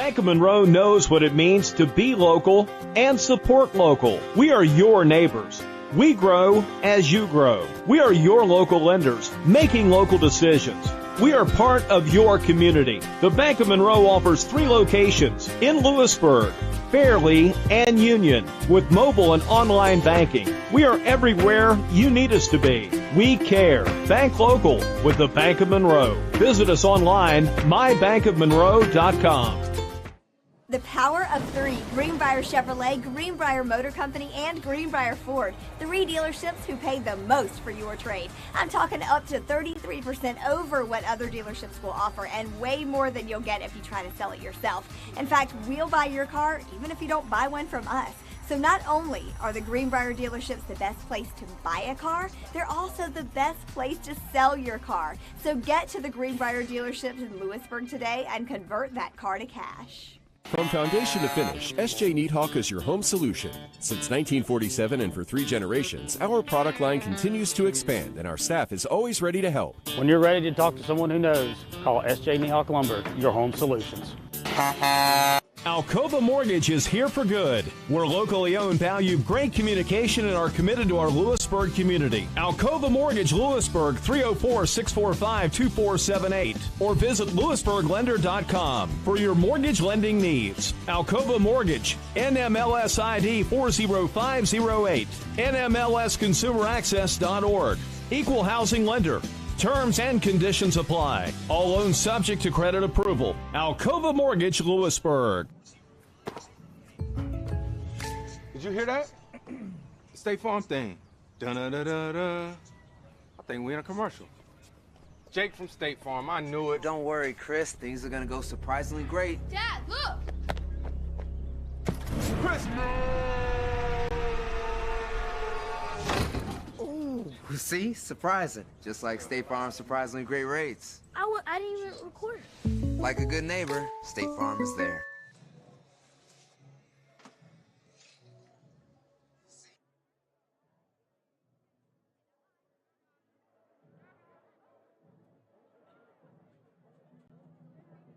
Bank of Monroe knows what it means to be local and support local. We are your neighbors. We grow as you grow. We are your local lenders, making local decisions. We are part of your community. The Bank of Monroe offers 3 locations in Lewisburg, Fairleigh, and Union with mobile and online banking. We are everywhere you need us to be. We care. Bank local with the Bank of Monroe. Visit us online, mybankofmonroe.com. The power of 3, Greenbrier Chevrolet, Greenbrier Motor Company, and Greenbrier Ford. 3 dealerships who pay the most for your trade. I'm talking up to 33% over what other dealerships will offer, and way more than you'll get if you try to sell it yourself. In fact, we'll buy your car even if you don't buy one from us. So not only are the Greenbrier dealerships the best place to buy a car, they're also the best place to sell your car. So get to the Greenbrier dealerships in Lewisburg today and convert that car to cash. From foundation to finish, S.J. Neathawk is your home solution. Since 1947 and for 3 generations, our product line continues to expand and our staff is always ready to help. When you're ready to talk to someone who knows, call S.J. Neathawk Lumber, your home solutions. Alcova Mortgage is here for good. We're locally owned, value great communication, and are committed to our Lewisburg community. Alcova Mortgage, Lewisburg, 304-645-2478. Or visit lewisburglender.com for your mortgage lending needs. Alcova Mortgage, NMLS ID 40508, NMLSconsumeraccess.org. Equal housing lender. Terms and conditions apply. All loans subject to credit approval. Alcova Mortgage, Lewisburg. Did you hear that? State Farm thing. Da-da-da-da-da. I think we're in a commercial. Jake from State Farm, I knew it. Don't worry, Chris. Things are gonna go surprisingly great. Dad, look! Chris! See? Surprising. Just like State Farm's surprisingly great rates. I didn't even record. Like a good neighbor, State Farm is there.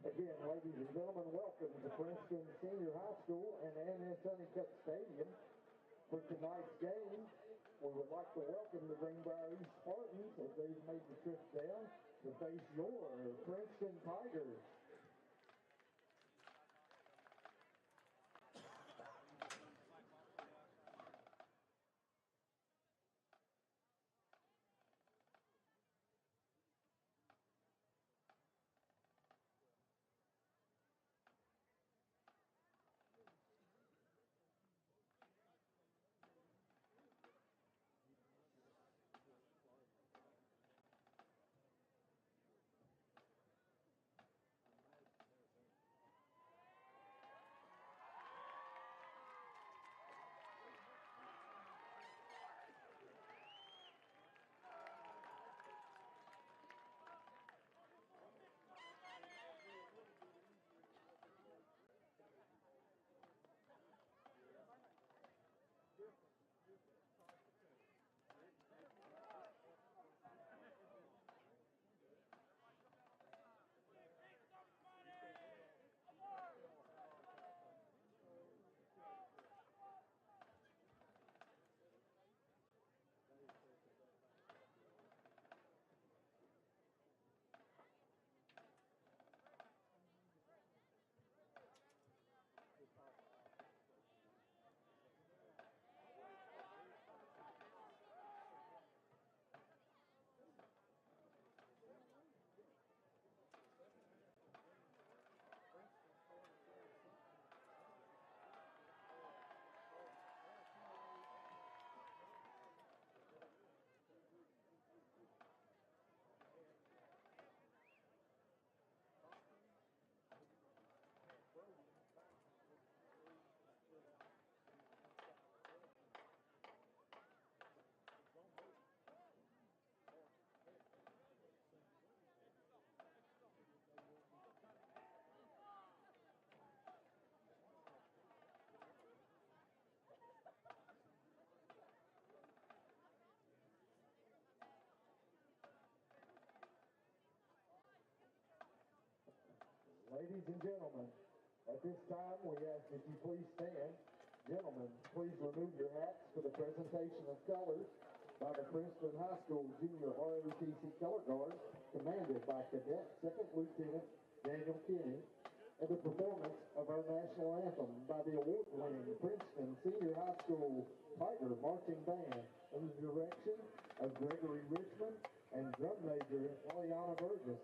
Again, ladies and gentlemen, welcome to Princeton Senior High School and Anthony Cup Stadium for tonight's game. We would like to welcome the Greenbrier Spartans as they've made the trip down to face your Princeton Tigers. Ladies and gentlemen, At this time, we ask that you please stand. Gentlemen, please remove your hats for the presentation of colors by the Princeton High School Junior ROTC Color Guard, commanded by Cadet Second Lieutenant Daniel Kinney, and the performance of our national anthem by the award-winning Princeton Senior High School Tiger Marching Band under the direction of Gregory Richmond and drum major Eliana Burgess.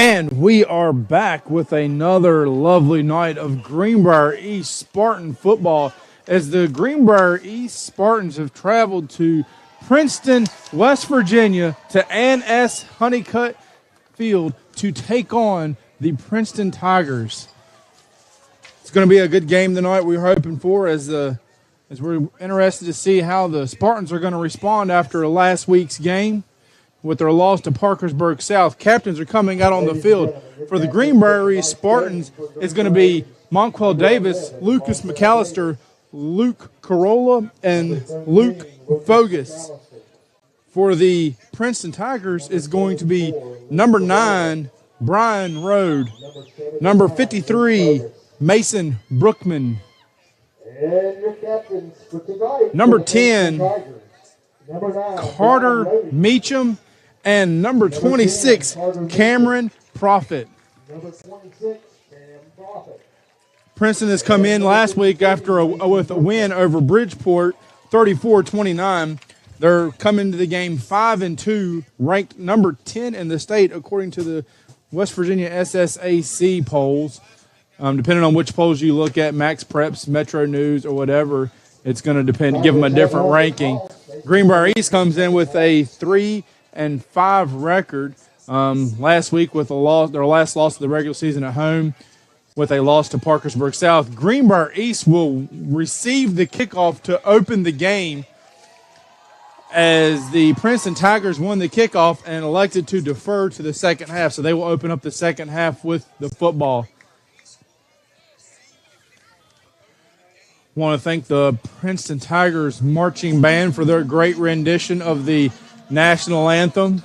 And we are back with another lovely night of Greenbrier East Spartan football as the Greenbrier East Spartans have traveled to Princeton, West Virginia to Ann S. Honeycutt Field to take on the Princeton Tigers. It's going to be a good game tonight we're hoping for as we're interested to see how the Spartans are going to respond after last week's game with their loss to Parkersburg South. Captains are coming out on the field. For the Greenbrier East Spartans, it's going to be Monquel Davis, Lucas McAllister, Luke Corolla, and Luke Fogus. For the Princeton Tigers, it's going to be number 9, Brian Rode, number 53, Mason Brookman, number 10, Carter Meacham, and number 26, Cameron Profit. Princeton has come in last week after with a win over Bridgeport, 34-29. They're coming to the game 5-2, ranked number 10 in the state according to the West Virginia SSAC polls. Depending on which polls you look at, Max Preps, Metro News, or whatever, it's going to depend. Give them a different ranking. Greenbrier East comes in with a 3-5 record. Last week with their last loss of the regular season at home, with a loss to Parkersburg South. Greenbrier East will receive the kickoff to open the game, as the Princeton Tigers won the kickoff and elected to defer to the second half. So they will open up the second half with the football. Want to thank the Princeton Tigers marching band for their great rendition of the national anthem.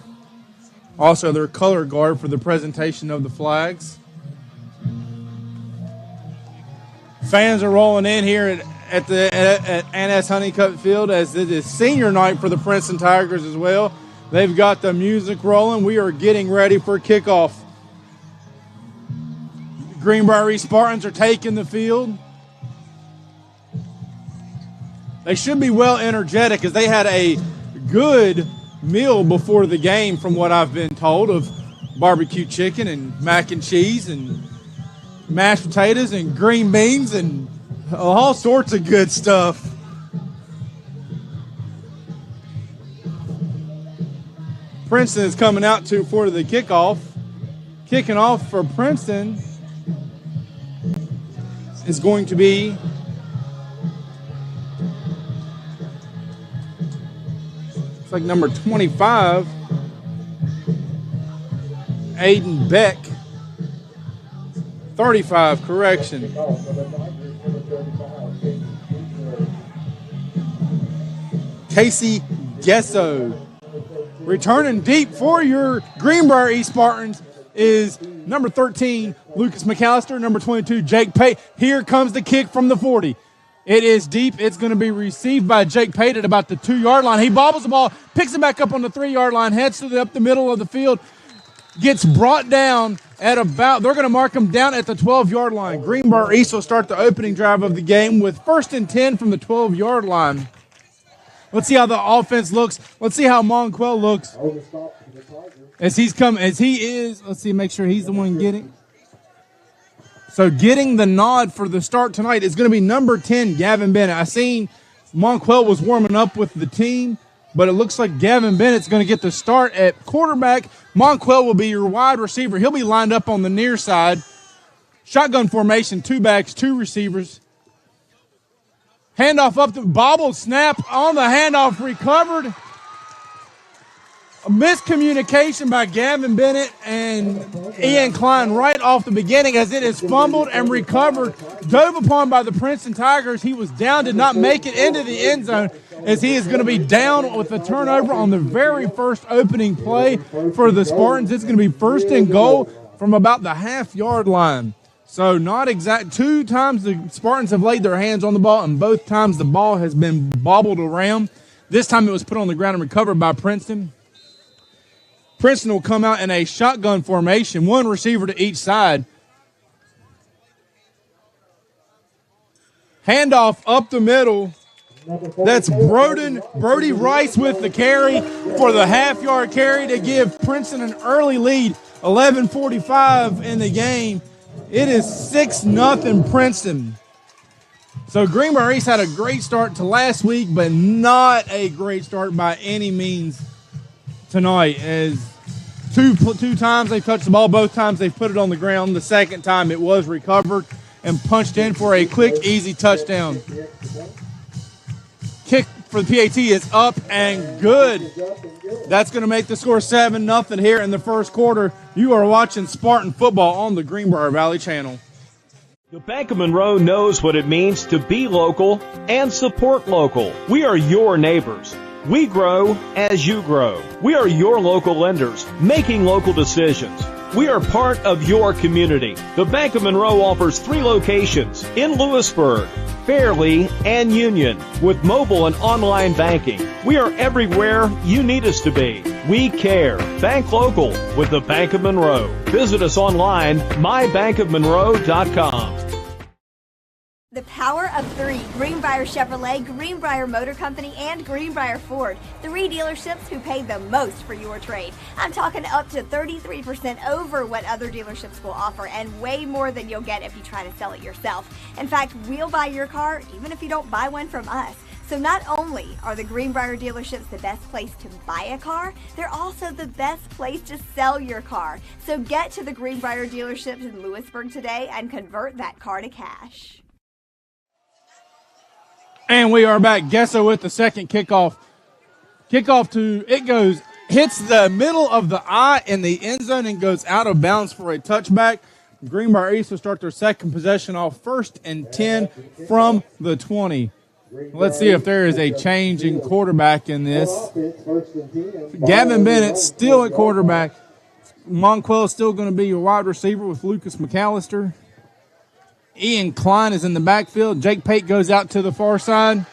Also their color guard for the presentation of the flags. Fans are rolling in here at Ann S. Honeycutt Field as it is senior night for the Princeton Tigers as well. They've got the music rolling. We are getting ready for kickoff. Greenbrier East Spartans are taking the field. They should be well energetic as they had a good meal before the game, from what I've been told, of barbecue chicken and mac and cheese and mashed potatoes and green beans and all sorts of good stuff. Princeton is coming out for the kickoff. Kicking off for Princeton is going to be it's like number 25, Aiden Beck. 35, correction. Casey Gesso. Returning deep for your Greenbrier East Spartans is number 13, Lucas McAllister. Number 22, Jake Pate. Here comes the kick from the 40. It is deep. It's going to be received by Jake Pate at about the 2-yard line. He bobbles the ball, picks it back up on the 3-yard line, heads to up the middle of the field, gets brought down at about, they're going to mark him down at the 12-yard line. Greenbrier East will start the opening drive of the game with 1st and 10 from the 12-yard line. Let's see how the offense looks. Let's see how Monquel looks as he is. Let's see, make sure he's the one getting. So getting the nod for the start tonight is going to be number 10, Gavin Bennett. I seen Monquel was warming up with the team, but it looks like Gavin Bennett's going to get the start at quarterback. Monquel will be your wide receiver. He'll be lined up on the near side. Shotgun formation, 2 backs, 2 receivers. Handoff up to bobble, snap on the handoff, recovered. A miscommunication by Gavin Bennett and Ian Klein right off the beginning as it is fumbled and recovered. Dove upon by the Princeton Tigers. He was down, did not make it into the end zone as he is going to be down with a turnover on the very first opening play for the Spartans. It's going to be 1st and goal from about the half-yard line. So not exact. 2 times the Spartans have laid their hands on the ball, and both times the ball has been bobbled around. This time it was put on the ground and recovered by Princeton. Princeton will come out in a shotgun formation, 1 receiver to each side. Handoff up the middle. That's Brody Rice with the carry for the half-yard carry to give Princeton an early lead, 11:45 in the game. It is 6-0 Princeton. So Greenbrier East had a great start to last week, but not a great start by any means tonight. As two times they've touched the ball, both times they've put it on the ground. The second time it was recovered and punched in for a quick, easy touchdown. Kick for the PAT is up and good. That's going to make the score 7-0 here in the first quarter. You are watching Spartan football on the Greenbrier Valley Channel. The Bank of Monroe knows what it means to be local and support local. We are your neighbors. We grow as you grow. We are your local lenders, making local decisions. We are part of your community. The Bank of Monroe offers 3 locations in Lewisburg, Fairleigh, and Union with mobile and online banking. We are everywhere you need us to be. We care. Bank local with the Bank of Monroe. Visit us online, mybankofmonroe.com. The power of 3, Greenbrier Chevrolet, Greenbrier Motor Company, and Greenbrier Ford. 3 dealerships who pay the most for your trade. I'm talking up to 33% over what other dealerships will offer and way more than you'll get if you try to sell it yourself. In fact, we'll buy your car even if you don't buy one from us. So not only are the Greenbrier dealerships the best place to buy a car, they're also the best place to sell your car. So get to the Greenbrier dealerships in Lewisburg today and convert that car to cash. And we are back. Gesso with the second kickoff. Hits the middle of the eye in the end zone and goes out of bounds for a touchback. Greenbrier East will start their second possession off 1st and 10 from the 20. Let's see if there is a change in quarterback in this. Gavin Bennett still at quarterback. Monquel is still going to be your wide receiver with Lucas McAllister. Ian Klein is in the backfield. Jake Pate goes out to the far side.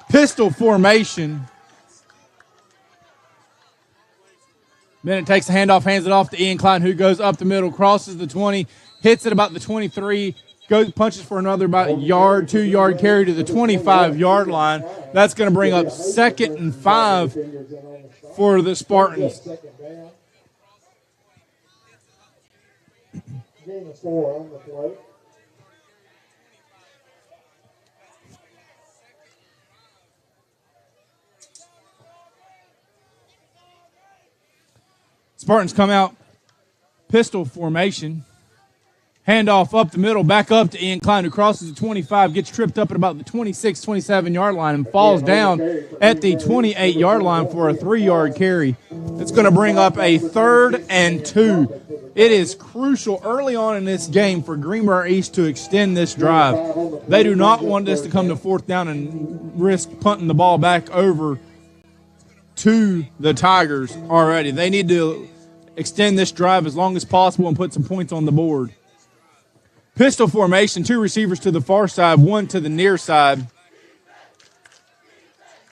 Pistol formation. Bennett takes the handoff, hands it off to Ian Klein, who goes up the middle, crosses the 20, hits it about the 23, punches for another about 2-yard carry to the 25-yard line. That's going to bring up 2nd and 5 for the Spartans. Gain of 4 on the play. Spartans come out, pistol formation. Handoff up the middle, back up to Ian Klein, who crosses the 25, gets tripped up at about the 26, 27-yard line, and falls down at the 28-yard line for a 3-yard carry. It's going to bring up a 3rd and 2. It is crucial early on in this game for Greenbrier East to extend this drive. They do not want this to come to 4th down and risk punting the ball back over to the Tigers already. They need to extend this drive as long as possible and put some points on the board. Pistol formation, 2 receivers to the far side, 1 to the near side.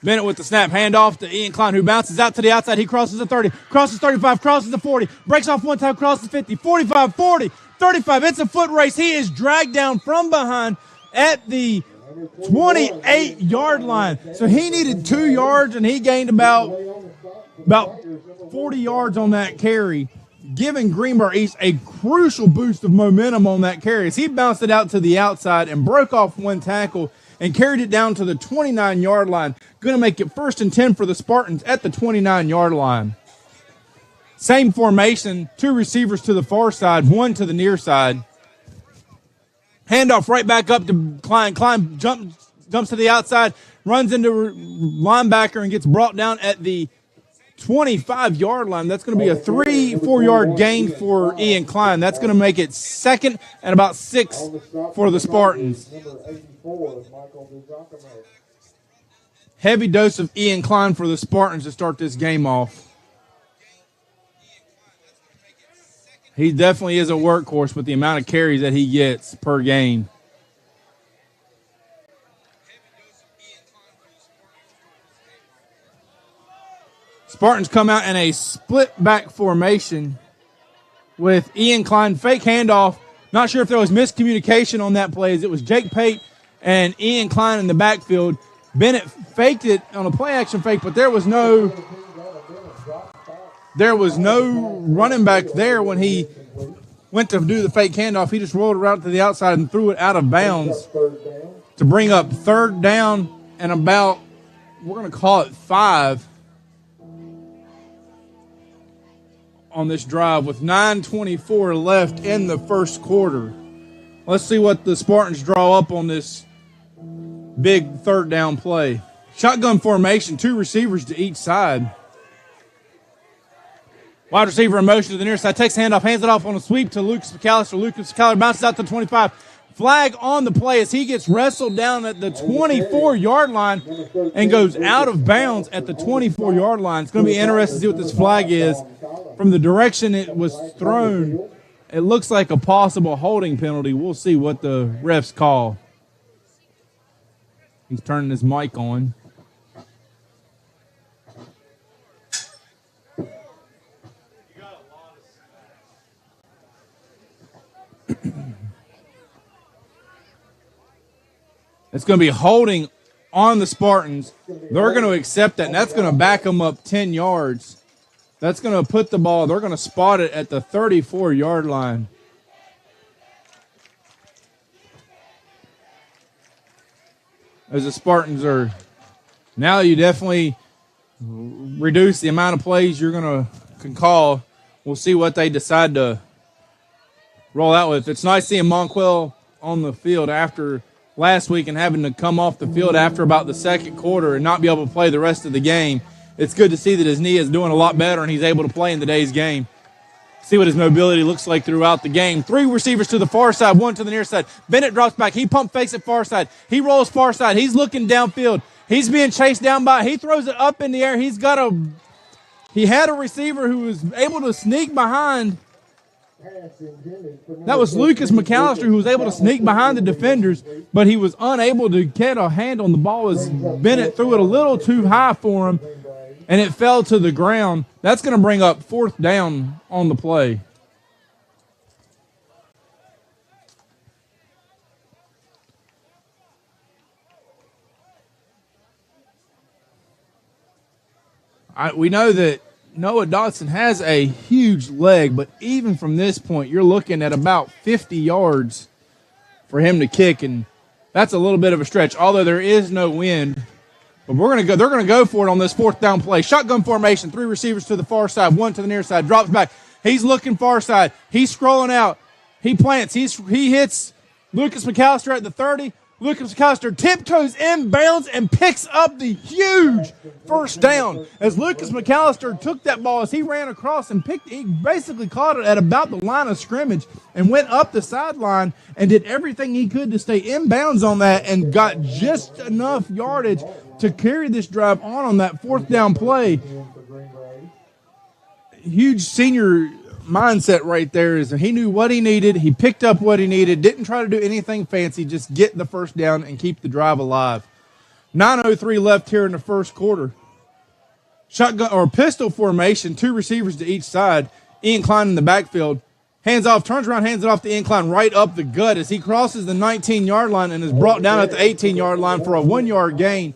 Bennett with the snap, handoff to Ian Klein, who bounces out to the outside. He crosses the 30, crosses 35, crosses the 40, breaks off one time, crosses 50, 45, 40, 35. It's a foot race. He is dragged down from behind at the 28-yard line. So he needed 2 yards, and he gained about 40 yards on that carry, giving Greenbrier East a crucial boost of momentum on that carry as he bounced it out to the outside and broke off 1 tackle and carried it down to the 29-yard line. Going to make it 1st and 10 for the Spartans at the 29-yard line. Same formation, 2 receivers to the far side, 1 to the near side. Handoff right back up to Klein. Klein jumps to the outside, runs into linebacker and gets brought down at the 25-yard line. That's going to be a 3-4 yard gain for Ian Klein. That's going to make it 2nd and about 6 for the Spartans. Heavy dose of Ian Klein for the Spartans to start this game off. He definitely is a workhorse with the amount of carries that he gets per game. Spartans come out in a split back formation with Ian Klein. Fake handoff. Not sure if there was miscommunication on that play as it was Jake Pate and Ian Klein in the backfield. Bennett faked it on a play action fake, but there was no running back there when he went to do the fake handoff. He just rolled it out to the outside and threw it out of bounds to bring up 3rd down and about, we're going to call it 5 on this drive with 9:24 left in the first quarter. Let's see what the Spartans draw up on this big 3rd down play. Shotgun formation, 2 receivers to each side. Wide receiver in motion to the near side, takes the handoff, hands it off on a sweep to Lucas McAllister. Lucas McAllister bounces out to 25. Flag on the play as he gets wrestled down at the 24-yard line and goes out of bounds at the 24-yard line. It's going to be interesting to see what this flag is. From the direction it was thrown, it looks like a possible holding penalty. We'll see what the refs call. He's turning his mic on. It's going to be holding on the Spartans. They're going to accept that, and that's going to back them up 10 yards. That's going to put the ball, they're going to spot it at the 34-yard line. As the Spartans are, now you definitely reduce the amount of plays you're going to can call. We'll see what they decide to roll out with. It's nice seeing Monquell on the field after last week and having to come off the field after about the second quarter and not be able to play the rest of the game. It's good to see that his knee is doing a lot better and he's able to play in today's game. See what his mobility looks like throughout the game. 3 receivers to the far side, 1 to the near side. Bennett drops back. He pump fakes it far side. He rolls far side. He's looking downfield. He's being chased down by, he throws it up in the air. He had a receiver who was able to sneak behind. That was Lucas McAllister who was able to sneak behind the defenders, but he was unable to get a hand on the ball as Bennett threw it a little too high for him, and it fell to the ground. That's going to bring up 4th down on the play. We know that Noah Dotson has a huge leg, but even from this point, you're looking at about 50 yards for him to kick, and that's a little bit of a stretch, although there is no wind. But they're gonna go for it on this fourth down play. Shotgun formation, 3 receivers to the far side, 1 to the near side, drops back. He's looking far side. He's scrolling out. He plants. He hits Lucas McAllister at the 30. Lucas McAllister tiptoes inbounds and picks up the huge first down. As Lucas McAllister took that ball as he ran across and he basically caught it at about the line of scrimmage and went up the sideline and did everything he could to stay inbounds on that and got just enough yardage to carry this drive on that fourth down play. Huge senior mindset right there is he knew what he needed. He picked up what he needed, didn't try to do anything fancy, just get the first down and keep the drive alive. 9:03 left here in the first quarter. Shotgun or pistol formation, 2 receivers to each side. Ian Klein in the backfield. Hands off, turns around, hands it off to Ian Klein right up the gut as he crosses the 19-yard line and is brought down at the 18-yard line for a 1-yard gain.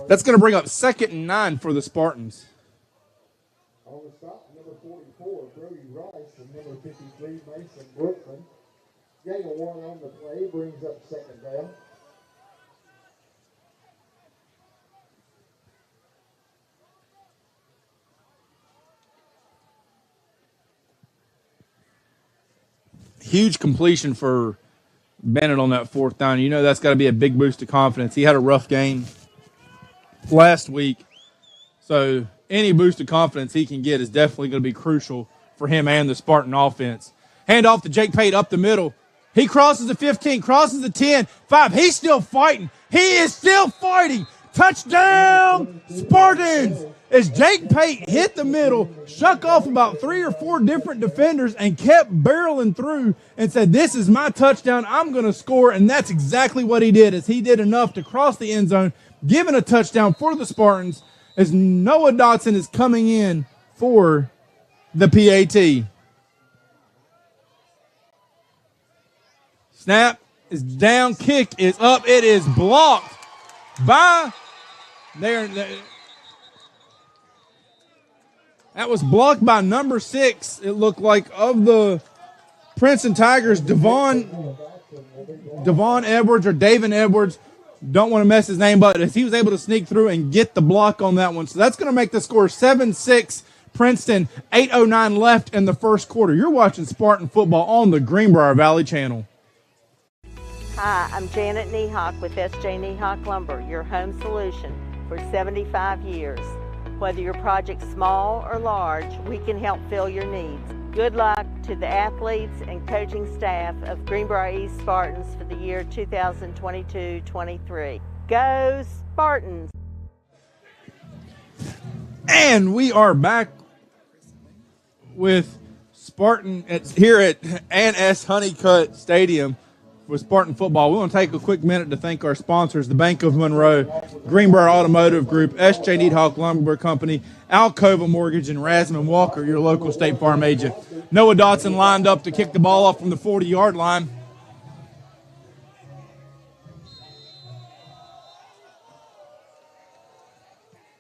That's going to bring up 2nd and 9 for the Spartans. On the stop, number 44, Brody Rice, and number 53, Mason Brookman. Gain of 1 on the play brings up 2nd down. Huge completion for Bennett on that 4th down. You know that's got to be a big boost of confidence. He had a rough game last week, so any boost of confidence he can get is definitely going to be crucial for him and the Spartan offense. Hand off to Jake Pate up the middle. He crosses the 15, crosses the 10, 5. He's still fighting. He is still fighting. Touchdown, Spartans! As Jake Pate hit the middle, shuck off about 3 or 4 different defenders and kept barreling through and said, this is my touchdown. I'm going to score, and that's exactly what he did as he did enough to cross the end zone, giving a touchdown for the Spartans as Noah Dotson is coming in for the PAT. Snap is down, kick is up, it is blocked by there. That was blocked by number 6, it looked like, of the Princeton Tigers, Devon Edwards or David Edwards. Don't want to mess his name up, as he was able to sneak through and get the block on that one. So that's going to make the score 7-6 Princeton, 8:09 left in the first quarter. You're watching Spartan football on the Greenbrier Valley Channel. Hi, I'm Janet Niehawk with S.J. Niehawk Lumber, your home solution for 75 years. Whether your project's small or large, we can help fill your needs. Good luck to the athletes and coaching staff of Greenbrier East Spartans for the year 2022-23. Go Spartans! And we are back with Spartan here at Ann S. Honeycutt Stadium with Spartan football. We want to take a quick minute to thank our sponsors, the Bank of Monroe, Greenbrier Automotive Group, S.J. Needhawk Lumber Company, Alcova Mortgage, and Rasman Walker, your local State Farm agent. Noah Dotson lined up to kick the ball off from the 40-yard line.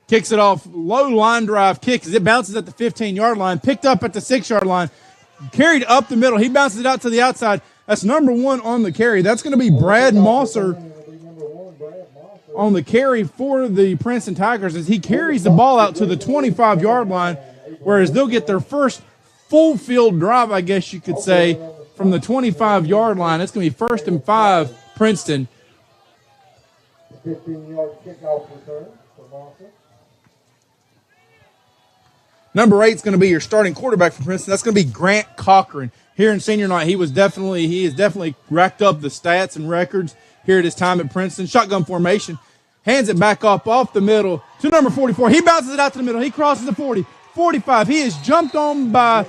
Kicks it off, low line drive kick as it bounces at the 15-yard line, picked up at the 6-yard line, carried up the middle. He bounces it out to the outside. That's number 1 on the carry. That's going to be Brad Mosser on the carry for the Princeton Tigers as he carries the ball out to the 25-yard line, whereas they'll get their first full field drive, I guess you could say, from the 25-yard line. It's going to be 1st and 5, Princeton. 15-yard kickoff return for Mosser. Number 8 is going to be your starting quarterback for Princeton. That's going to be Grant Cochran. Here in senior night, he has definitely racked up the stats and records here at his time at Princeton. Shotgun formation, hands it back up off the middle to number 44. He bounces it out to the middle. He crosses the 40, 45. He is jumped on by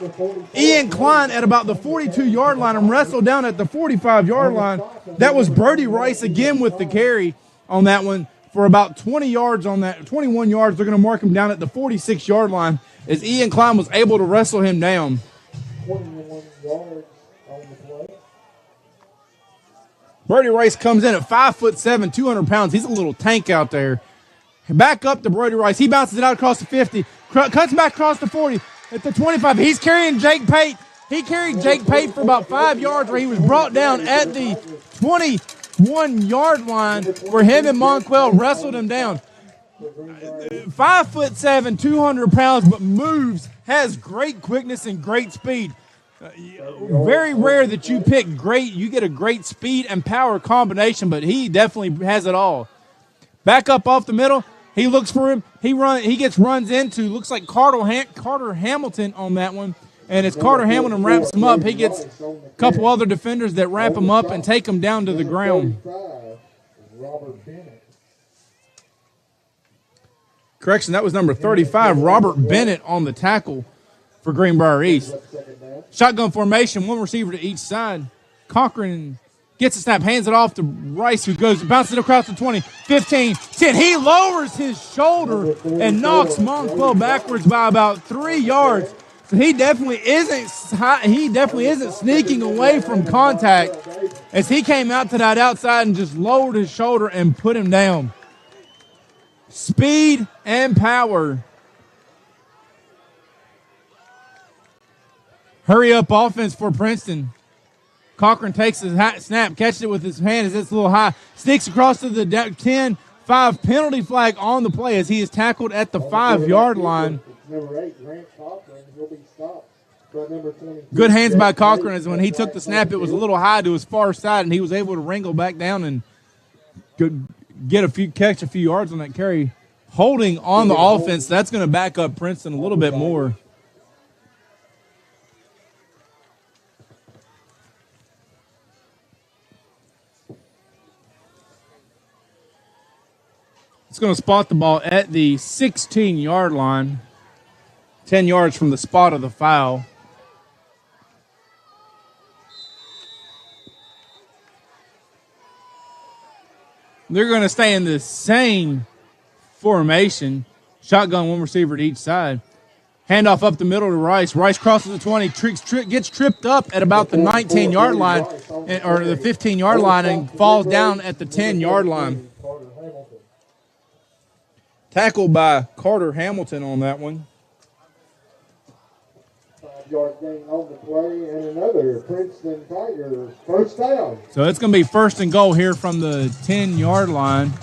Ian Klein at about the 42-yard line and wrestled down at the 45-yard line. That was Brody Rice again with the carry on that one for about 20 yards on that, 21 yards. They're going to mark him down at the 46-yard line as Ian Klein was able to wrestle him down. 21 yards on the play. Brody Rice comes in at 5'7", 200 pounds. He's a little tank out there. Back up to Brody Rice. He bounces it out across the 50, Cuts back across the 40 at the 25. He's carrying Jake Pate. He carried Jake Pate for about 5 yards where he was brought down at the 21-yard line where him and Monquel wrestled him down. 5'7", 200 pounds, but moves, has great quickness and great speed. Very rare that you get a great speed and power combination, but he definitely has it all. Back up off the middle. He looks for him. He gets runs into, looks like Carter Hamilton on that one. And as Carter Hamilton wraps him up, he gets a couple other defenders that wrap him up and take him down to the ground. Correction, that was number 35, Robert Bennett on the tackle for Greenbrier East. Shotgun formation, one receiver to each side. Cochran gets a snap, hands it off to Rice, who bounces it across the 20, 15, 10. He lowers his shoulder and knocks Monquel backwards by about 3 yards. So he definitely isn't sneaking away from contact as he came out to that outside and just lowered his shoulder and put him down. Speed and power. Hurry up offense for Princeton. Cochran takes his snap, catches it with his hand as it's a little high, sneaks across to the 10-5 penalty flag on the play as he is tackled at the 5-yard line. Good hands by Cochran as when he took the snap, it was a little high to his far side, and he was able to wrangle back down and catch a few yards on that carry. Holding on the offense, that's going to back up Princeton a little bit more. It's going to spot the ball at the 16-yard line, 10 yards from the spot of the foul. They're going to stay in the same formation. Shotgun, one receiver to each side. Handoff up the middle to Rice. Rice crosses the 20, gets tripped up at about the 19-yard line, or the 15-yard line, and falls down at the 10-yard line. Tackled by Carter Hamilton on that one. 5-yard gain on the play, and another Princeton Tigers first down. So it's going to be first and goal here from the 10-yard line.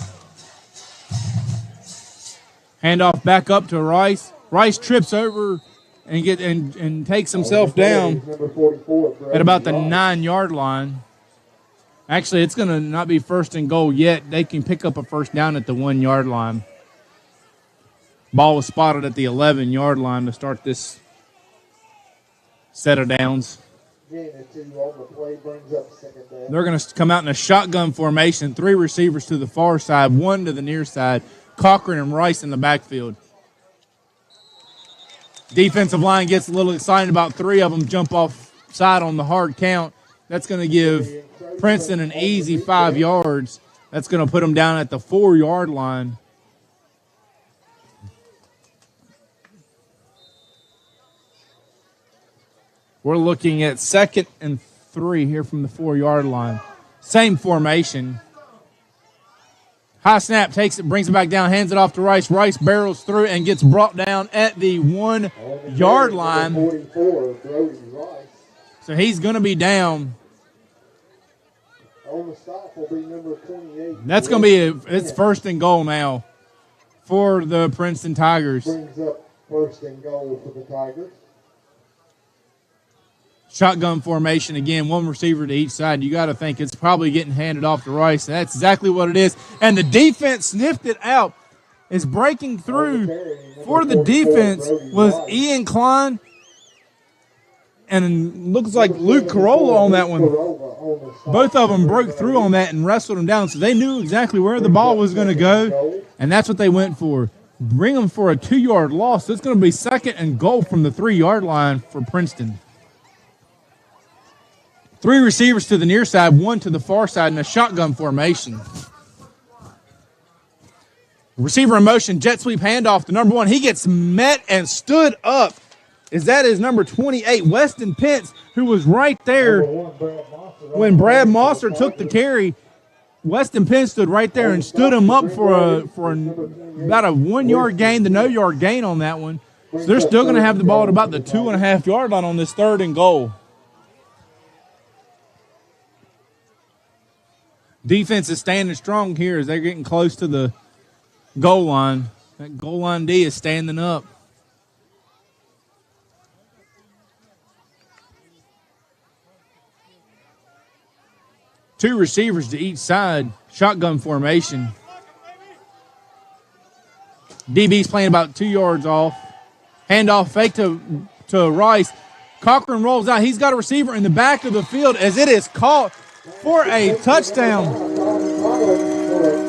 Handoff back up to Rice. Rice trips over and takes himself down at about the 9-yard line. Actually, it's going to not be first and goal yet. They can pick up a first down at the 1-yard line. Ball was spotted at the 11-yard line to start this set of downs. They're going to come out in a shotgun formation, 3 receivers to the far side, 1 to the near side. Cochran and Rice in the backfield. Defensive line gets a little excited about 3 of them jump off side on the hard count. That's going to give Princeton an easy 5 yards. That's going to put them down at the 4-yard line. We're looking at 2nd and 3 here from the 4-yard line. Same formation. High snap, takes it, brings it back down, hands it off to Rice. Rice barrels through and gets brought down at the 1-yard line. So he's going to be down. On the stop will be number 28. That's going to be it's first and goal now for the Princeton Tigers. Brings up first and goal for the Tigers. Shotgun formation again, 1 receiver to each side. You got to think it's probably getting handed off to Rice. That's exactly what it is. And the defense sniffed it out. Is breaking through for the defense was Ian Klein. And looks like Luke Carolla on that one. Both of them broke through on that and wrestled him down. So they knew exactly where the ball was going to go. And that's what they went for. Bring them for a 2-yard loss. So it's going to be 2nd and goal from the 3-yard line for Princeton. 3 receivers to the near side, 1 to the far side in a shotgun formation. Receiver in motion, jet sweep handoff to number 1. He gets met and stood up. That is number 28, Weston Pence, who was right there when Brad Mosser took the carry. Weston Pence stood right there and stood him up for about a 1-yard gain, the no-yard gain on that one. So they're still going to have the ball at about the 2.5-yard line on this 3rd and goal. Defense is standing strong here as they're getting close to the goal line. That goal line D is standing up. Two receivers to each side. Shotgun formation. DB's playing about 2 yards off. Handoff fake to Rice. Cochran rolls out. He's got a receiver in the back of the field as it is caught for a touchdown.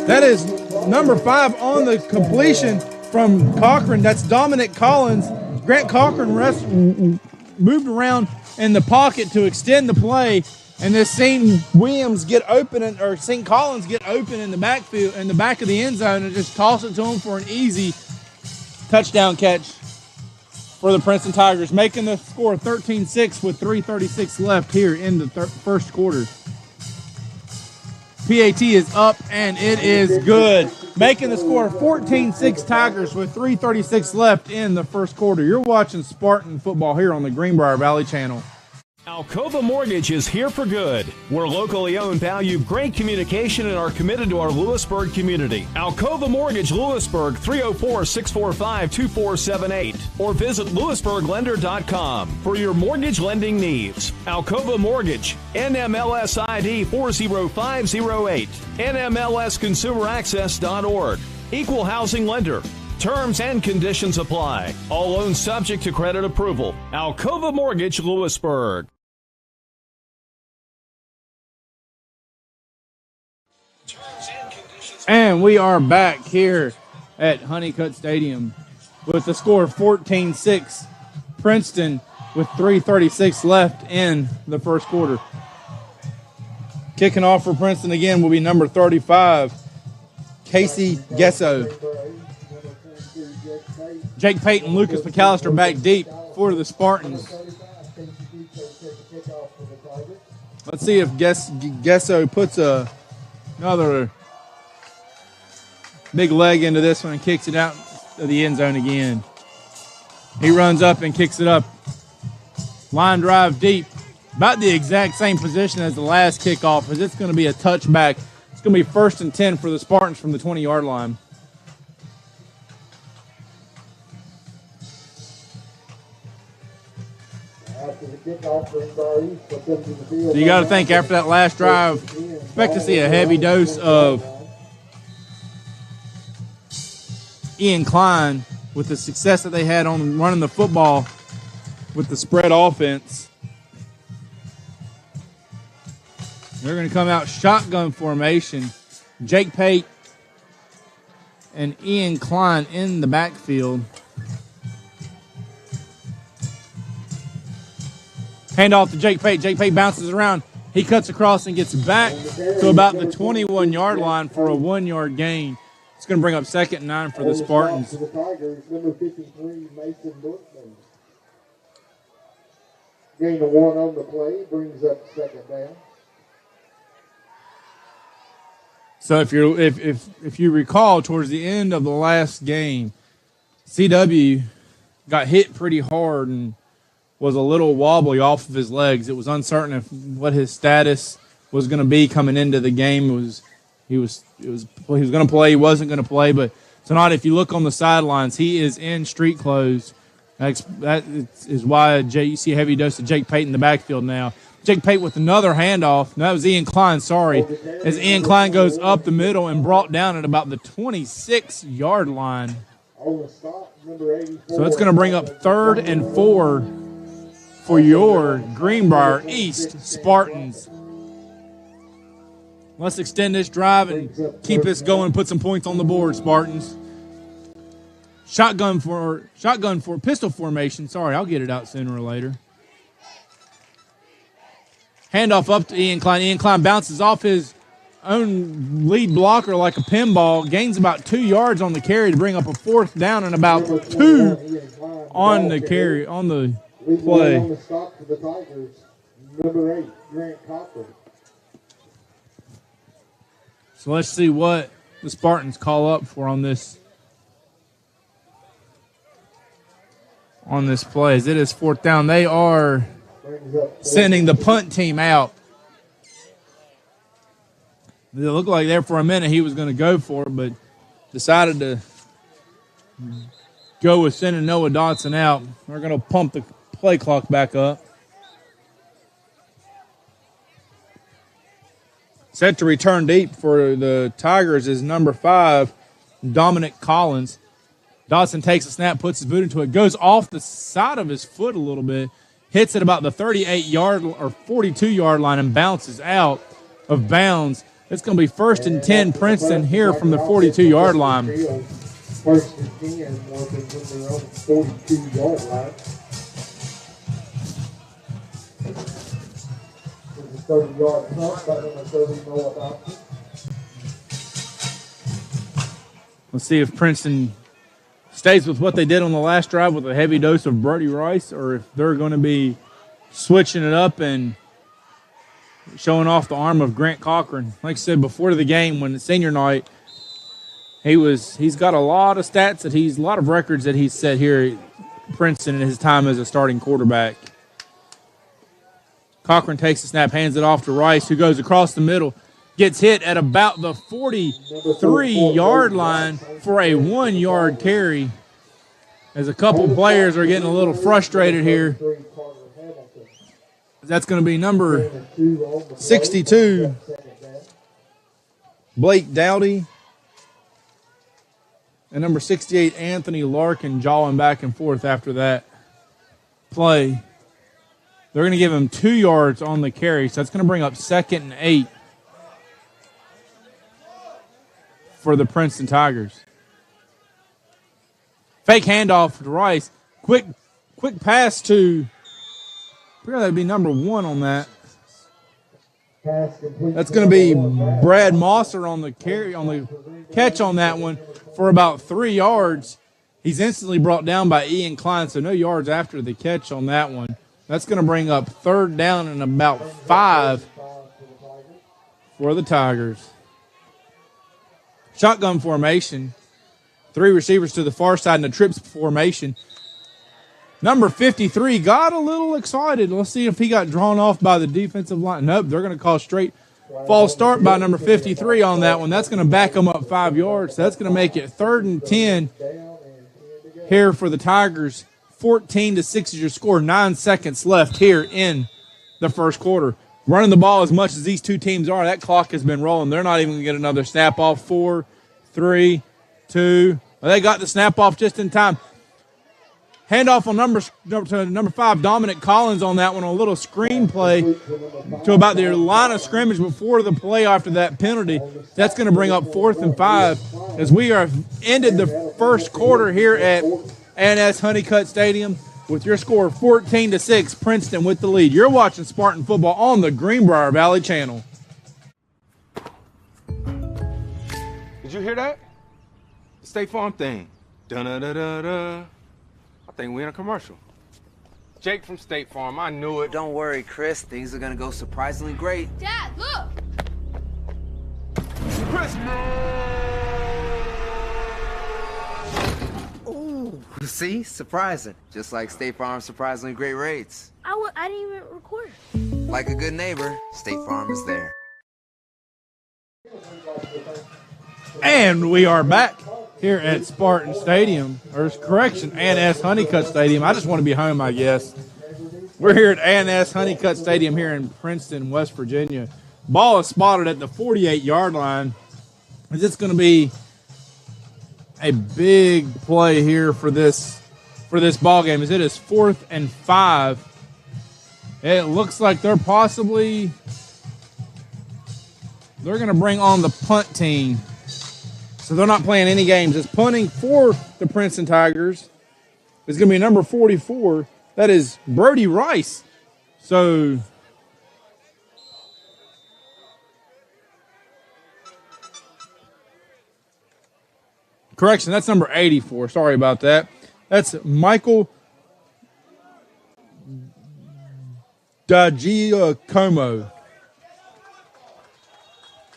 That is number 5 on the completion from Cochran. That's Dominic Collins. Grant Cochran moved around in the pocket to extend the play, and this seen Collins get open in the backfield, in the back of the end zone, and just toss it to him for an easy touchdown catch for the Princeton Tigers, making the score 13-6 with 3:36 left here in the first quarter. PAT is up, and it is good, making the score 14-6 Tigers with 3:36 left in the first quarter. You're watching Spartan football here on the Greenbrier Valley Channel. Alcova Mortgage is here for good. We're locally owned, value great communication, and are committed to our Lewisburg community. Alcova Mortgage Lewisburg, 304-645-2478, or visit lewisburglender.com for your mortgage lending needs. Alcova Mortgage, NMLS ID 40508, NMLSconsumeraccess.org, Equal Housing Lender. Terms and conditions apply. All loans subject to credit approval. Alcova Mortgage, Lewisburg. And we are back here at Honeycutt Stadium with the score of 14-6. Princeton with 3:36 left in the first quarter. Kicking off for Princeton again will be number 35, Casey Gesso. Jake Payton, Lucas McAllister back deep for the Spartans. Let's see if Gesso puts another big leg into this one and kicks it out of the end zone again. He runs up and kicks it up. Line drive deep. About the exact same position as the last kickoff, as it's going to be a touchback. It's going to be 1st and 10 for the Spartans from the 20-yard line. So you got to think after that last drive, expect to see a heavy dose of Ian Klein with the success that they had on running the football with the spread offense. They're going to come out shotgun formation. Jake Pate and Ian Klein in the backfield. Hand off to Jake Pate. Jake Pate bounces around. He cuts across and gets back to about the 21-yard line for a 1-yard gain. It's going to bring up 2nd and 9 for the Spartans. Number 53, Mason Bookman. Gain of 1 on the play, brings up 2nd down. So if you recall, towards the end of the last game, CW got hit pretty hard and was a little wobbly off of his legs. It was uncertain if what his status was going to be coming into the game. He was going to play, he wasn't going to play, but tonight, if you look on the sidelines, he is in street clothes. That is why you see a heavy dose of Jake Pate in the backfield now. Jake Pate with another handoff. No, that was Ian Klein, sorry. As Ian Klein goes up the middle and brought down at about the 26-yard line. So it's going to bring up 3rd and 4 for your Greenbrier East Spartans. Let's extend this drive and keep this going and put some points on the board, Spartans. Shotgun for pistol formation. Sorry, I'll get it out sooner or later. Handoff up to Ian Klein. Ian Klein bounces off his own lead blocker like a pinball. Gains about 2 yards on the carry to bring up a 4th down and about 2 on the carry, on the play. On the stop for the Tigers, number 8, Grant Cochran. So let's see what the Spartans call up for on this. on this play as it is 4th down. They are sending the punt team out. It looked like there for a minute he was going to go for it, but decided to go with sending Noah Dotson out. We're going to pump the play clock back up. Set to return deep for the Tigers is number 5, Dominic Collins. Dotson takes a snap, puts his boot into it, goes off the side of his foot a little bit, hits it about the 38-yard or 42-yard line and bounces out of bounds. It's going to be 1st and 10 Princeton here from the 42-yard line. 1st and 10, working from their own 42-yard line. There's a 30-yard punt by number 30, Noah Dotson. Let's see if Princeton stays with what they did on the last drive with a heavy dose of Brody Rice, or if they're going to be switching it up and showing off the arm of Grant Cochran. Like I said before the game, when it's senior night, he's got a lot of stats a lot of records that he's set here at Princeton in his time as a starting quarterback. Cochran takes the snap, hands it off to Rice, who goes across the middle, gets hit at about the 43-yard line for a 1-yard carry, as a couple players are getting a little frustrated here. That's going to be number 62, Blake Dowdy, and number 68, Anthony Larkin, jawing back and forth after that play. They're going to give him 2 yards on the carry, so that's going to bring up 2nd and 8 for the Princeton Tigers. Fake handoff to Rice. Quick pass to, I forgot that'd be number 1 on that. That's going to be Brad Mosser on the catch on that one for about 3 yards. He's instantly brought down by Ian Klein, so no yards after the catch on that one. That's going to bring up 3rd down and about 5 for the Tigers. Shotgun formation. 3 receivers to the far side in the trips formation. Number 53 got a little excited. Let's see if he got drawn off by the defensive line. Nope, they're going to call straight false start by number 53 on that one. That's going to back them up 5 yards. So that's going to make it 3rd and 10 here for the Tigers. 14-6 is your score. 9 seconds left here in the first quarter. Running the ball as much as these two teams are, that clock has been rolling. They're not even going to get another snap off. 4, 3, 2. Well, they got the snap off just in time. Handoff on number 5, Dominic Collins on that one, a little screen play to about their line of scrimmage before the play after that penalty. That's going to bring up 4th and 5 as we are ended the first quarter here at A&S Honeycutt Stadium with your score 14-6, Princeton with the lead. You're watching Spartan football on the Greenbrier Valley Channel. Did you hear that? The State Farm thing. Da-da-da-da-da. I think we're in a commercial. Jake from State Farm, I knew it. Don't worry, Chris. Things are going to go surprisingly great. Dad, look! Ooh, see? Surprising. Just like State Farm's surprisingly great rates. I didn't even record. Like a good neighbor, State Farm is there. And we are back here at Spartan Stadium, or correction, A&S Honeycutt Stadium. I just want to be home, I guess. We're here at A&S Honeycutt Stadium here in Princeton, West Virginia. Ball is spotted at the 48-yard line. Is this going to be a big play here for this ball game? As it is 4th and 5. It looks like they're going to bring on the punt team. So they're not playing any games. It's punting for the Princeton Tigers. It's going to be number 44. That is Brody Rice. So correction, that's number 84. Sorry about that. That's Michael Dagiacomo.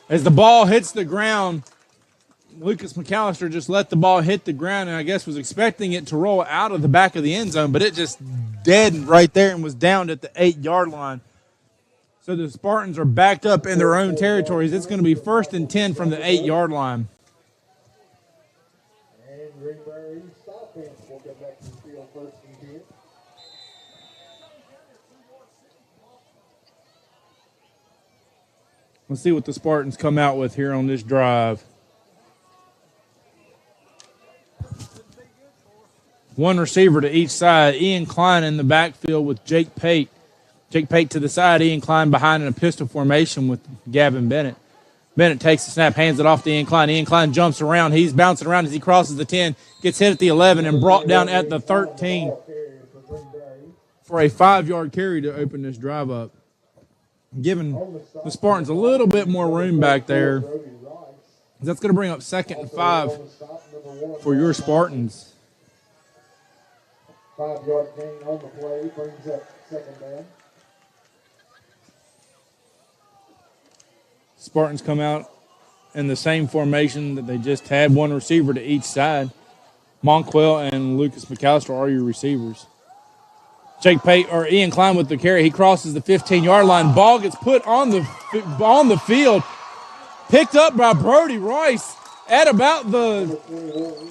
As the ball hits the ground, Lucas McAllister just let the ball hit the ground, and I guess was expecting it to roll out of the back of the end zone, but it just deadened right there and was down at the 8-yard line. So the Spartans are backed up in their own territories. It's going to be 1st and 10 from the 8-yard line. And Greenbrier East offense will get back to the field 1st and 10. Let's see what the Spartans come out with here on this drive. One receiver to each side. Ian Klein in the backfield with Jake Pate. Jake Pate to the side. Ian Klein behind in a pistol formation with Gavin Bennett. Bennett takes the snap, hands it off to Ian Klein. Ian Klein jumps around. He's bouncing around as he crosses the 10, gets hit at the 11, and brought down at the 13 for a 5-yard carry to open this drive up, giving the Spartans a little bit more room back there. That's going to bring up 2nd and 5 for your Spartans. 5-yard gain on the play brings up 2nd down. Spartans come out in the same formation that they just had, one receiver to each side. Monquell and Lucas McAllister are your receivers. Jake Pate or Ian Klein with the carry. He crosses the 15-yard line. Ball gets put on the field. Picked up by Brody Rice at about the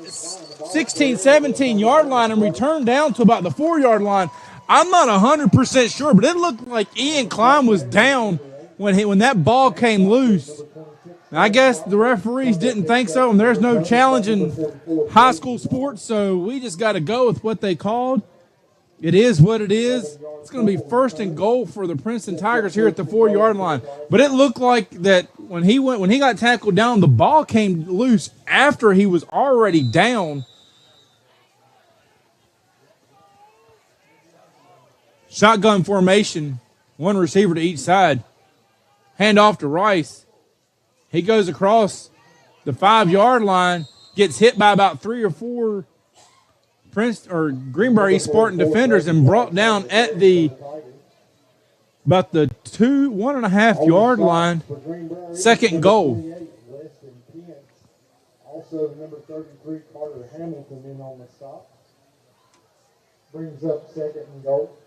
16, 17-yard line and returned down to about the 4-yard line. I'm not 100% sure, but it looked like Ian Klein was down when that ball came loose. Now, I guess the referees didn't think so, and there's no challenge in high school sports, so we just got to go with what they called. It is what it is. It's going to be 1st and goal for the Princeton Tigers here at the 4-yard line. But it looked like that when he got tackled down, the ball came loose after he was already down. Shotgun formation, one receiver to each side. Hand off to Rice. He goes across the 5-yard line, gets hit by about 3 or 4 Greenbrier East Spartan defenders and brought down at about the 1.5-yard line. 2nd goal. Also, number 33, Carter Hamilton, in on the stop. Brings up 2nd and goal.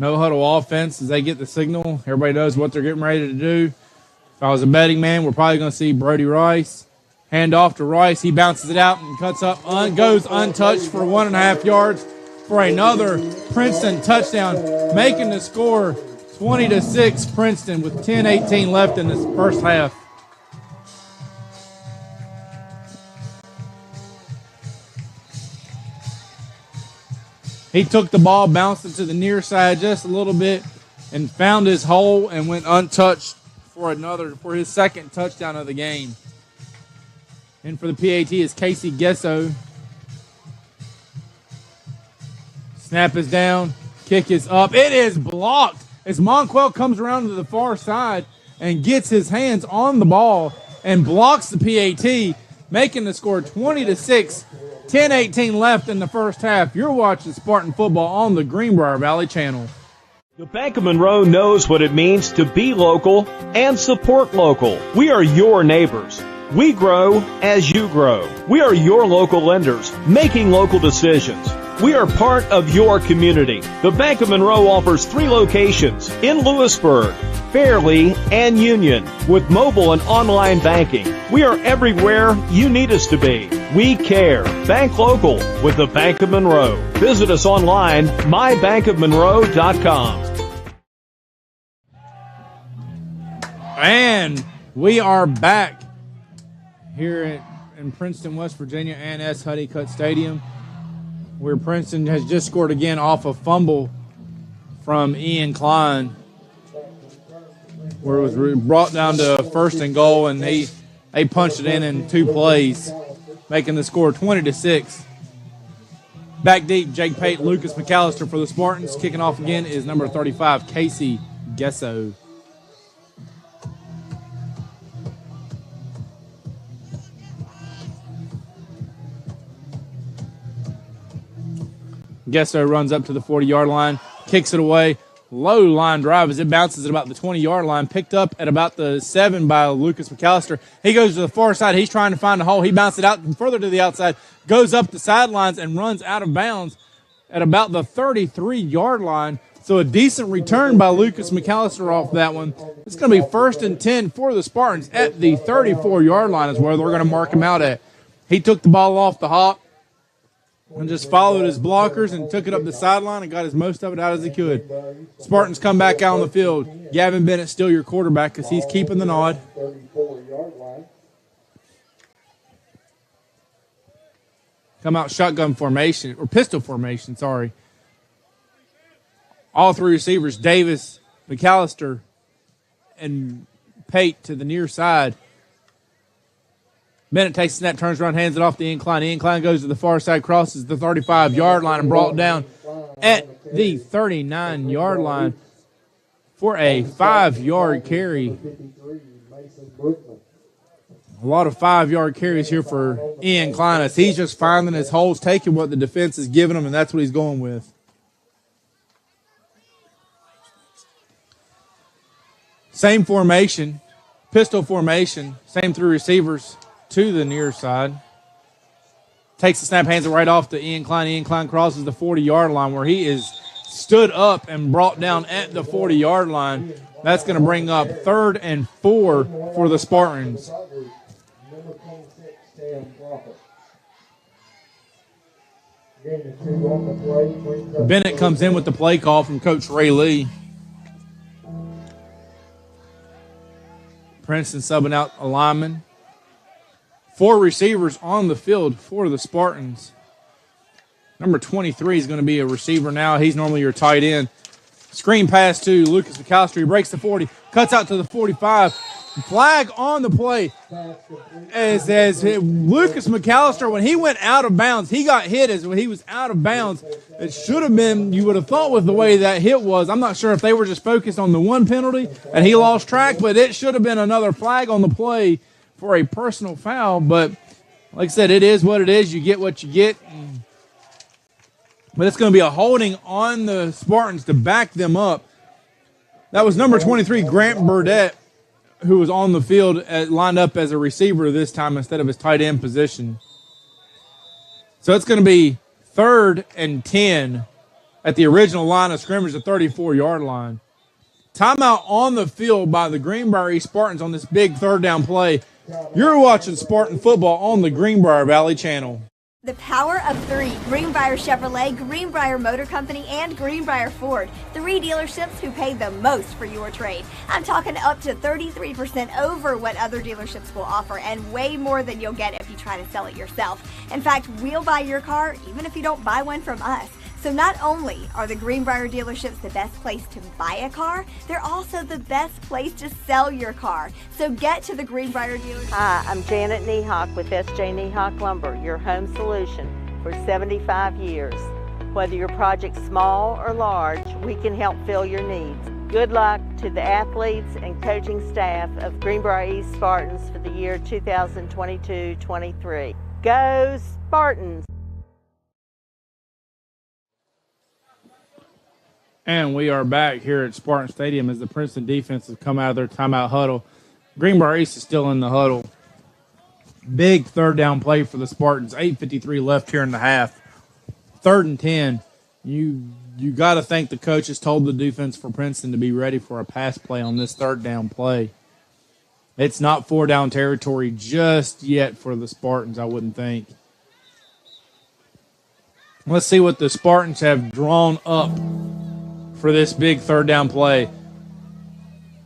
No huddle offense as they get the signal. Everybody knows what they're getting ready to do. If I was a betting man, we're probably going to see Brody Rice. Hand off to Rice. He bounces it out and cuts up, goes untouched for 1.5 yards for another Princeton touchdown, making the score 20-6 Princeton with 10:18 left in this first half. He took the ball, bounced it to the near side just a little bit, and found his hole and went untouched for his 2nd touchdown of the game. And for the PAT is Casey Gesso. Snap is down. Kick is up. It is blocked as Monquell comes around to the far side and gets his hands on the ball and blocks the PAT, making the score 20-6. 10:18 left in the first half. You're watching Spartan football on the Greenbrier Valley Channel. The Bank of Monroe knows what it means to be local and support local. We are your neighbors. We grow as you grow. We are your local lenders, making local decisions. We are part of your community. The Bank of Monroe offers 3 locations in Lewisburg, Fairleigh, and Union with mobile and online banking. We are everywhere you need us to be. We care. Bank local with the Bank of Monroe. Visit us online, mybankofmonroe.com. And we are back here in Princeton, West Virginia, and S. Honeycutt Stadium, where Princeton has just scored again off a fumble from Ian Klein, where it was brought down to 1st and goal, and they punched it in 2 plays, making the score 20-6. Back deep, Jake Pate, Lucas McAllister for the Spartans. Kicking off again is number 35, Casey Gesso. Gesso runs up to the 40-yard line, kicks it away. low line drive as it bounces at about the 20-yard line, picked up at about the 7 by Lucas McAllister. He goes to the far side. He's trying to find a hole. He bounces it out and further to the outside, goes up the sidelines and runs out of bounds at about the 33-yard line. So a decent return by Lucas McAllister off that one. It's going to be 1st and 10 for the Spartans at the 34-yard line is where they're going to mark him out at. He took the ball off the hop and just followed his blockers and took it up the sideline and got as most of it out as he could. Spartans come back out on the field. Gavin Bennett still your quarterback because he's keeping the nod. Come out shotgun formation, or pistol formation, sorry. All three receivers, Davis, McAllister, and Pate to the near side. Bennett takes a snap, turns around, hands it off the incline. The incline goes to the far side, crosses the 35-yard line, and brought down at the 39-yard line for a 5-yard carry. A lot of 5-yard carries here for Ian Klein as he's just finding his holes, taking what the defense is giving him, and that's what he's going with. Same formation, pistol formation, same three receivers to the near side. Takes the snap, hands it right off to Ian Klein. Ian Klein crosses the 40-yard line where he is stood up and brought down at the 40-yard line. That's going to bring up 3rd and 4 for the Spartans. Bennett comes in with the play call from Coach Ray Lee. Princeton subbing out a lineman. 4 receivers on the field for the Spartans. Number 23 is going to be a receiver now. He's normally your tight end. Screen pass to Lucas McAllister. He breaks the 40, cuts out to the 45. Flag on the play. As Lucas McAllister, when he went out of bounds, he got hit as when he was out of bounds. It should have been, you would have thought with the way that hit was, I'm not sure if they were just focused on the one penalty and he lost track, but it should have been another flag on the play for a personal foul. But like I said, it is what it is. You get what you get. But it's going to be a holding on the Spartans to back them up. That was number 23, Grant Burdett, who was on the field, lined up as a receiver this time instead of his tight end position. So it's going to be 3rd and 10 at the original line of scrimmage, the 34-yard line. Timeout on the field by the Greenbrier East Spartans on this big 3rd down play. You're watching Spartan football on the Greenbrier Valley Channel. The power of 3, Greenbrier Chevrolet, Greenbrier Motor Company, and Greenbrier Ford. 3 dealerships who pay the most for your trade. I'm talking up to 33% over what other dealerships will offer and way more than you'll get if you try to sell it yourself. In fact, we'll buy your car even if you don't buy one from us. So not only are the Greenbrier dealerships the best place to buy a car, they're also the best place to sell your car. So get to the Greenbrier dealership. Hi, I'm Janet Niehawk with S.J. Niehawk Lumber, your home solution for 75 years. Whether your project's small or large, we can help fill your needs. Good luck to the athletes and coaching staff of Greenbrier East Spartans for the year 2022-23. Go Spartans! And we are back here at Spartan Stadium as the Princeton defense has come out of their timeout huddle. Greenbrier East is still in the huddle. Big 3rd down play for the Spartans. 8:53 left here in the half. 3rd and 10. You got to think the coaches told the defense for Princeton to be ready for a pass play on this 3rd down play. It's not 4-down territory just yet for the Spartans, I wouldn't think. Let's see what the Spartans have drawn up for this big 3rd down play.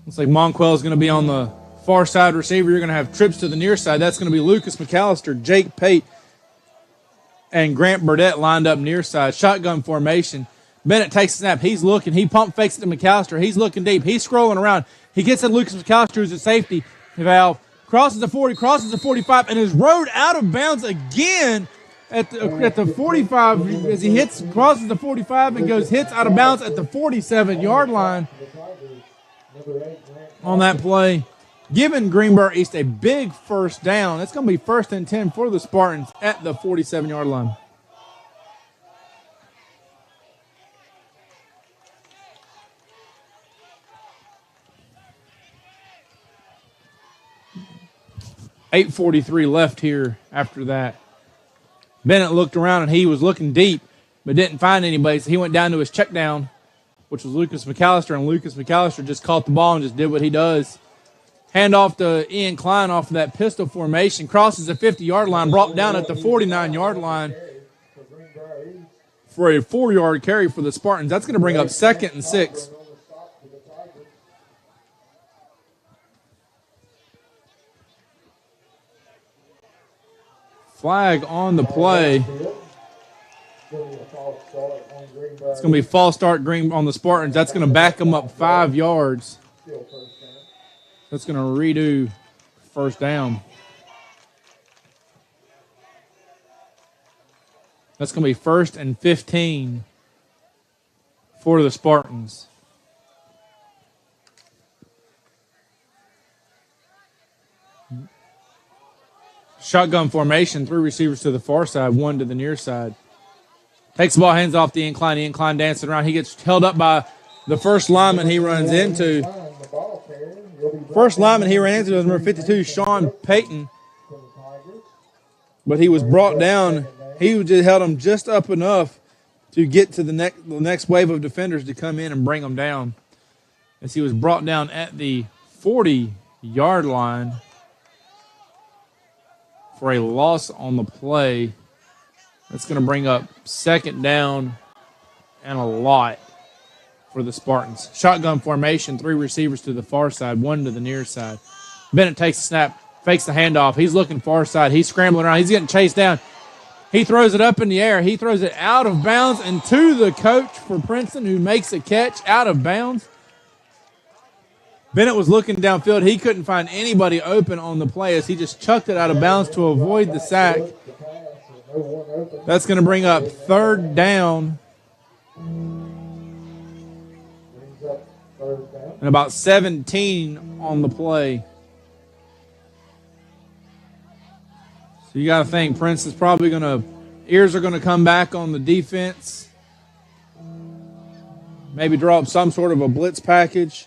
Looks like Monquell is going to be on the far side receiver. You're going to have trips to the near side. That's going to be Lucas McAllister, Jake Pate, and Grant Burdett lined up near side. Shotgun formation. Bennett takes a snap. He's looking. He pump fakes it to McAllister. He's looking deep. He's scrolling around. He gets at Lucas McAllister, who's a safety valve. Crosses the 40, crosses the 45, and is rode out of bounds again at the 45 as he crosses the 45 and hits out of bounds at the 47-yard line on that play, giving Greenbrier East a big 1st down. It's going to be 1st and 10 for the Spartans at the 47-yard line. 8:43 left here after that. Bennett looked around, and he was looking deep, but didn't find anybody, so he went down to his check down, which was Lucas McAllister, and Lucas McAllister just caught the ball and just did what he does. Hand off to Ian Klein off of that pistol formation, crosses the 50-yard line, brought down at the 49-yard line for a 4-yard carry for the Spartans. That's going to bring up 2nd and 6. Flag on the play. It's going to be false start Green on the Spartans. That's going to back them up 5 yards. That's going to redo first down. That's going to be 1st and 15 for the Spartans. Shotgun formation, 3 receivers to the far side, 1 to the near side. Takes the ball, hands off the incline. The incline dancing around. He gets held up by the first lineman he runs into. First lineman he ran into was number 52, Sean Payton. But he was brought down. He just held him just up enough to get to the next wave of defenders to come in and bring him down. As he was brought down at the 40-yard line for a loss on the play. That's going to bring up 2nd down and a lot for the Spartans. Shotgun formation, 3 receivers to the far side, 1 to the near side. Bennett takes the snap, fakes the handoff. He's looking far side. He's scrambling around. He's getting chased down. He throws it up in the air. He throws it out of bounds and to the coach for Princeton, who makes a catch out of bounds. Bennett was looking downfield. He couldn't find anybody open on the play as he just chucked it out of bounds to avoid the sack. That's going to bring up 3rd down. And about 17 on the play. So you got to think Princeton's probably going to, ears are going to come back on the defense. Maybe draw up some sort of a blitz package.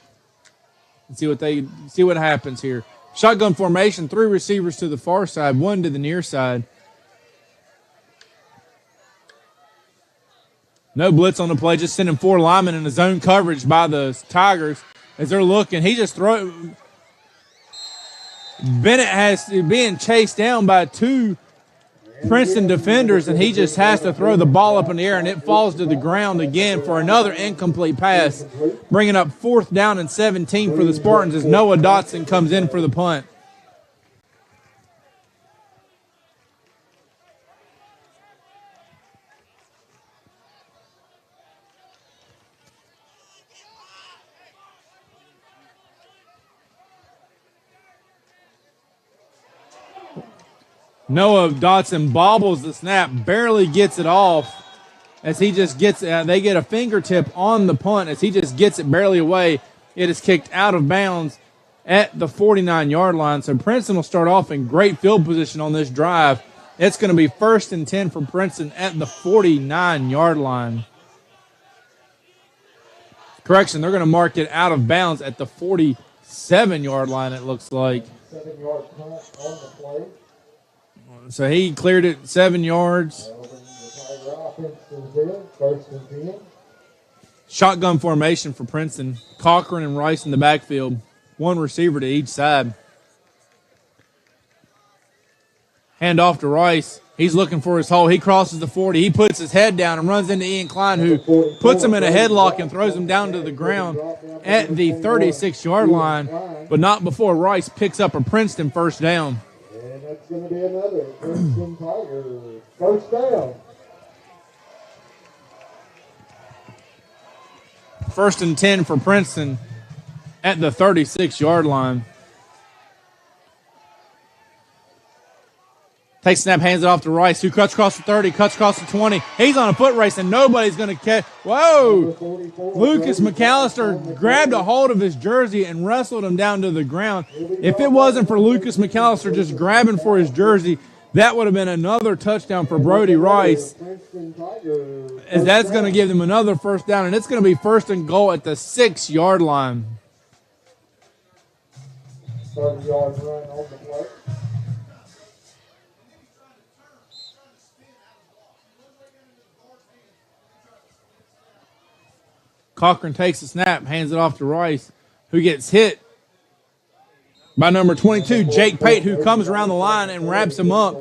And see what happens here. Shotgun formation, 3 receivers to the far side, 1 to the near side. No blitz on the play, just sending 4 linemen in the zone coverage by the Tigers as they're looking. He just throws. Bennett has being chased down by 2 Princeton defenders, and he just has to throw the ball up in the air, and it falls to the ground again for another incomplete pass, bringing up 4th down and 17 for the Spartans as Noah Dotson comes in for the punt. Noah Dotson bobbles the snap, barely gets it off as he just gets they get a fingertip on the punt as he just gets it barely away. It is kicked out of bounds at the 49-yard line. So Princeton will start off in great field position on this drive. It's going to be 1st and 10 for Princeton at the 49-yard line. Correction, they're going to mark it out of bounds at the 47-yard line, it looks like. 7-yard punt on the play. So he cleared it 7 yards. Shotgun formation for Princeton. Cochran and Rice in the backfield. 1 receiver to each side. Hand off to Rice. He's looking for his hole. He crosses the 40. He puts his head down and runs into Ian Klein, who puts him in a headlock and throws him down to the ground at the 36-yard line, but not before Rice picks up a Princeton first down. And that's going to be another Princeton Tigers first down. 1st and 10 for Princeton at the 36-yard line. Takes snap, hands it off to Rice, who cuts across the 30, cuts across the 20. He's on a foot race, and nobody's going to catch. Whoa! Lucas McAllister grabbed a hold of his jersey and wrestled him down to the ground. If it wasn't for Lucas McAllister just grabbing for his jersey, that would have been another touchdown for Brody Rice. As that's going to give them another first down, and it's going to be 1st and goal at the 6-yard line. 30-yard run on the play. Cochran takes the snap, hands it off to Rice, who gets hit by number 22, Jake Pate, who comes around the line and wraps him up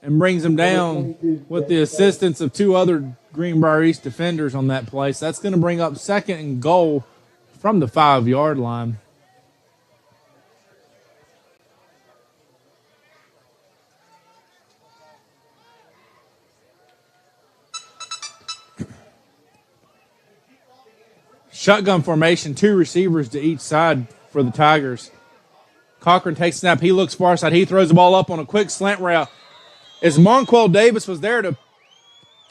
and brings him down with the assistance of two other Greenbrier East defenders on that play. So that's going to bring up 2nd and goal from the 5-yard line. Shotgun formation, 2 receivers to each side for the Tigers. Cochran takes snap. He looks far side. He throws the ball up on a quick slant route. As Monquel Davis was there to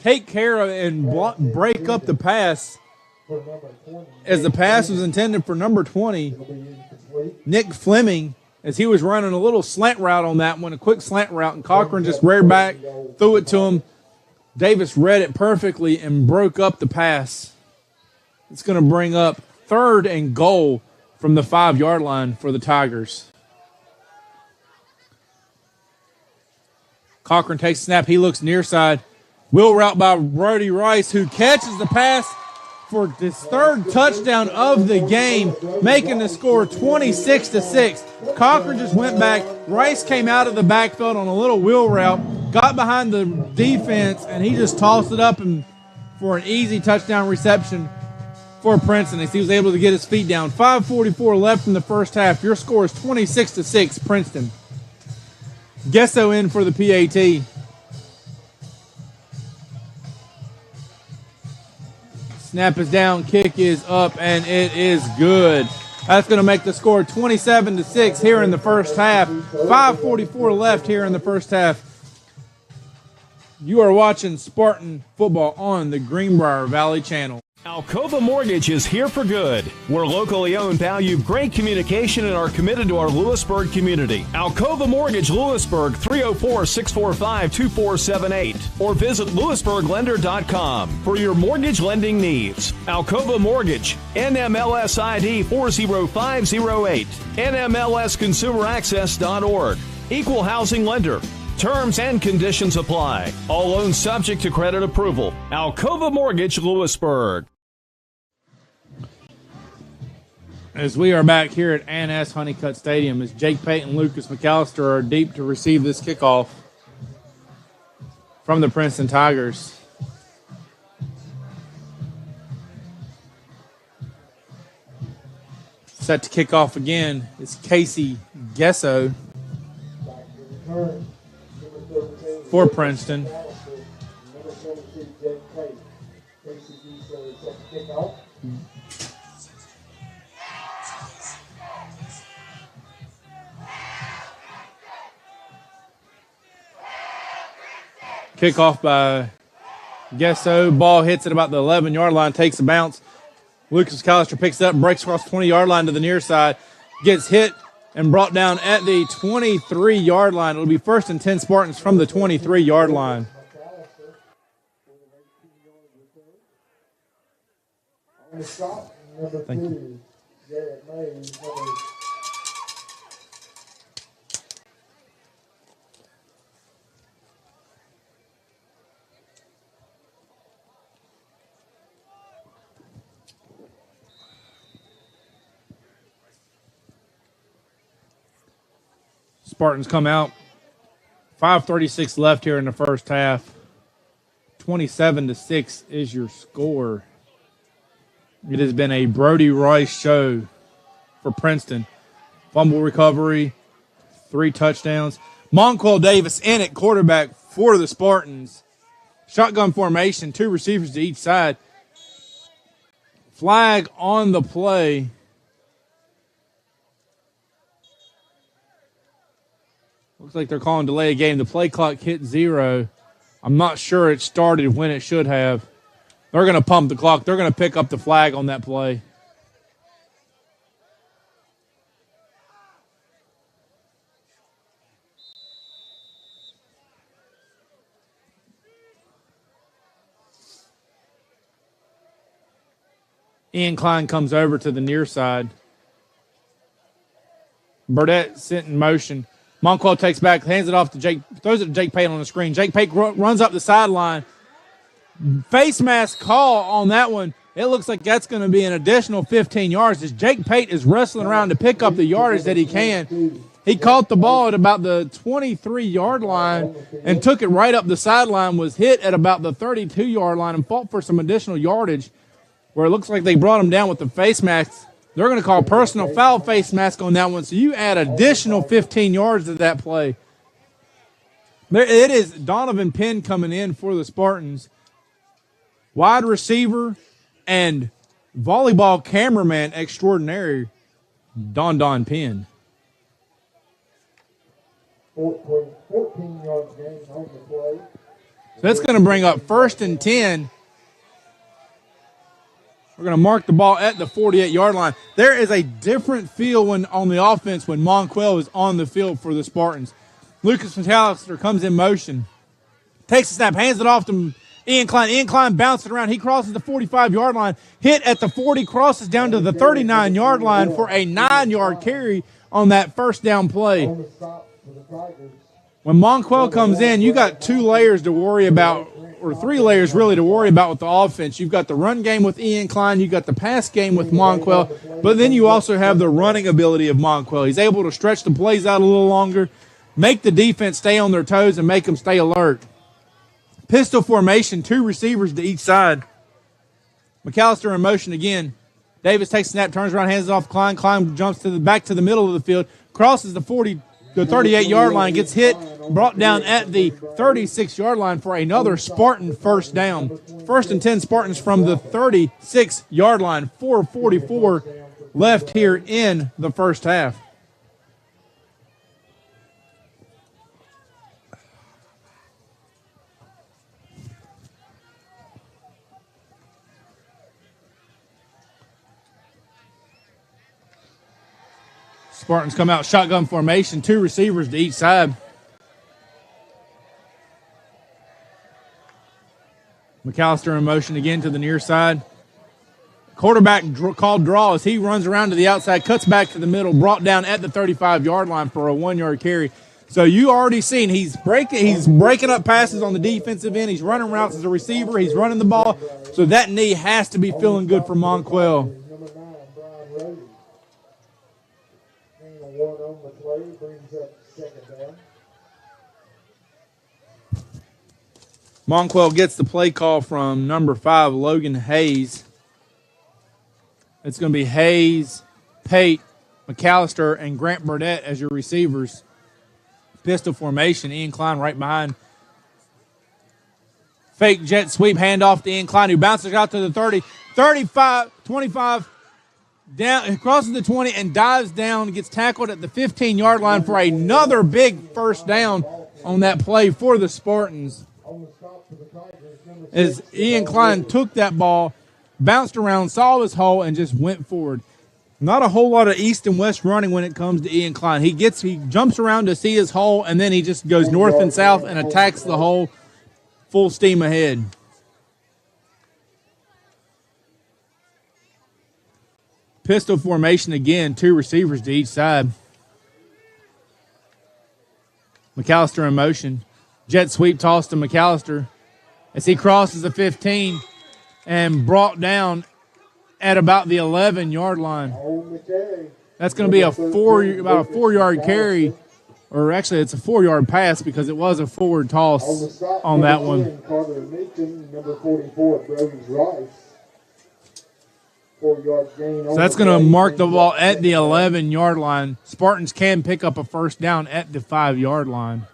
take care of and break up the pass, as the pass was intended for number 20, Nick Fleming, as he was running a little slant route on that one, a quick slant route, and Cochran just reared back, threw it to him. Davis read it perfectly and broke up the pass. It's going to bring up 3rd and goal from the 5-yard line for the Tigers. Cochran takes a snap. He looks near side. Wheel route by Brody Rice, who catches the pass for his 3rd touchdown of the game, making the score 26-6. Cochran just went back. Rice came out of the backfield on a little wheel route, got behind the defense, and he just tossed it up and for an easy touchdown reception for Princeton, as he was able to get his feet down. 5:44 left in the first half. Your score is 26-6, Princeton. Gesso in for the PAT. Snap is down, kick is up, and it is good. That's going to make the score 27-6 here in the first half. 5:44 left here in the first half. You are watching Spartan football on the Greenbrier Valley Channel. Alcova Mortgage is here for good. We're locally owned, value great communication, and are committed to our Lewisburg community. Alcova Mortgage Lewisburg, 304-645-2478, or visit lewisburglender.com for your mortgage lending needs. Alcova Mortgage, NMLS ID 40508, NMLSconsumeraccess.org, equal housing lender. Terms and conditions apply. All loans subject to credit approval. Alcova Mortgage, Lewisburg. As we are back here at Ann S. Honeycutt Stadium, as Jake Pate and Lucas McAllister are deep to receive this kickoff from the Princeton Tigers. Set to kick off again is Casey Gesso for Princeton. Kickoff by Gesso. Ball hits at about the 11-yard line, takes a bounce. Lucas McAllister picks it up, breaks across the 20-yard line to the near side, gets hit and brought down at the 23-yard line. It'll be 1st and 10 Spartans from the 23-yard line. Thank you. Spartans come out. 5:36 left here in the first half. 27-6 is your score. It has been a Brody Rice show for Princeton. Fumble recovery, 3 touchdowns. Monquel Davis in at quarterback for the Spartans. Shotgun formation, 2 receivers to each side. Flag on the play. Looks like they're calling delay a game. The play clock hit 0. I'm not sure it started when it should have. They're going to pump the clock. They're going to pick up the flag on that play. Ian Klein comes over to the near side. Burdett sent in motion. Monquel takes back, hands it off to Jake, throws it to Jake Pate on the screen. Jake Pate runs up the sideline, Face mask call on that one. It looks like that's going to be an additional 15 yards as Jake Pate is wrestling around to pick up the yardage that he can. He caught the ball at about the 23-yard line and took it right up the sideline, was hit at about the 32-yard line and fought for some additional yardage where it looks like they brought him down with the face mask. They're going to call personal foul face mask on that one, so you add additional 15 yards to that play. It is Donovan Penn coming in for the Spartans. Wide receiver and volleyball cameraman extraordinaire, Don Penn. 14-yard gain on the play. So that's going to bring up 1st and 10. We're going to mark the ball at the 48-yard line. There is a different feel on the offense when Monquel is on the field for the Spartans. Lucas McAllister comes in motion, takes a snap, hands it off to Ian Klein. Ian Klein bounces around. He crosses the 45-yard line, hit at the 40, crosses down to the 39-yard line for a 9-yard carry on that first down play. When Monquel comes in, you got 2 layers to worry about, or 3 layers really to worry about with the offense. You've got the run game with Ian Klein. You've got the pass game with Monquel. But then you also have the running ability of Monquel. He's able to stretch the plays out a little longer, make the defense stay on their toes, and make them stay alert. Pistol formation, 2 receivers to each side. McAllister in motion again. Davis takes a snap, turns around, hands it off Klein. Klein jumps back to the middle of the field, crosses the 38-yard line, gets hit, brought down at the 36-yard line for another Spartan first down. 1st and 10 Spartans from the 36-yard line. 4:44 left here in the first half. Spartans come out shotgun formation, 2 receivers to each side. McAllister in motion again to the near side. Quarterback called draw as he runs around to the outside, cuts back to the middle, brought down at the 35-yard line for a 1-yard carry. So you already seen he's breaking up passes on the defensive end. He's running routes as a receiver. He's running the ball. So that knee has to be feeling good for Monquel. On the play brings up 2nd down. Monquel gets the play call from number 5, Logan Hayes. It's going to be Hayes, Pate, McAllister, and Grant Burdett as your receivers. Pistol formation, Ian Klein right behind. Fake jet sweep, handoff to Ian Klein, who bounces out to the 30, 35, 25, down, crosses the 20 and dives down, gets tackled at the 15-yard line for another big first down on that play for the Spartans. As Ian Klein took that ball, bounced around, saw his hole, and just went forward. Not a whole lot of east and west running when it comes to Ian Klein. He jumps around to see his hole, and then he just goes north and south and attacks the hole full steam ahead. Pistol formation again, 2 receivers to each side. McAllister in motion. Jet sweep toss to McAllister as he crosses the 15 and brought down at about the 11-yard line. That's going to be about a 4-yard carry, or actually it's a 4-yard pass because it was a forward toss on that one. Number 44, Rice. So that's going to mark the ball at the 11-yard line. Spartans can pick up a first down at the 5-yard line.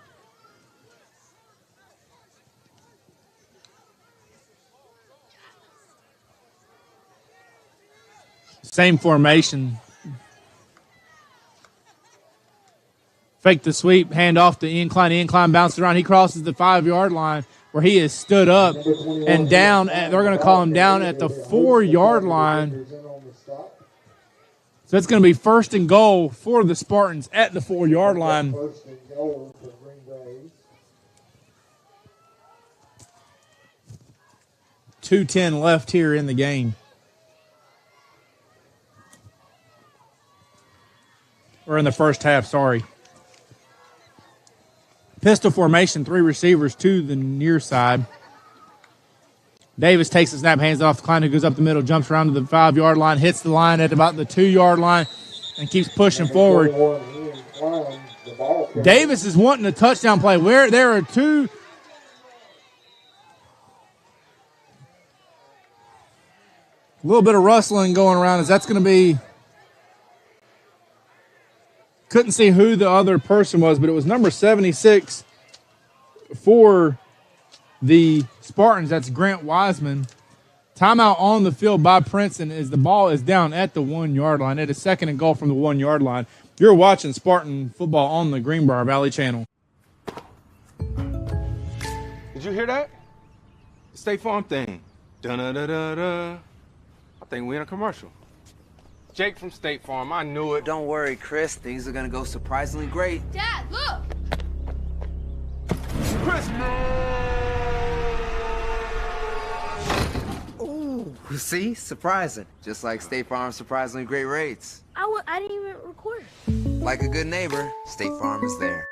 Same formation. Fake the sweep, hand off to Ian Klein. Ian Klein bounces around. He crosses the 5-yard line where he is stood up and down. They're going to call him down at the 4-yard line. So it's going to be 1st and goal for the Spartans at the 4-yard line. 2:10 left here in the game. Or in the first half, sorry. Pistol formation, 3 receivers to the near side. Davis takes the snap, hands it off to Klein, who goes up the middle, jumps around to the 5-yard line, hits the line at about the 2-yard line, and keeps pushing forward. Davis is wanting a touchdown play. Where there are two. A little bit of rustling going around as that's going to be. Couldn't see who the other person was, but it was number 76 for the Spartans. That's Grant Wiseman. Timeout on the field by Princeton as the ball is down at the 1-yard line. It is 2nd and goal from the 1-yard line. You're watching Spartan football on the Greenbrier Valley channel. Did you hear that? The State Farm thing. Dun-da-da-da-da. I think we're in a commercial. Jake from State Farm, I knew it. Don't worry, Chris. Things are gonna go surprisingly great. Dad, look! Ooh, see? Surprising. Just like State Farm's surprisingly great rates. I didn't even record. Like a good neighbor, State Farm is there.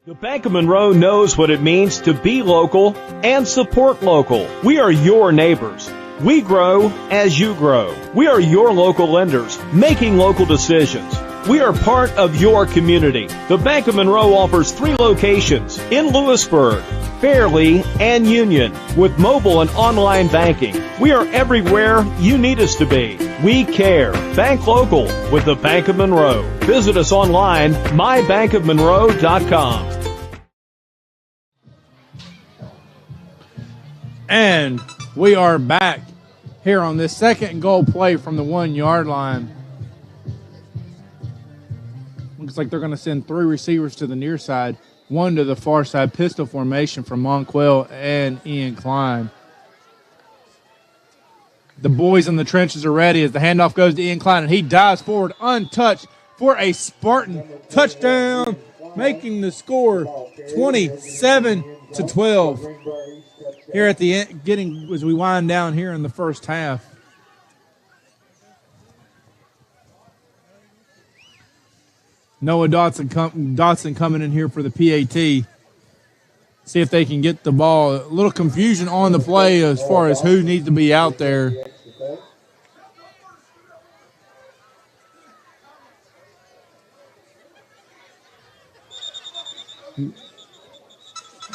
The Bank of Monroe knows what it means to be local and support local. We are your neighbors. We grow as you grow. We are your local lenders, making local decisions. We are part of your community. The Bank of Monroe offers 3 locations in Lewisburg, Fairleigh, and Union with mobile and online banking. We are everywhere you need us to be. We care. Bank local with the Bank of Monroe. Visit us online, mybankofmonroe.com. And we are back here on this 2nd and goal play from the 1-yard line. Looks like they're going to send 3 receivers to the near side, 1 to the far side. Pistol formation from Monquell and Ian Klein. The boys in the trenches are ready as the handoff goes to Ian Klein, and he dives forward untouched for a Spartan touchdown, making the score 27-12. Here at the end, as we wind down here in the first half. Noah Dotson coming in here for the PAT. See if they can get the ball. A little confusion on the play as far as who needs to be out there.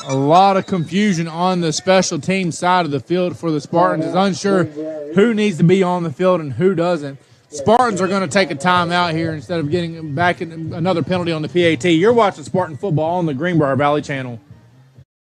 A lot of confusion on the special team side of the field for the Spartans. Is unsure who needs to be on the field and who doesn't. Spartans are going to take a timeout here instead of getting back in another penalty on the PAT. You're watching Spartan football on the Greenbrier Valley channel.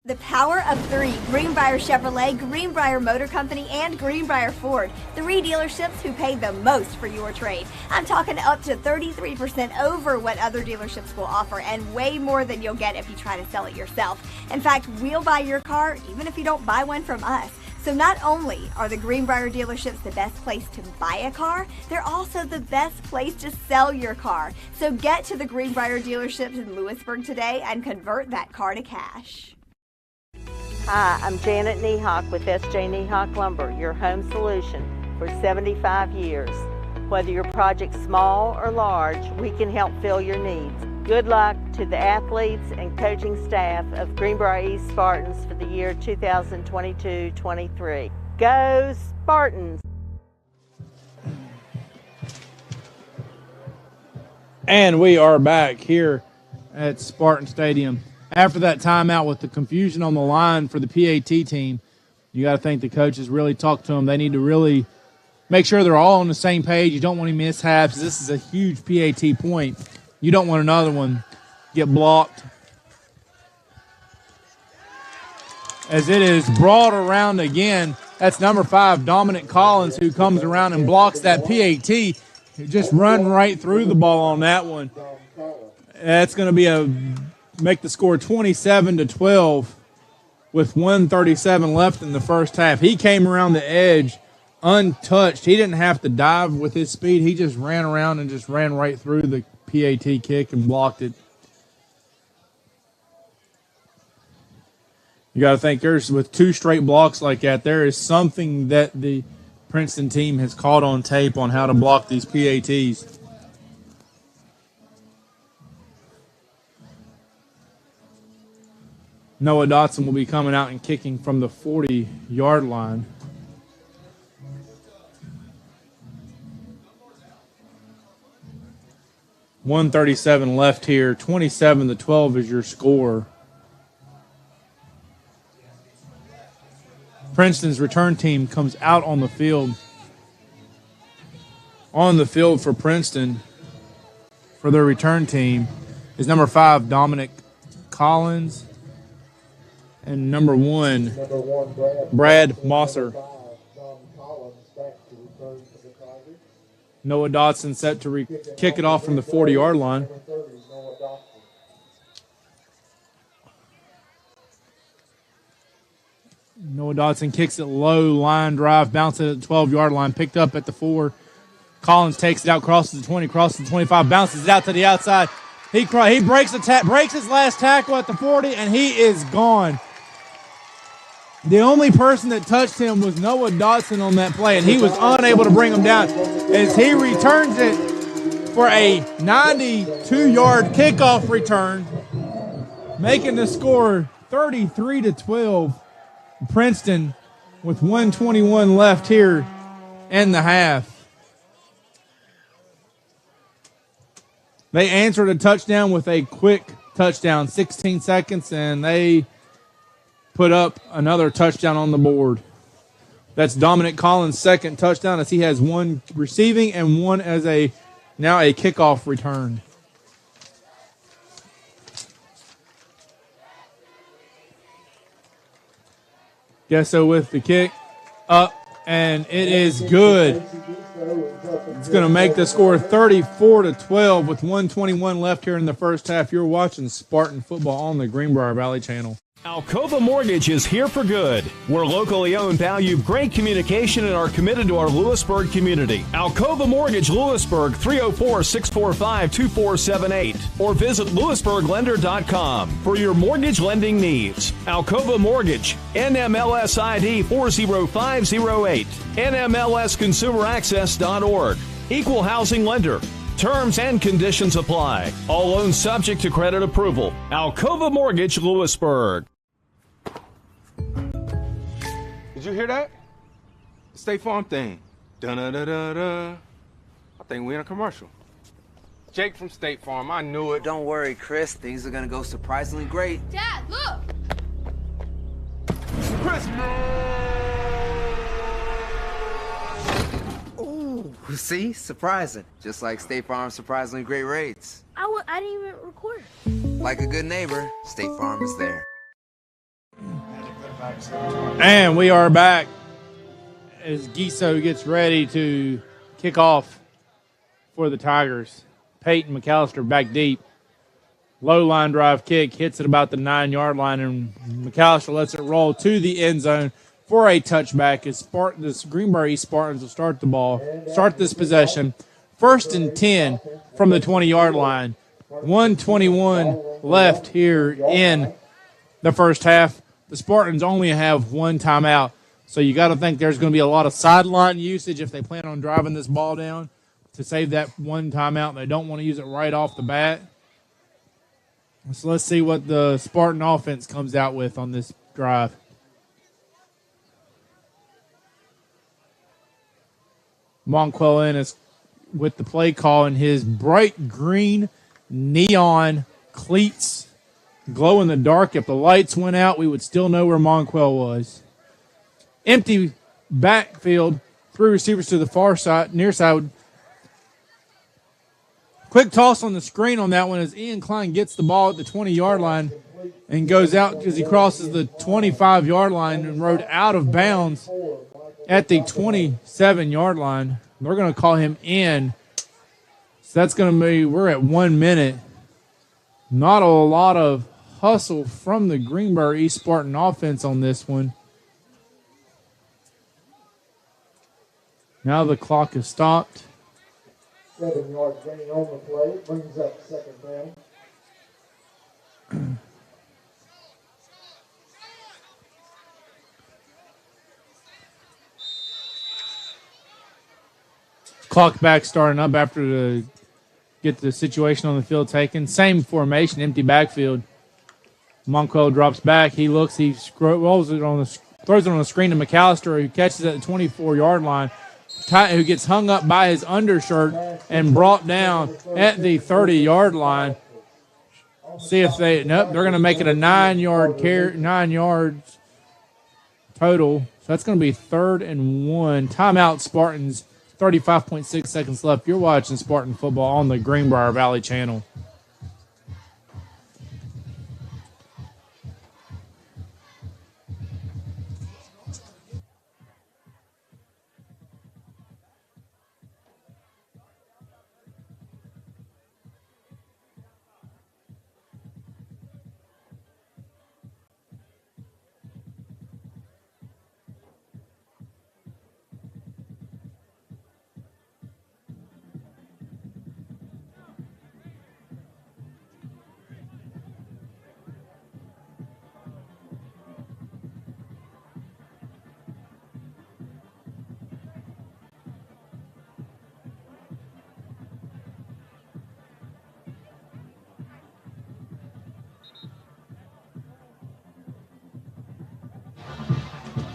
The power of 3, Greenbrier Chevrolet, Greenbrier Motor Company, and Greenbrier Ford. 3 dealerships who pay the most for your trade. I'm talking up to 33% over what other dealerships will offer and way more than you'll get if you try to sell it yourself. In fact, we'll buy your car even if you don't buy one from us. So not only are the Greenbrier dealerships the best place to buy a car, they're also the best place to sell your car. So get to the Greenbrier dealerships in Lewisburg today and convert that car to cash. Hi, I'm Janet Niehawk with S.J. Niehawk Lumber, your home solution for 75 years. Whether your project's small or large, we can help fill your needs. Good luck to the athletes and coaching staff of Greenbrier East Spartans for the year 2022-23. Go Spartans! And we are back here at Spartan Stadium. After that timeout with the confusion on the line for the PAT team, you got to think the coaches really talk to them. They need to really make sure they're all on the same page. You don't want any mishaps. This is a huge PAT point. You don't want another one get blocked. As it is brought around again, that's number 5, Dominic Collins, who comes around and blocks that PAT. Just run right through the ball on that one. That's going to be make the score 27-12 with 1:37 left in the first half. He came around the edge untouched. He didn't have to dive with his speed. He just ran around and just ran right through the PAT kick and blocked it. You got to think with 2 straight blocks like that, there is something that the Princeton team has caught on tape on how to block these PATs. Noah Dotson will be coming out and kicking from the 40-yard line. .137 left here. 27-12 is your score. Princeton's return team comes out on the field. On the field for Princeton for their return team is number 5, Dominic Collins, and number 1, Brad Mosser. Noah Dotson set to kick it off from the 40-yard line. Noah Dotson kicks it low, line drive, bounces at the 12-yard line, picked up at the 4. Collins takes it out, crosses the 20, crosses the 25, bounces it out to the outside. He breaks his last tackle at the 40, and he is gone. The only person that touched him was Noah Dotson on that play, and he was unable to bring him down as he returns it for a 92-yard kickoff return, making the score 33-12. Princeton with 1:21 left here in the half. They answered a touchdown with a quick touchdown, 16 seconds, and they put up another touchdown on the board. That's Dominic Collins' second touchdown, as he has one receiving and one as now a kickoff return. Gesso with the kick up, and it is good. It's going to make the score 34-12 with 1:21 left here in the first half. You're watching Spartan football on the Greenbrier Valley Channel. Alcova Mortgage is here for good. We're locally owned, value great communication, and are committed to our Lewisburg community. Alcova Mortgage Lewisburg, 304-645-2478, or visit lewisburglender.com for your mortgage lending needs. Alcova Mortgage, NMLS ID 40508, NMLSconsumeraccess.org, Equal Housing Lender. Terms and conditions apply. All loans subject to credit approval. Alcova Mortgage, Lewisburg. Did you hear that? The State Farm thing. Dun-da-da-da-da. I think we're in a commercial. Jake from State Farm, I knew it. Don't worry, Chris. Things are gonna go surprisingly great. Dad, look! Chris! Ooh, see? Surprising. Just like State Farm's surprisingly great rates. I didn't even record. Like a good neighbor, State Farm is there. And we are back as Gesso gets ready to kick off for the Tigers. Peyton McAllister back deep. Low line drive kick, hits it about the 9-yard line, and McAllister lets it roll to the end zone for a touchback. As this Greenbrier East Spartans will start this possession. 1st and 10 from the 20-yard line. 1:21 left here in the first half. The Spartans only have one timeout, so you got to think there's going to be a lot of sideline usage if they plan on driving this ball down to save that one timeout. They don't want to use it right off the bat. So let's see what the Spartan offense comes out with on this drive. Monquell is with the play call in his bright green neon cleats. Glow in the dark. If the lights went out, we would still know where Monquell was. Empty backfield. 3 receivers to the far side, near side. Quick toss on the screen on that one as Ian Klein gets the ball at the 20-yard line and goes out as he crosses the 25-yard line and rode out of bounds at the 27-yard line. They're going to call him in. So that's going to be, we're at 1 minute. Not a lot of hustle from the Greenbrier East Spartan offense on this one. Now the clock is stopped. 7 yards gain on the play. Brings up 2nd down. Clock back starting up after the get the situation on the field taken. Same formation, empty backfield. Monquel drops back. He looks. He rolls it on throws it on the screen to McAllister, who catches it at the 24-yard line, who gets hung up by his undershirt and brought down at the 30-yard line. See if they're going to make it a 9 yards total. So that's going to be 3rd and 1. Timeout, Spartans. 35.6 seconds left. You're watching Spartan football on the Greenbrier Valley channel.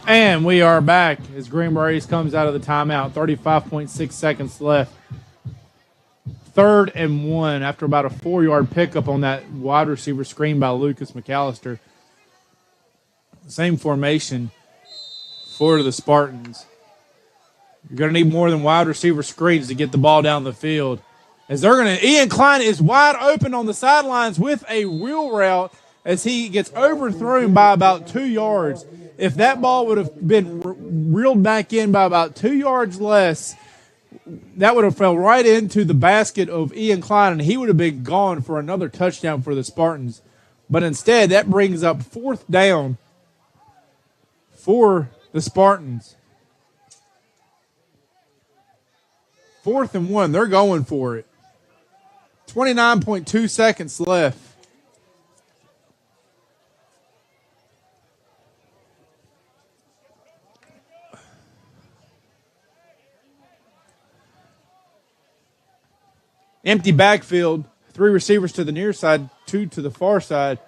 And we are back as Greenbrier comes out of the timeout. 35.6 seconds left. 3rd and 1 after about a 4-yard pickup on that wide receiver screen by Lucas McAllister. Same formation for the Spartans. You're going to need more than wide receiver screens to get the ball down the field. As Ian Klein is wide open on the sidelines with a wheel route as he gets overthrown by about 2 yards. If that ball would have been reeled back in by about 2 yards less, that would have fell right into the basket of Ian Klein, and he would have been gone for another touchdown for the Spartans. But instead, that brings up 4th down for the Spartans. 4th and 1. They're going for it. 29.2 seconds left. Empty backfield, 3 receivers to the near side, 2 to the far side.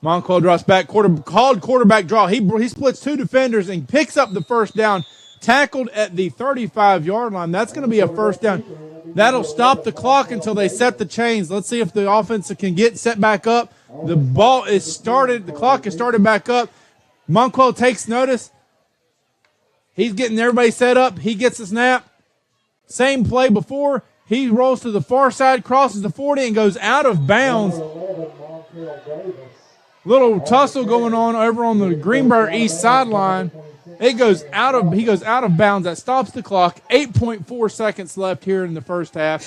Monquel drops back, called quarterback draw. He splits 2 defenders and picks up the first down, tackled at the 35-yard line. That's going to be a first down. That'll stop the clock until they set the chains. Let's see if the offense can get set back up. The ball is started. The clock is started back up. Monquel takes notice. He's getting everybody set up. He gets the snap. Same play before. He rolls to the far side, crosses the 40, and goes out of bounds. Little tussle going on over on the Greenbrier East sideline. He goes out of bounds. That stops the clock. 8.4 seconds left here in the first half.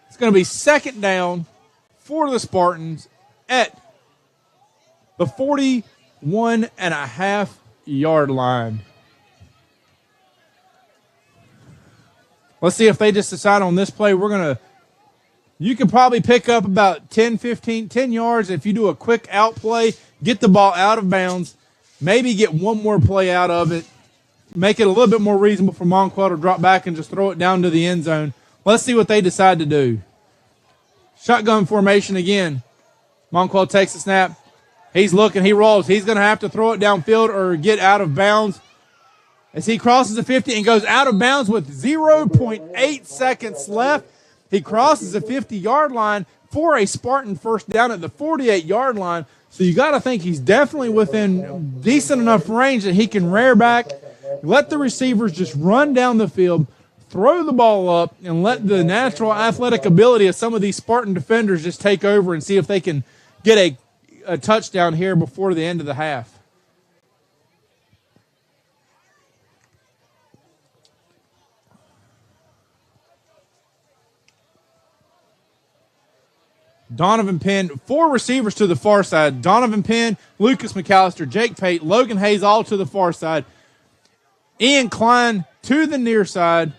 It's going to be 2nd down for the Spartans at the 41.5-yard line. Let's see if they just decide on this play. You can probably pick up about 10 yards if you do a quick out play, get the ball out of bounds, maybe get one more play out of it, make it a little bit more reasonable for Monquel to drop back and just throw it down to the end zone. Let's see what they decide to do. Shotgun formation again. Monquel takes the snap. He's looking. He rolls. He's going to have to throw it downfield or get out of bounds. As he crosses the 50 and goes out of bounds with 0.8 seconds left. He crosses the 50-yard line for a Spartan first down at the 48-yard line. So you got to think he's definitely within decent enough range that he can rear back, let the receivers just run down the field, throw the ball up, and let the natural athletic ability of some of these Spartan defenders just take over and see if they can get a touchdown here before the end of the half. Donovan Penn, 4 receivers to the far side. Donovan Penn, Lucas McAllister, Jake Pate, Logan Hayes all to the far side. Ian Klein to the near side.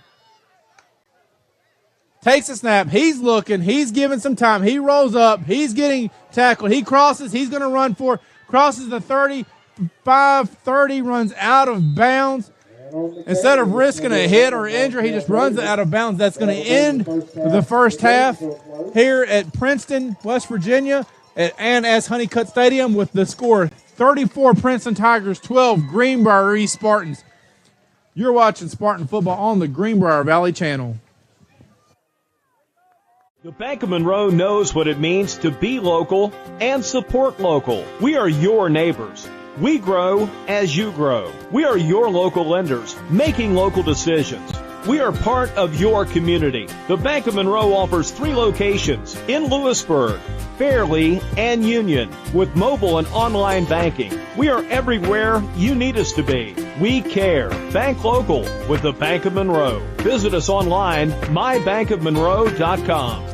Takes a snap. He's looking. He's giving some time. He rolls up. He's getting tackled. He crosses. He's going to run for it. Crosses the 35-30, runs out of bounds. Instead of risking a hit or injury, he just runs it out of bounds. That's going to end the first half here at Princeton, West Virginia. at Ann Honeycutt Stadium with the score 34 Princeton Tigers, 12 Greenbrier East Spartans. You're watching Spartan football on the Greenbrier Valley Channel. The Bank of Monroe knows what it means to be local and support local. We are your neighbors. We grow as you grow. We are your local lenders, making local decisions. We are part of your community. The Bank of Monroe offers 3 locations in Lewisburg, Fairleigh, and Union with mobile and online banking. We are everywhere you need us to be. We care. Bank local with the Bank of Monroe. Visit us online, mybankofmonroe.com.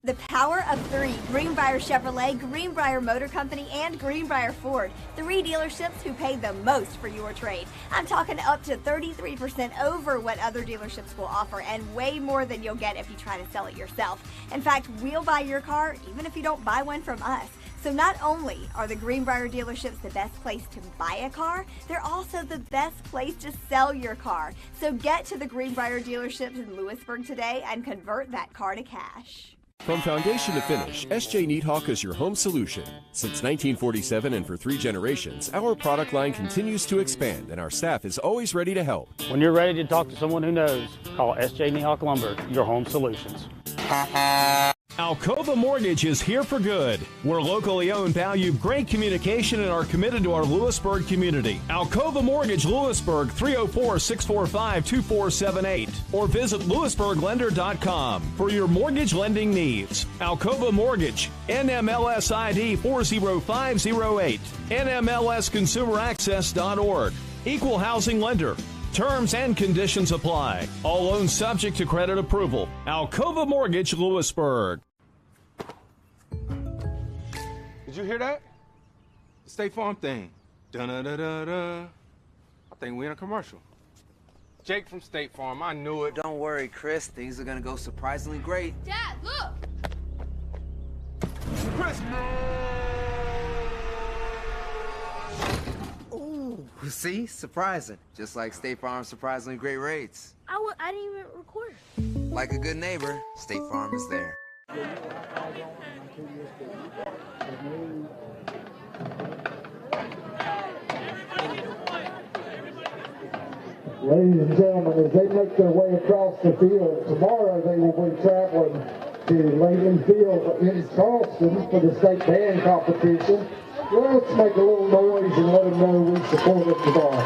The power of 3, Greenbrier Chevrolet, Greenbrier Motor Company, and Greenbrier Ford. 3 dealerships who pay the most for your trade. I'm talking up to 33% over what other dealerships will offer and way more than you'll get if you try to sell it yourself. In fact, we'll buy your car even if you don't buy one from us. So not only are the Greenbrier dealerships the best place to buy a car, they're also the best place to sell your car. So get to the Greenbrier dealerships in Lewisburg today and convert that car to cash. From foundation to finish, SJ Needhawk is your home solution. Since 1947 and for 3 generations, our product line continues to expand and our staff is always ready to help. When you're ready to talk to someone who knows, call SJ Needhawk Lumber, your home solutions. Alcova Mortgage is here for good. We're locally owned, value great communication, and are committed to our Lewisburg community. Alcova Mortgage, Lewisburg, 304-645-2478. Or visit lewisburglender.com for your mortgage lending needs. Alcova Mortgage, NMLS ID 40508, NMLSconsumeraccess.org. Equal housing lender. Terms and conditions apply. All loans subject to credit approval. Alcova Mortgage, Lewisburg. Did you hear that? The State Farm thing. Dun-da-da-da-da. I think we in a commercial. Jake from State Farm, I knew it. Don't worry, Chris. Things are gonna go surprisingly great. Dad, look! Chris! Ooh, see? Surprising. Just like State Farm's surprisingly great rates. I didn't even record. Like a good neighbor, State Farm is there. Ladies and gentlemen, as they make their way across the field, tomorrow they will be traveling to Leyland Field in Charleston for the state band competition. Well, let's make a little noise and let them know we support them tomorrow.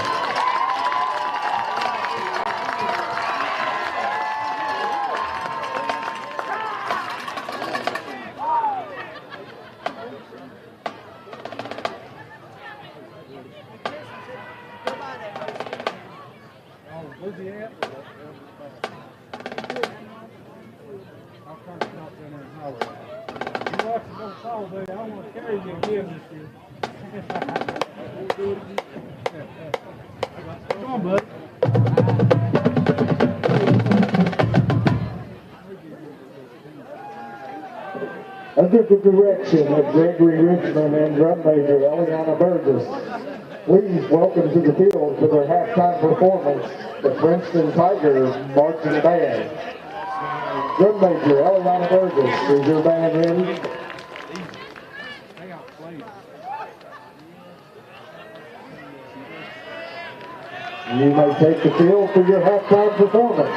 Under the direction of Gregory Richmond and drum major Eliana Burgess, please welcome to the field for their halftime performance, the Princeton Tigers Marching Band. Drum major Eliana Burgess, is your band ready? You may take the field for your halftime performance.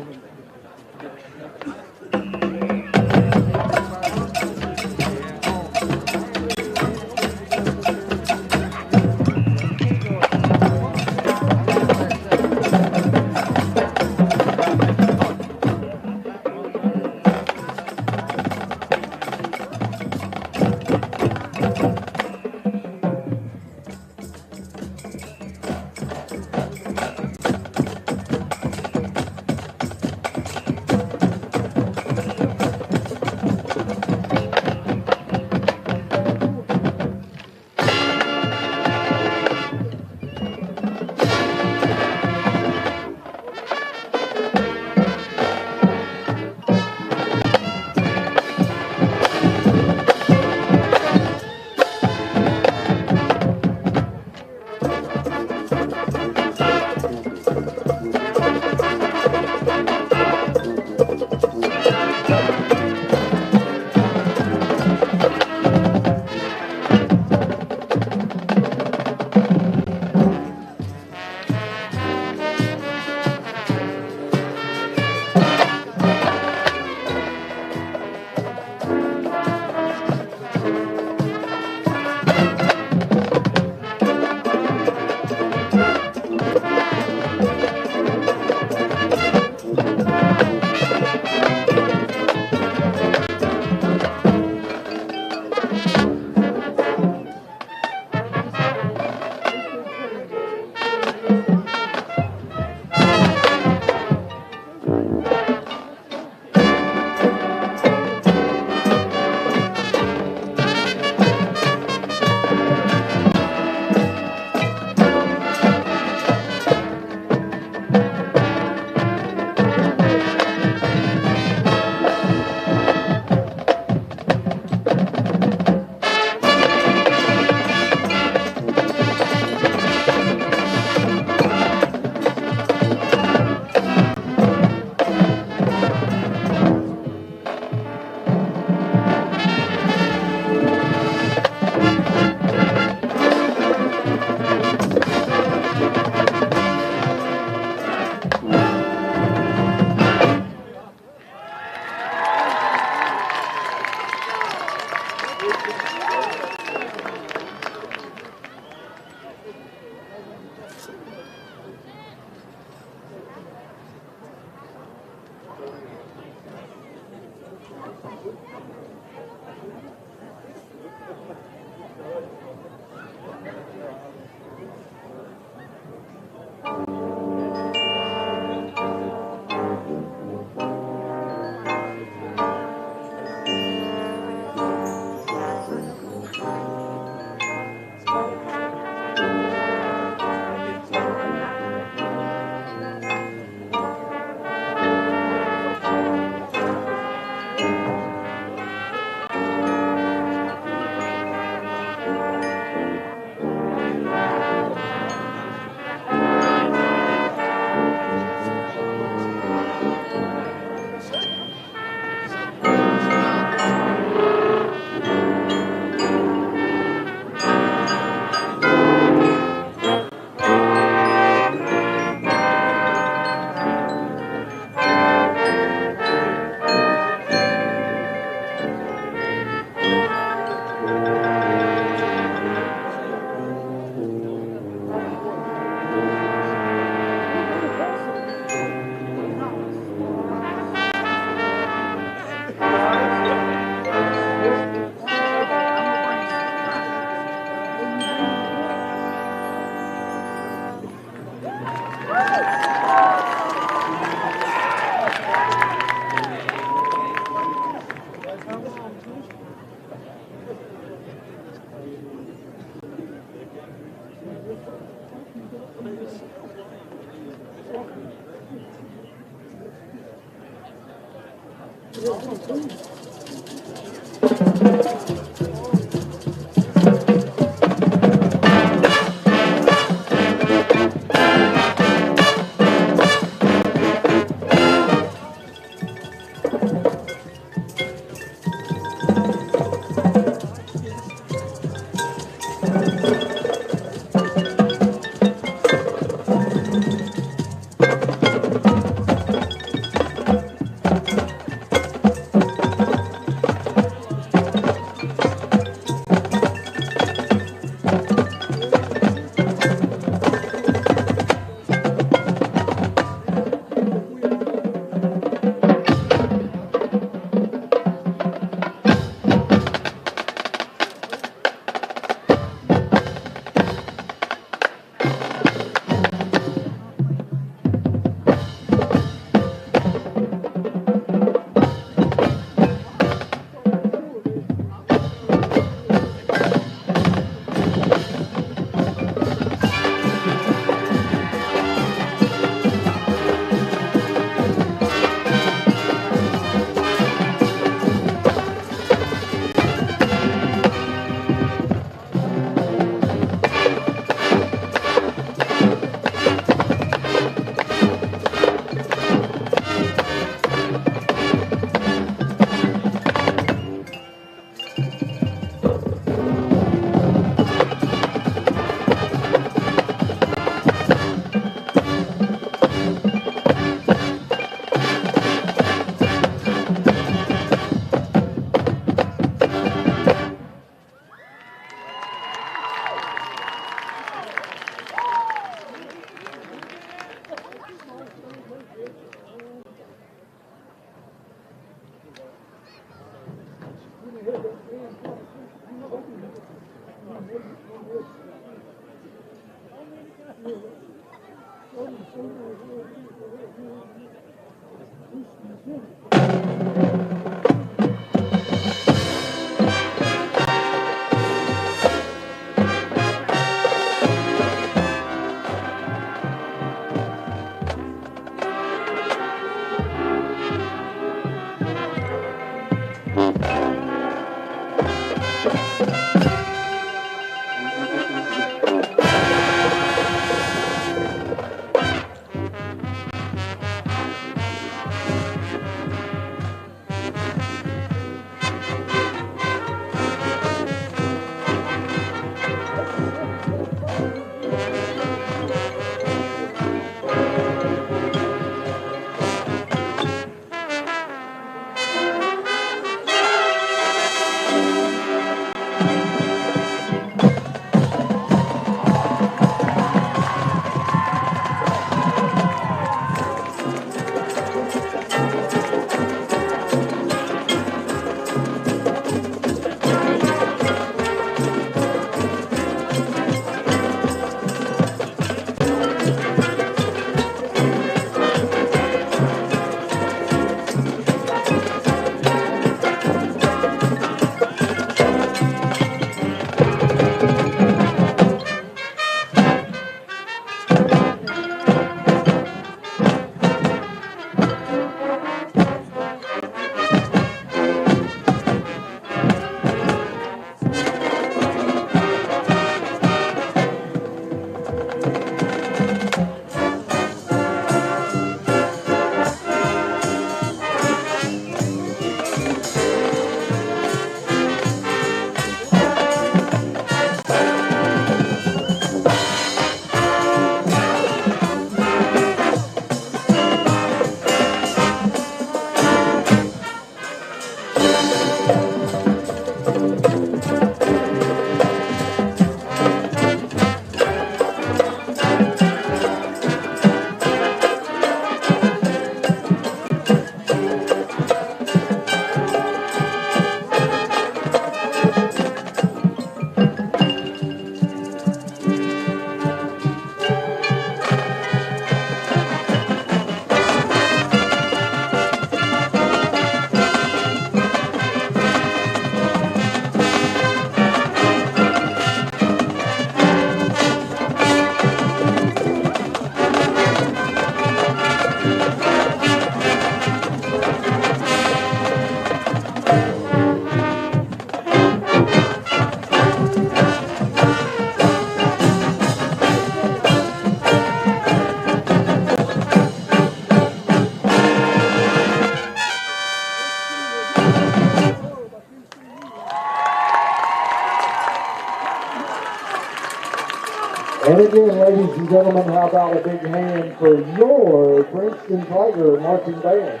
gentlemen, how about a big hand for your Princeton Tiger marching band?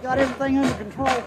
Got everything under control.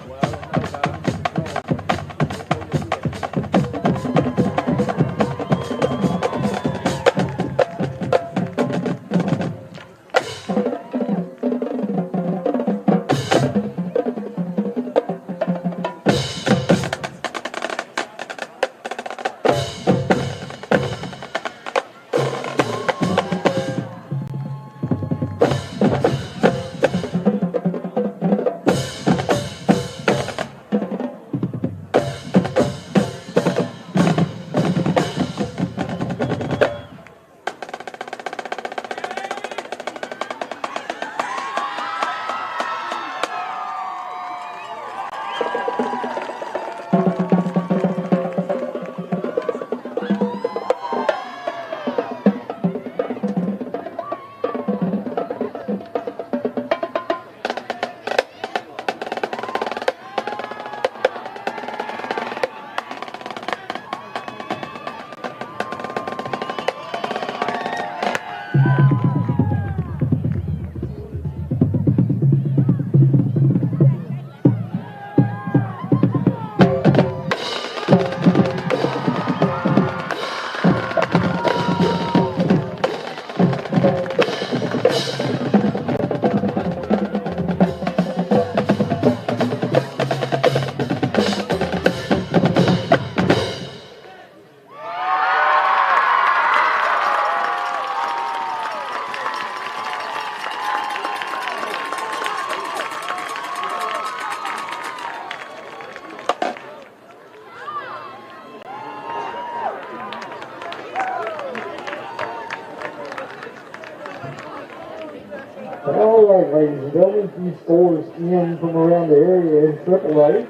All right, ladies and gentlemen, a few scores in from around the area in AAA.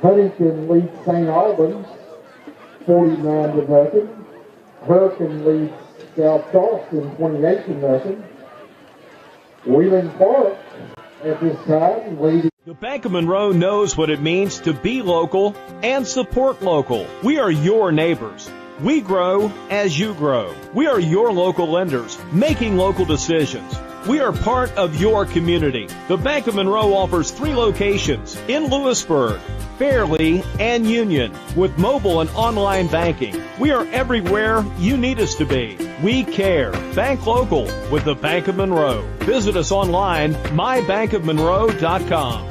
Huntington leads St. Albans 49-0. Hurricane leads South Charleston 28-0. Wheeling Park at this time leading. The Bank of Monroe knows what it means to be local and support local. We are your neighbors. We grow as you grow. We are your local lenders, making local decisions. We are part of your community. The Bank of Monroe offers 3 locations in Lewisburg, Fairleigh, and Union with mobile and online banking. We are everywhere you need us to be. We care. Bank local with the Bank of Monroe. Visit us online, mybankofmonroe.com.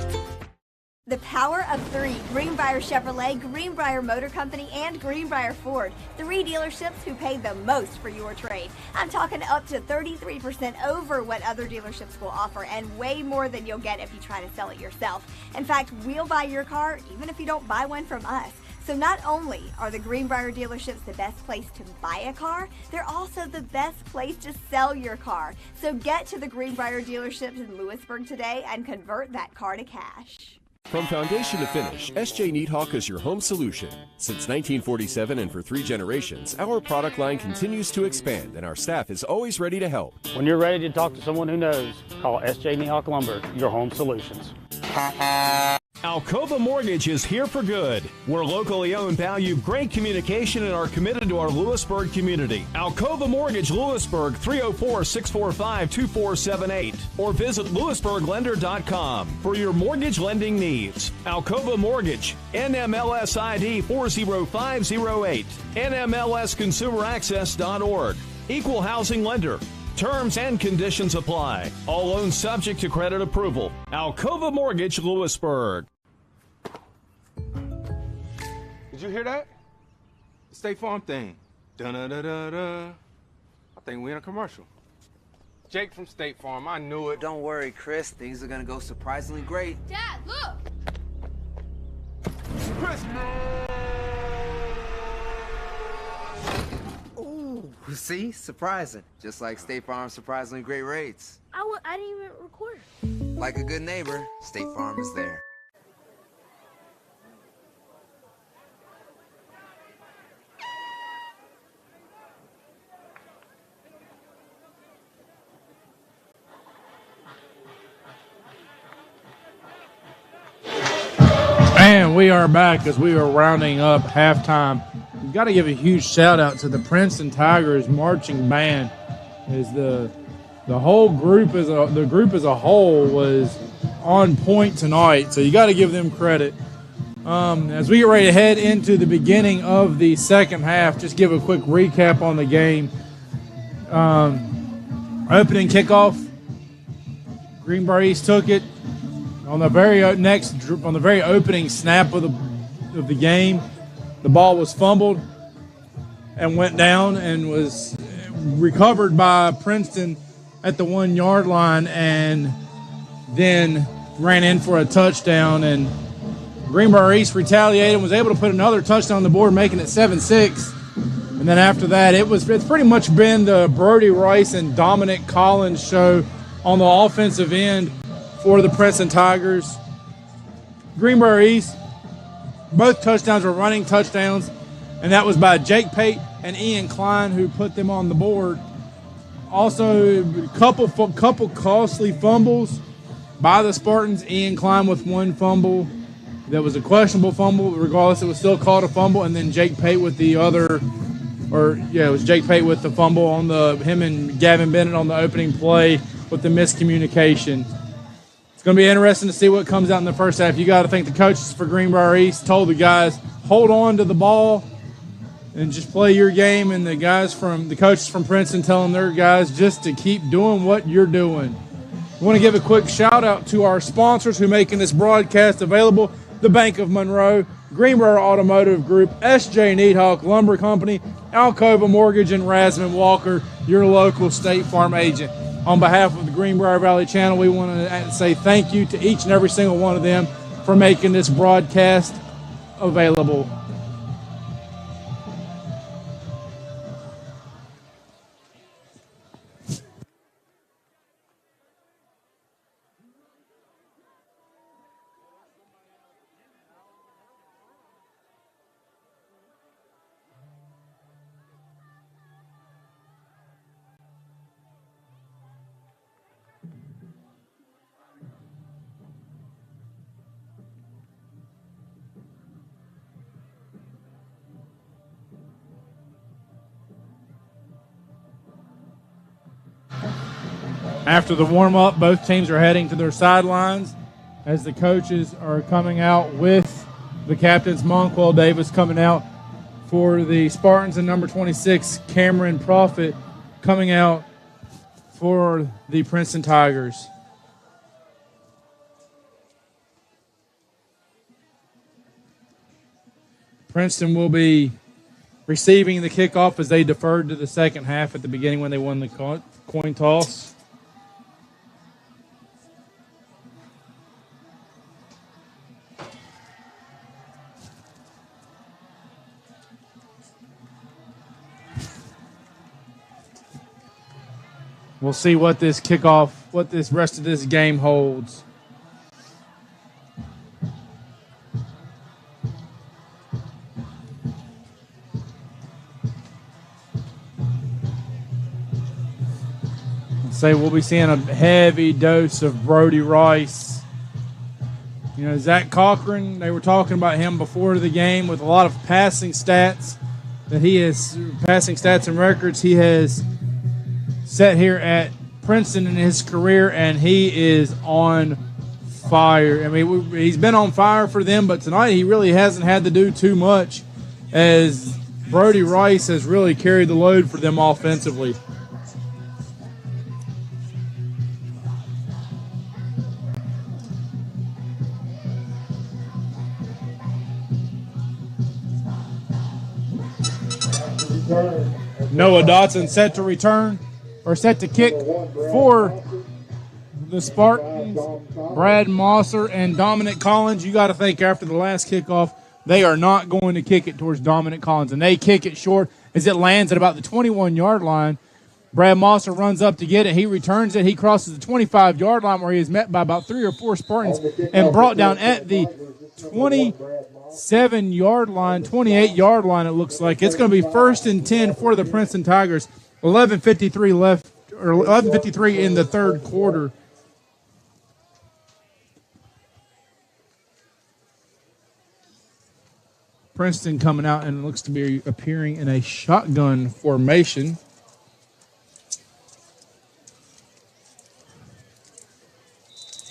The power of 3, Greenbrier Chevrolet, Greenbrier Motor Company, and Greenbrier Ford. 3 dealerships who pay the most for your trade. I'm talking up to 33% over what other dealerships will offer and way more than you'll get if you try to sell it yourself. In fact, we'll buy your car even if you don't buy one from us. So not only are the Greenbrier dealerships the best place to buy a car, they're also the best place to sell your car. So get to the Greenbrier dealerships in Lewisburg today and convert that car to cash. From foundation to finish, S.J. Neathawk is your home solution. Since 1947 and for 3 generations, our product line continues to expand and our staff is always ready to help. When you're ready to talk to someone who knows, call S.J. Neathawk Lumber, your home solutions. Alcova Mortgage is here for good. We're locally owned, value great communication, and are committed to our Lewisburg community. Alcova Mortgage, Lewisburg, 304-645-2478. Or visit lewisburglender.com for your mortgage lending needs. Alcova Mortgage, NMLS ID 40508, NMLSconsumeraccess.org. Equal housing lender. Terms and conditions apply. All loans subject to credit approval. Alcova Mortgage, Lewisburg. Did you hear that? The State Farm thing. Dun-da-da-da-da. I think we're in a commercial. Jake from State Farm, I knew it. Don't worry, Chris. Things are gonna go surprisingly great. Dad, look! Chris! Ooh, see? Surprising. Just like State Farm's surprisingly great rates. I didn't even record. Like a good neighbor, State Farm is there. And we are back as we are rounding up halftime. We've got to give a huge shout out to the Princeton Tigers marching band, as the whole group as a whole was on point tonight. So you got to give them credit. As we get ready to head into the beginning of the second half, just give a quick recap on the game. Opening kickoff, Greenbrier East took it. On the very opening snap of the game, the ball was fumbled and went down and was recovered by Princeton at the 1 yard line, and then ran in for a touchdown. And Greenbrier East retaliated and was able to put another touchdown on the board, making it 7-6. And then after that, it's pretty much been the Brody Rice and Dominic Collins show on the offensive end for the Princeton Tigers. Greenbrier East, both touchdowns were running touchdowns, and that was by Jake Pate and Ian Klein, who put them on the board. Also, a couple costly fumbles by the Spartans. Ian Klein with one fumble that was a questionable fumble. Regardless, it was still called a fumble. And then Jake Pate with the other, it was Jake Pate with the fumble on him and Gavin Bennett on the opening play with the miscommunication. It's going to be interesting to see what comes out in the first half. You got to thank the coaches for Greenbrier East. Told the guys, hold on to the ball and just play your game. And the coaches from Princeton telling their guys just to keep doing what you're doing. I want to give a quick shout out to our sponsors who are making this broadcast available: the Bank of Monroe, Greenbrier Automotive Group, S.J. Neathawk Lumber Company, Alcova Mortgage, and Rasman Walker, your local State Farm agent. On behalf of the Greenbrier Valley Channel, we want to say thank you to each and every single one of them for making this broadcast available. After the warm-up, both teams are heading to their sidelines as the coaches are coming out with the captains. Monquel Davis coming out for the Spartans, and number 26, Cameron Profit, coming out for the Princeton Tigers. Princeton will be receiving the kickoff as they deferred to the second half at the beginning when they won the coin toss. We'll see what this rest of this game holds. say we'll be seeing a heavy dose of Brody Rice. You know, Zach Cochran, they were talking about him before the game with a lot of passing stats and records he has set here at Princeton in his career, and he is on fire. I mean, he's been on fire for them, but tonight he really hasn't had to do too much as Brody Rice has really carried the load for them offensively. Noah Dotson set to return, or set to kick for the Spartans. Brad Mosser and Dominic Collins. You got to think after the last kickoff, they are not going to kick it towards Dominic Collins. And they kick it short as it lands at about the 21-yard line. Brad Mosser runs up to get it. He returns it. He crosses the 25-yard line where he is met by about 3 or 4 Spartans and brought down at the 27-yard line, 28-yard line, it looks like. It's going to be 1st and 10 for the Princeton Tigers. 11:53 left, or 11:53 in the third quarter. Princeton coming out and looks to be appearing in a shotgun formation.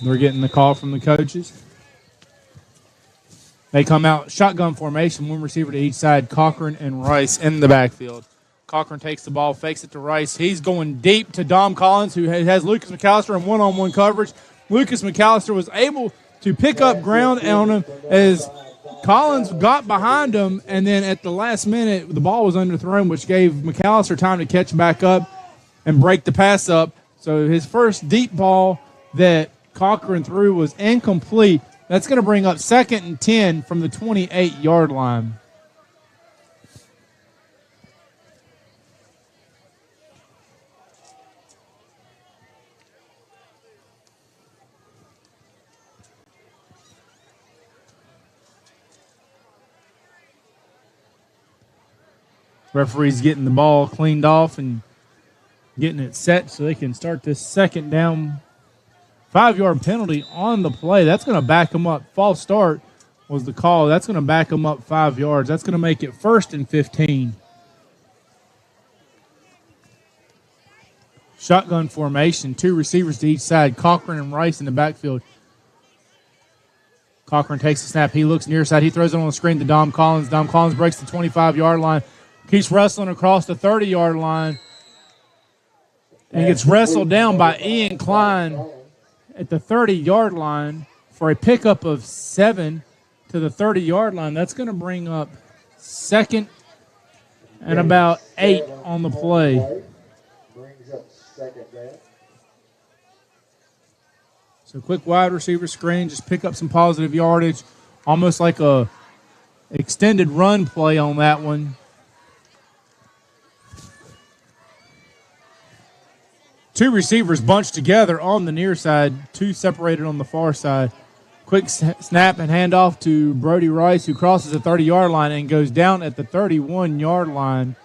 They're getting the call from the coaches. They come out shotgun formation, one receiver to each side, Cochran and Rice in the backfield. Cochran takes the ball, fakes it to Rice. He's going deep to Dom Collins, who has Lucas McAllister in one-on-one coverage. Lucas McAllister was able to pick up ground on him as Collins got behind him, and then at the last minute, the ball was underthrown, which gave McAllister time to catch back up and break the pass up. So his first deep ball that Cochran threw was incomplete. That's going to bring up 2nd and 10 from the 28-yard line. Referee's getting the ball cleaned off and getting it set so they can start this 2nd down. 5-yard penalty on the play. That's going to back them up. False start was the call. That's going to back them up 5 yards. That's going to make it 1st and 15. Shotgun formation. 2 receivers to each side. Cochran and Rice in the backfield. Cochran takes the snap. He looks near side. He throws it on the screen to Dom Collins. Dom Collins breaks the 25-yard line. Keeps wrestling across the 30-yard line. And gets wrestled down by Ian Klein at the 30-yard line for a pickup of 7 to the 30-yard line. That's going to bring up 2nd and about 8 on the play. So quick wide receiver screen, just pick up some positive yardage, almost like a extended run play on that one. 2 receivers bunched together on the near side, 2 separated on the far side. Quick snap and handoff to Brody Rice, who crosses the 30-yard line and goes down at the 31-yard line.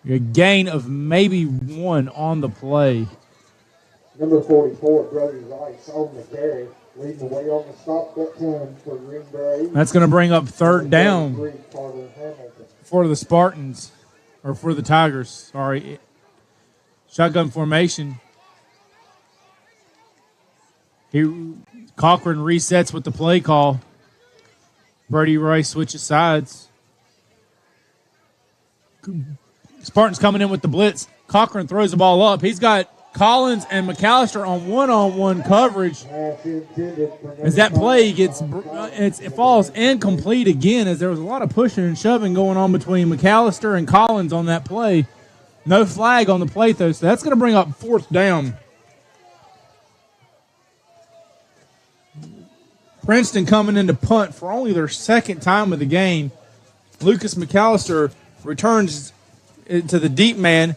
A gain of maybe 1 on the play. Number 44, Brody Rice on the carry, leading the way on the stop that time for Greenbrier. That's going to bring up 3rd down for the Spartans, or for the Tigers, sorry. Shotgun formation. Cochran resets with the play call. Brody Rice switches sides. Spartans coming in with the blitz. Cochran throws the ball up. He's got Collins and McAllister on one-on-one coverage. As that play it falls incomplete again, as there was a lot of pushing and shoving going on between McAllister and Collins on that play. No flag on the play, though, so that's going to bring up 4th down. Princeton coming in to punt for only their 2nd time of the game. Lucas McAllister returns to the deep man.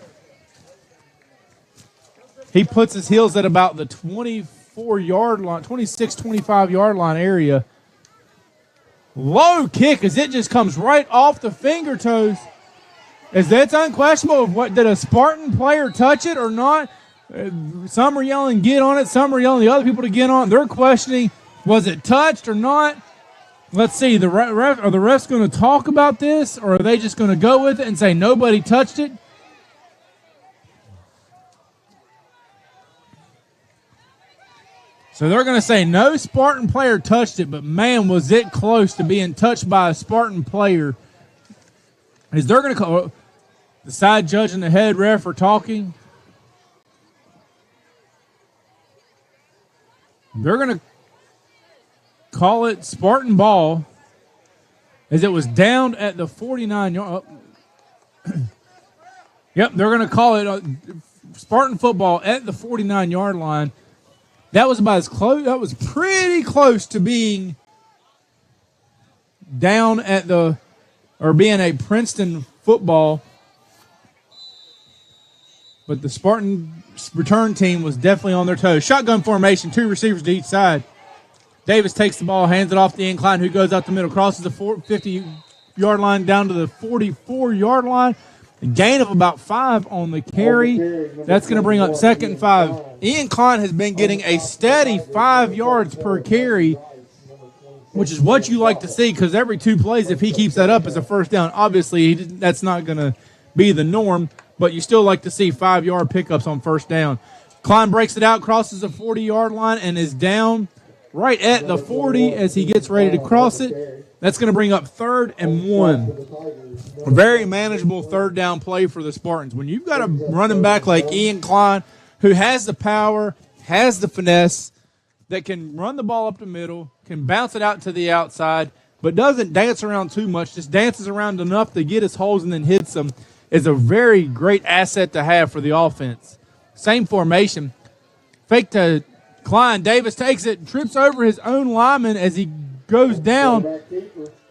He puts his heels at about the 24-yard line, 26, 25-yard line area. Low kick as it just comes right off the finger toes. As that's unquestionable. Did a Spartan player touch it or not? Some are yelling, get on it. Some are yelling the other people to get on it. They're questioning, was it touched or not? Let's see. Are the refs going to talk about this, or are they just going to go with it and say nobody touched it? So they're going to say no Spartan player touched it, but man, was it close to being touched by a Spartan player. Is they're going to call the side judge and the head ref are talking. They're going to call it Spartan ball as it was down at the 49-yard. Yep, they're going to call it Spartan football at the 49-yard line. That was about as close. That was pretty close to being down at the, or being a Princeton football. But the Spartan return team was definitely on their toes. Shotgun formation, 2 receivers to each side. Davis takes the ball, hands it off the incline, who goes out the middle, crosses the 50-yard line down to the 44-yard line. A gain of about 5 on the carry. That's going to bring up 2nd and 5. Ian Klein has been getting a steady 5 yards per carry, which is what you like to see, because every 2 plays, if he keeps that up, is a first down. Obviously, that's not going to be the norm, but you still like to see 5-yard pickups on first down. Klein breaks it out, crosses the 40-yard line, and is down right at the 40 as he gets ready to cross it. That's going to bring up 3rd and 1. A very manageable 3rd down play for the Spartans. When you've got a running back like Ian Klein, who has the power, has the finesse, that can run the ball up the middle, can bounce it out to the outside, but doesn't dance around too much, just dances around enough to get his holes and then hits them, is a very great asset to have for the offense. Same formation. Fake to Klein. Davis takes it, trips over his own lineman as he goes down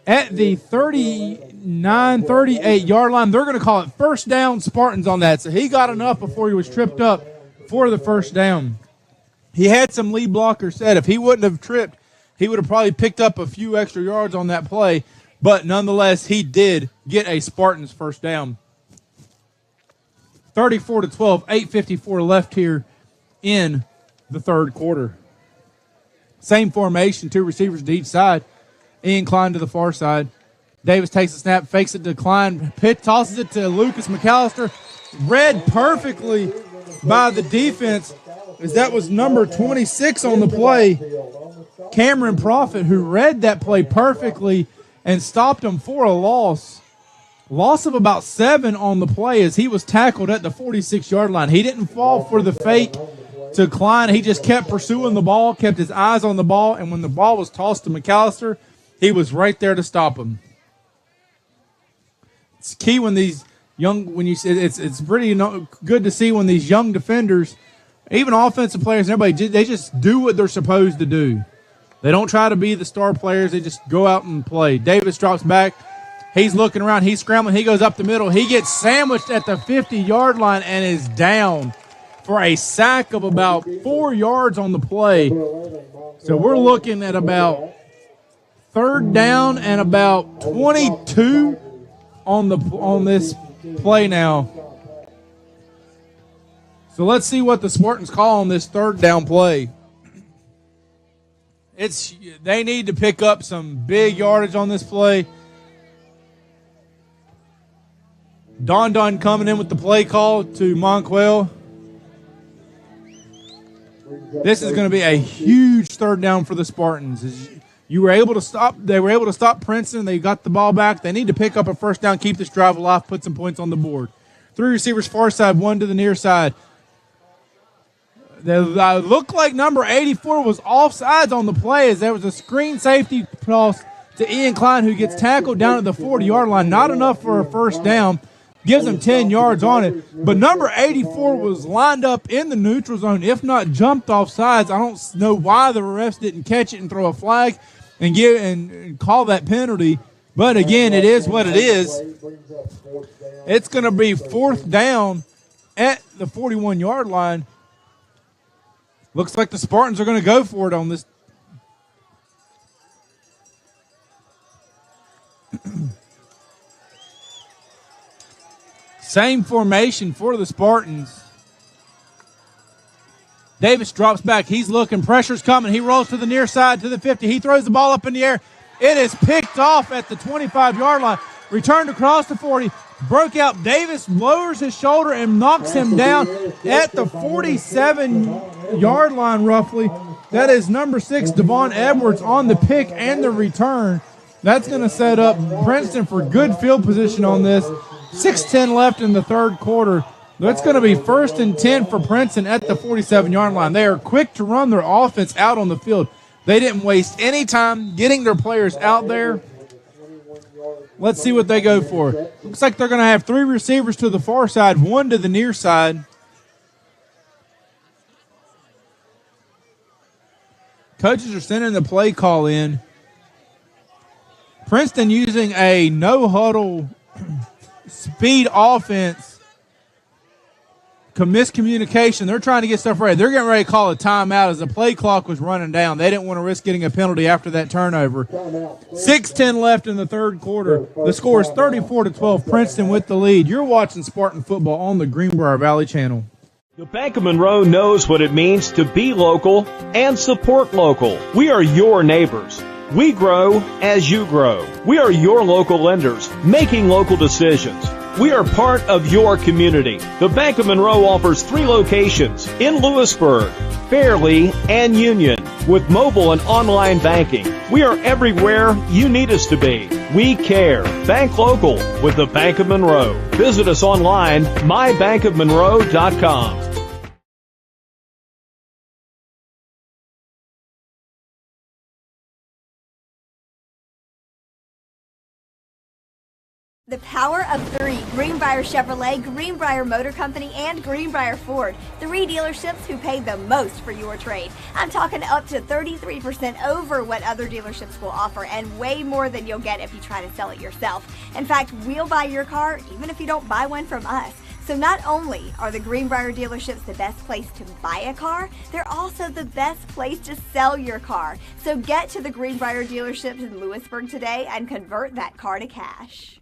at the 39, 38-yard line. They're going to call it first down Spartans on that. So he got enough before he was tripped up for the first down. He had some lead blockers set. If he wouldn't have tripped, he would have probably picked up a few extra yards on that play. But nonetheless, he did get a Spartans first down. 34-12, 8:54 left here in the 3rd quarter. Same formation, 2 receivers to each side. Ian Klein to the far side. Davis takes the snap, fakes it to Klein, tosses it to Lucas McAllister. Read perfectly by the defense, as that was number 26 on the play, Cameron Profit, who read that play perfectly and stopped him for a loss. Loss of about 7 on the play as he was tackled at the 46-yard line. He didn't fall for the fake to Klein. He just kept pursuing the ball, kept his eyes on the ball, and when the ball was tossed to McAllister, he was right there to stop him. It's key when these it's pretty good to see when these young defenders, even offensive players and everybody, they just do what they're supposed to do. They don't try to be the star players. They just go out and play. Davis drops back. He's looking around. He's scrambling. He goes up the middle. He gets sandwiched at the 50-yard line and is down for a sack of about 4 yards on the play. So we're looking at about 3rd down and about 22 on this play now. So let's see what the Spartans call on this 3rd down play. They need to pick up some big yardage on this play. Don coming in with the play call to Monquel. This is going to be a huge 3rd down for the Spartans. They were able to stop Princeton. They got the ball back. They need to pick up a first down, keep this drive alive, put some points on the board. 3 receivers far side, 1 to the near side. They looked like number 84 was offsides on the play as there was a screen safety toss to Ian Klein, who gets tackled down at the 40-yard line. Not enough for a first down. Gives him 10 yards on it. But number 84 was lined up in the neutral zone, if not jumped off sides. I don't know why the refs didn't catch it and throw a flag and call that penalty. But again, it is what it is. It's going to be 4th down at the 41-yard line. Looks like the Spartans are going to go for it on this. Same formation for the Spartans. Davis drops back. He's looking. Pressure's coming. He rolls to the near side to the 50. He throws the ball up in the air. It is picked off at the 25-yard line. Returned across the 40. Broke out. Davis lowers his shoulder and knocks him down at the 47-yard line roughly. That is number 6, Devon Edwards, on the pick and the return. That's going to set up Princeton for good field position on this. 6:10 left in the third quarter. That's going to be 1st and 10 for Princeton at the 47-yard line. They are quick to run their offense out on the field. They didn't waste any time getting their players out there. Let's see what they go for. Looks like they're going to have 3 receivers to the far side, 1 to the near side. Coaches are sending the play call in. Princeton using a no-huddle speed offense. Miscommunication. They're trying to get stuff ready. They're getting ready to call a timeout as the play clock was running down. They didn't want to risk getting a penalty after that turnover. 6:10 left in the third quarter. The score is 34-12. Princeton with the lead. You're watching Spartan football on the Greenbrier Valley channel. The Bank of Monroe knows what it means to be local and support local. We are your neighbors. We grow as you grow. We are your local lenders, making local decisions. We are part of your community. The Bank of Monroe offers 3 locations in Lewisburg, Fairley, and Union with mobile and online banking. We are everywhere you need us to be. We care. Bank local with the Bank of Monroe. Visit us online, mybankofmonroe.com. The power of 3. Greenbrier Chevrolet, Greenbrier Motor Company, and Greenbrier Ford. 3 dealerships who pay the most for your trade. I'm talking up to 33% over what other dealerships will offer and way more than you'll get if you try to sell it yourself. In fact, we'll buy your car even if you don't buy one from us. So not only are the Greenbrier dealerships the best place to buy a car, they're also the best place to sell your car. So get to the Greenbrier dealerships in Lewisburg today and convert that car to cash.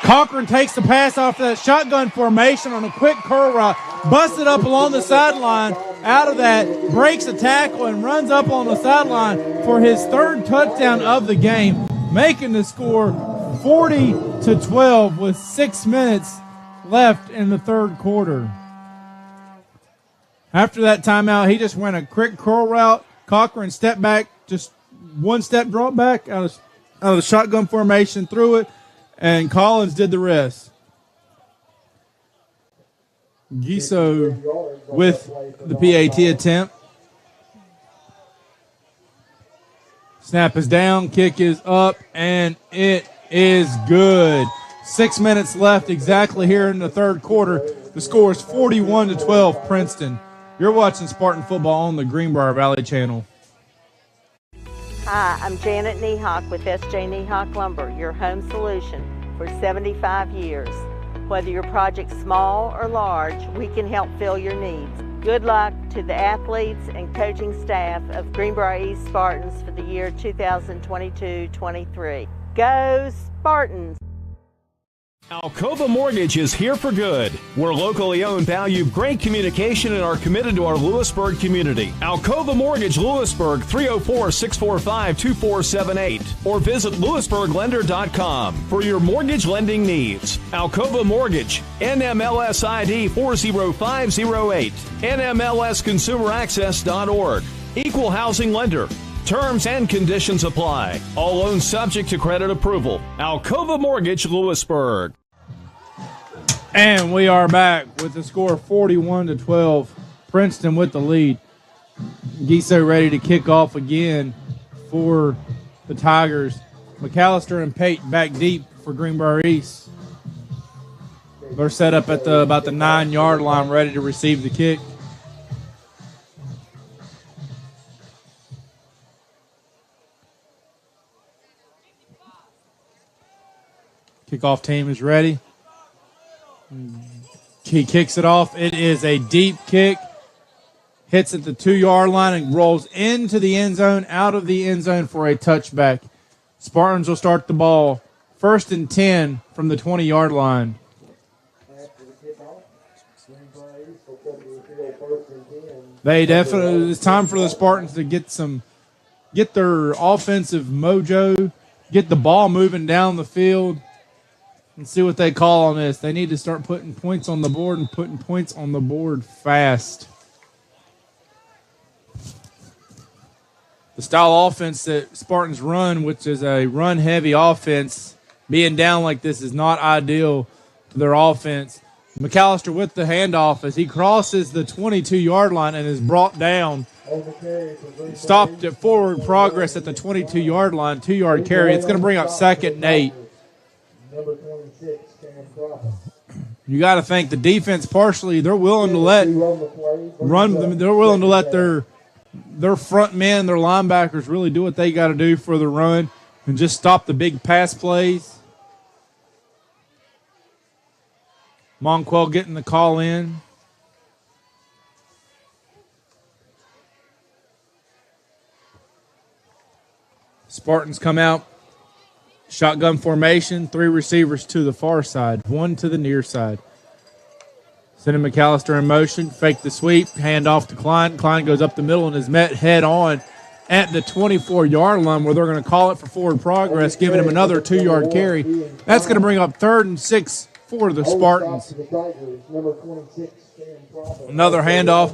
Cochran takes the pass off that shotgun formation on a quick curl route, busted up along the sideline. Out of that, breaks a tackle and runs up on the sideline for his 3rd touchdown of the game, making the score 40-12 with 6 minutes left in the third quarter. After that timeout, he just went a quick curl route. Cochran stepped back, just 1 step drop back out of the shotgun formation, threw it, and Collins did the rest. Giso with the PAT attempt. Snap is down, kick is up, and it is good. 6 minutes left exactly here in the third quarter. The score is 41-12 Princeton. You're watching Spartan football on the Greenbrier Valley channel. Hi, I'm Janet Niehawk with S.J. Niehawk Lumber, your home solution for 75 years. Whether your project's small or large, we can help fill your needs. Good luck to the athletes and coaching staff of Greenbrier East Spartans for the year 2022-23. Go Spartans! Alcova Mortgage is here for good. We're locally owned, value great communication, and are committed to our Lewisburg community. Alcova Mortgage Lewisburg, 304-645-2478, or visit lewisburglender.com for your mortgage lending needs. Alcova Mortgage, NMLS ID 40508, NMLSconsumeraccess.org, Equal Housing Lender. Terms and conditions apply. All loans subject to credit approval. Alcova Mortgage, Lewisburg. And we are back with the score 41-12. Princeton with the lead. Giso ready to kick off again for the Tigers. McAllister and Pate back deep for Greenbrier East. They're set up at about the 9-yard line, ready to receive the kick. Kickoff team is ready. He kicks it off. It is a deep kick. Hits at the 2-yard line and rolls into the end zone, out of the end zone for a touchback. Spartans will start the ball. 1st and 10 from the 20-yard line. After the kickoff, Greenbrier East will It's time for the Spartans to get their offensive mojo, get the ball moving down the field, and see what they call on this. They need to start putting points on the board and putting points on the board fast. The style offense that Spartans run, which is a run-heavy offense, being down like this is not ideal to their offense. McAllister with the handoff as he crosses the 22-yard line and is brought down. Stopped at forward progress at the 22-yard line, 2-yard carry. It's going to bring up 2nd and 8. You got to think the defense partially, they're willing to let their front men, their linebackers really do what they got to do for the run and just stop the big pass plays. Monquel getting the call in. Spartans come out. Shotgun formation, 3 receivers to the far side, 1 to the near side. Sending McAllister in motion, fake the sweep, hand off to Klein. Klein goes up the middle and is met head on at the 24-yard line where they're going to call it for forward progress, giving him another 2-yard carry. That's going to bring up 3rd and 6 for the Spartans. Another handoff.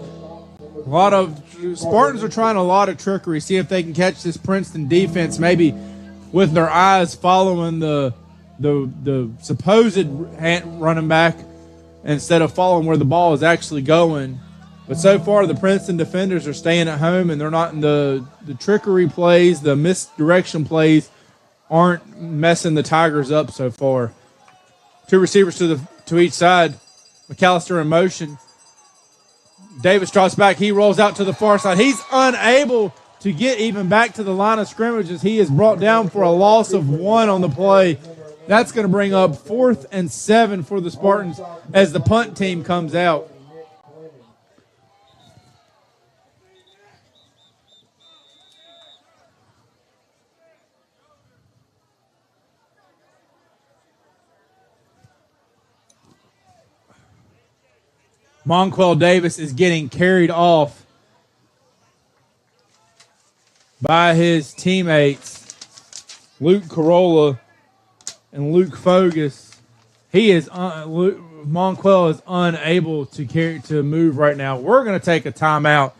Spartans are trying a lot of trickery, see if they can catch this Princeton defense maybe with their eyes following the supposed running back instead of following where the ball is actually going. But so far, the Princeton defenders are staying at home, and they're not in the trickery plays, the misdirection plays aren't messing the Tigers up so far. 2 receivers to each side. McAllister in motion. Davis drops back. He rolls out to the far side. He's unable to get even back to the line of scrimmage as he is brought down for a loss of 1 on the play. That's going to bring up 4th and 7 for the Spartans as the punt team comes out. Monquel Davis is getting carried off by his teammates, Luke Corolla and Luke Fogus. Monquel is unable to move right now. We're going to take a timeout.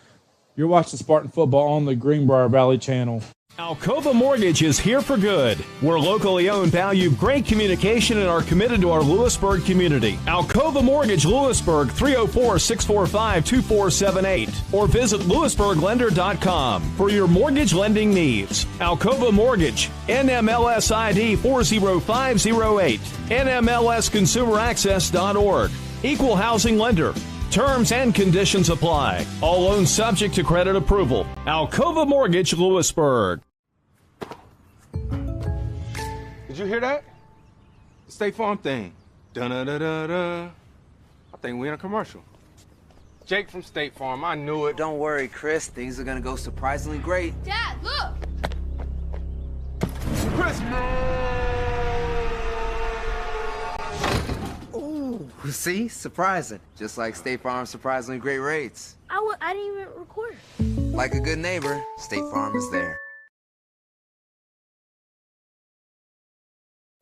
You're watching Spartan football on the Greenbrier Valley channel. Alcova Mortgage is here for good. We're locally owned, value great communication, and are committed to our Lewisburg community. Alcova Mortgage Lewisburg, 304-645-2478, or visit lewisburglender.com for your mortgage lending needs. Alcova Mortgage, NMLS ID 40508, NMLSconsumeraccess.org, Equal Housing Lender. Terms and conditions apply. All loans subject to credit approval. Alcova Mortgage, Lewisburg. Did you hear that? The State Farm thing. Dun-da-da-da-da. I think we're in a commercial. Jake from State Farm, I knew it. Don't worry, Chris. Things are going to go surprisingly great. Dad, look! Christmas! Ooh, see? Surprising. Just like State Farm's surprisingly great rates. I didn't even record. Like a good neighbor, State Farm is there.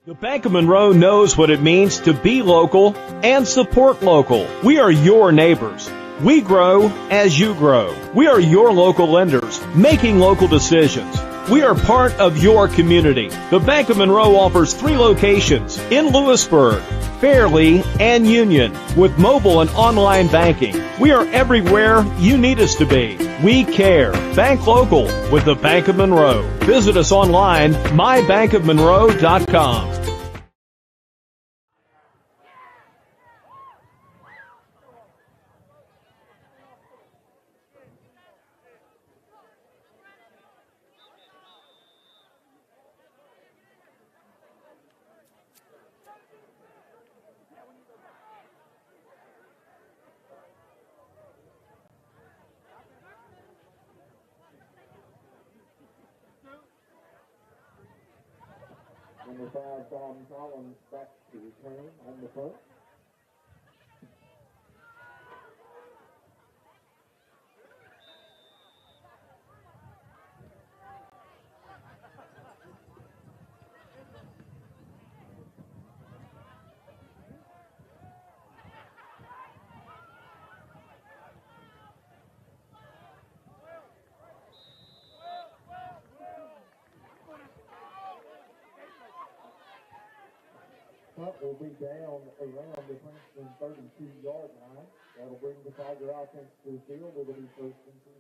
The Bank of Monroe knows what it means to be local and support local. We are your neighbors. We grow as you grow. We are your local lenders, making local decisions. We are part of your community. The Bank of Monroe offers 3 locations in Lewisburg, Fairleigh, and Union with mobile and online banking. We are everywhere you need us to be. We care. Bank local with the Bank of Monroe. Visit us online, mybankofmonroe.com. Number 5, Tom Collins, back to return on the punt. punt will be down around the Princeton 32-yard line. That'll bring the Tiger offense to the field. It'll be 1st and 10.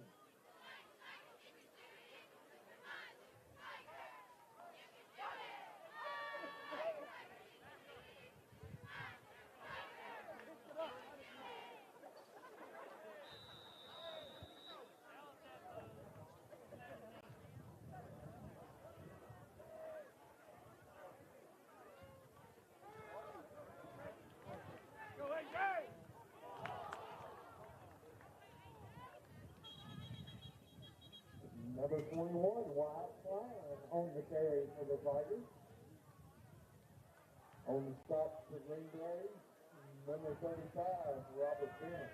Number 21, Wyatt Klein on the carry for the Tigers. On the stop for Greenbrier, number 35, Robert Bennett.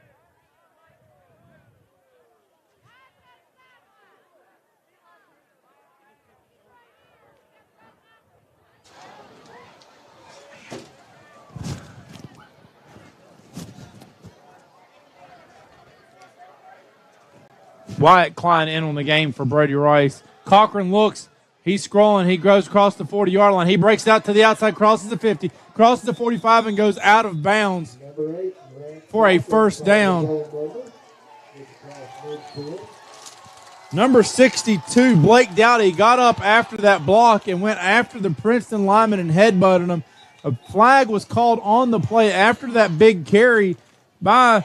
Wyatt Klein in on the game for Brody Rice. Cochran looks. He's scrolling. He goes across the 40-yard line. He breaks out to the outside, crosses the 50, crosses the 45, and goes out of bounds for a first down. Number 62, Blake Dowdy, got up after that block and went after the Princeton lineman and headbutted him. A flag was called on the play after that big carry by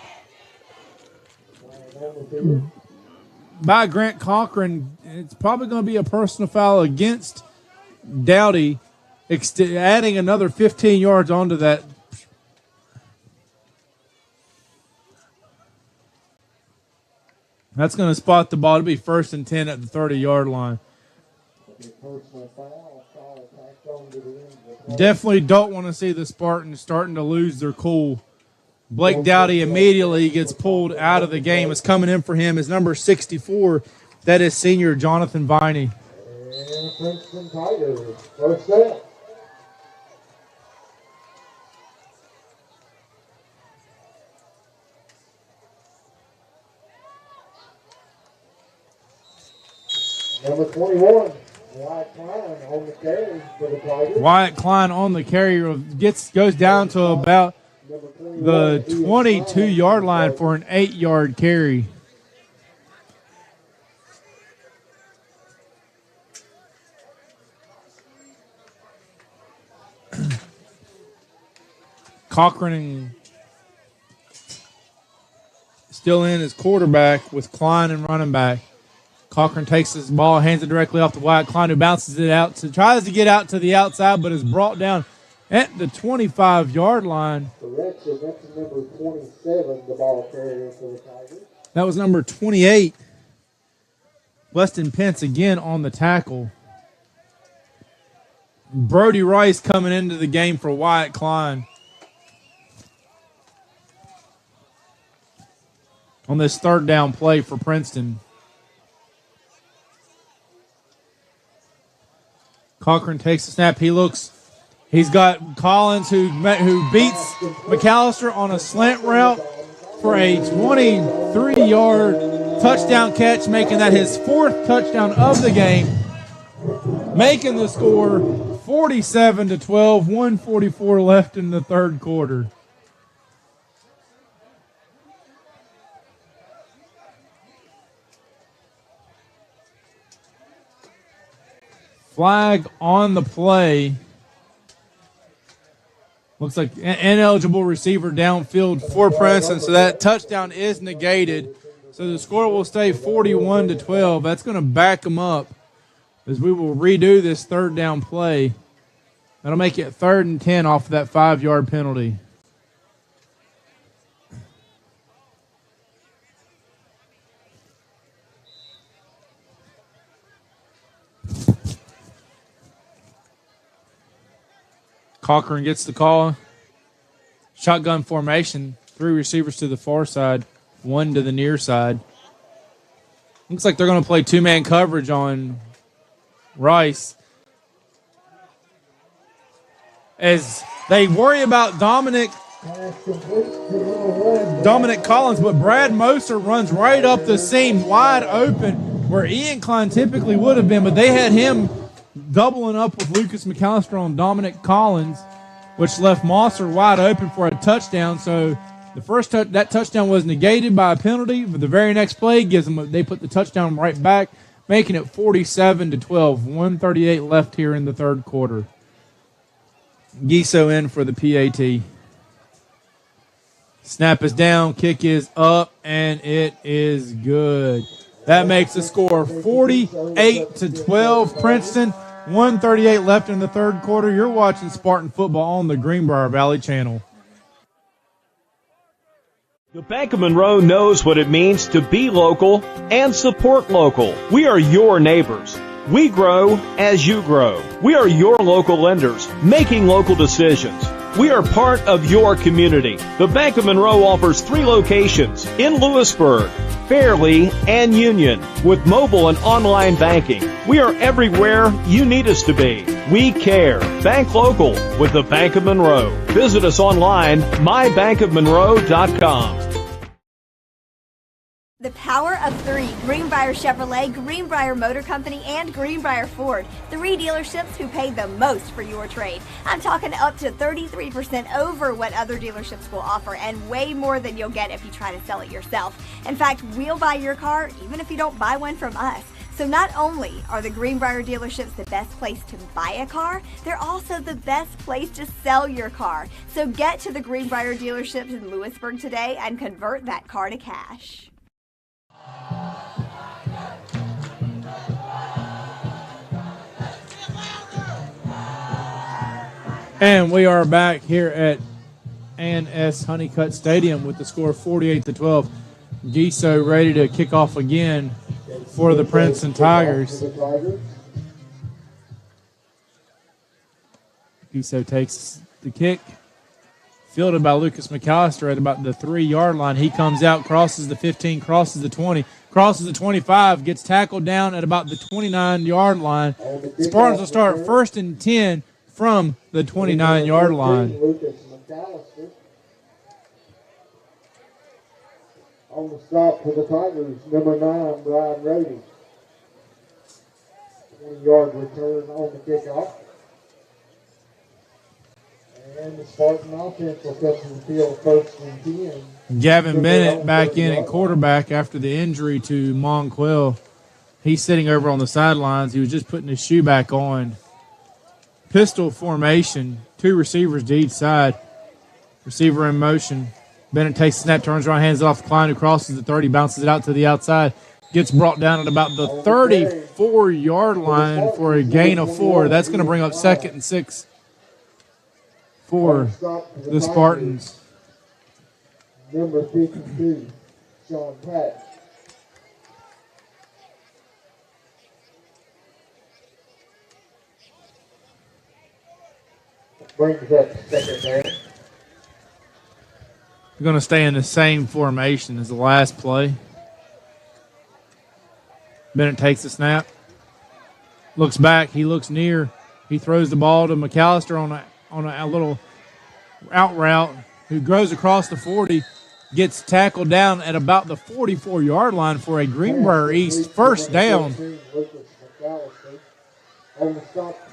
Grant Cochran. It's probably going to be a personal foul against Dowdy, adding another 15 yards onto that. That's going to spot the ball. It'll be 1st and 10 at the 30-yard line. Definitely don't want to see the Spartans starting to lose their cool. Blake Dowdy immediately gets pulled out of the game. It's coming in for him is number 64. That is senior Jonathan Viney. And Princeton Tigers, first set. Number 21, Wyatt Klein on the carry for the Tigers. Wyatt Klein on the carry goes down to about the 22-yard line for an 8-yard carry. Cochran still in as quarterback with Klein and running back. Cochran takes this ball, hands it directly off to Wyatt Klein, who bounces it out. So tries to get out to the outside, but is brought down at the 25-yard line. Correction, that's number 27, the ball carrier for the Tigers. That was number 28. Weston Pence again on the tackle. Brody Rice coming into the game for Wyatt Klein. On this third down play for Princeton. Cochran takes the snap. He looks. He's got Collins who beats McAllister on a slant route for a 23-yard touchdown catch, making that his 4th touchdown of the game. Making the score 47-12, 1:44 left in the third quarter. Flag on the play. Looks like an ineligible receiver downfield for Princeton, so that touchdown is negated. So the score will stay 41-12. That's going to back them up as we will redo this third down play. That'll make it 3rd and 10 off of that 5-yard penalty. Cochran gets the call. Shotgun formation. 3 receivers to the far side, 1 to the near side. Looks like they're going to play 2-man coverage on Rice. As they worry about Dominic Collins, but Brad Moser runs right up the seam wide open where Ian Klein typically would have been, but they had him doubling up with Lucas McAllister on Dominic Collins which left Mosser wide open for a touchdown. So the first that touchdown was negated by a penalty, but the very next play they put the touchdown right back, making it 47-12. 1:38 left here in the third quarter. Giso in for the PAT. Snap is down, kick is up, and it is good. That makes the score 48-12 Princeton. 1:38 left in the third quarter. You're watching Spartan football on the Greenbrier Valley Channel. The Bank of Monroe knows what it means to be local and support local. We are your neighbors. We grow as you grow. We are your local lenders, making local decisions. We are part of your community. The Bank of Monroe offers 3 locations in Lewisburg, Fairleigh, and Union with mobile and online banking. We are everywhere you need us to be. We care. Bank local with the Bank of Monroe. Visit us online, mybankofmonroe.com. The power of 3. Greenbrier Chevrolet, Greenbrier Motor Company, and Greenbrier Ford. 3 dealerships who pay the most for your trade. I'm talking up to 33% over what other dealerships will offer and way more than you'll get if you try to sell it yourself. In fact, we'll buy your car even if you don't buy one from us. So not only are the Greenbrier dealerships the best place to buy a car, they're also the best place to sell your car. So get to the Greenbrier dealerships in Lewisburg today and convert that car to cash. And we are back here at A&S Honeycutt Stadium with the score 48-12. Giso ready to kick off again for the Princeton Tigers. Giso takes the kick. Fielded by Lucas McAllister at about the 3-yard line. He comes out, crosses the 15, crosses the 20, crosses the 25, gets tackled down at about the 29-yard line. Spartans will start 1st and 10 from the 29-yard line. Lucas McAllister. On the stop for the Tigers, number 9, Brian Rady. 20-yard return on the kickoff. And the Spartan offense will come to the field 1st and 10. Gavin Bennett back in at quarterback after the injury to Monquell. He's sitting over on the sidelines. He was just putting his shoe back on. Pistol formation, 2 receivers to each side. Receiver in motion. Bennett takes the snap, turns around, hands it off to Klein, who crosses the 30, bounces it out to the outside. Gets brought down at about the 34-yard line for a gain of 4. That's going to bring up 2nd and 6 for the Spartans. Number 52, Sean Pratt. Brings up 2nd down. We're going to stay in the same formation as the last play. Bennett takes the snap. Looks back. He looks near. He throws the ball to McAllister on a little out route, who goes across the 40, gets tackled down at about the 44-yard line for a Greenbrier East 1st down.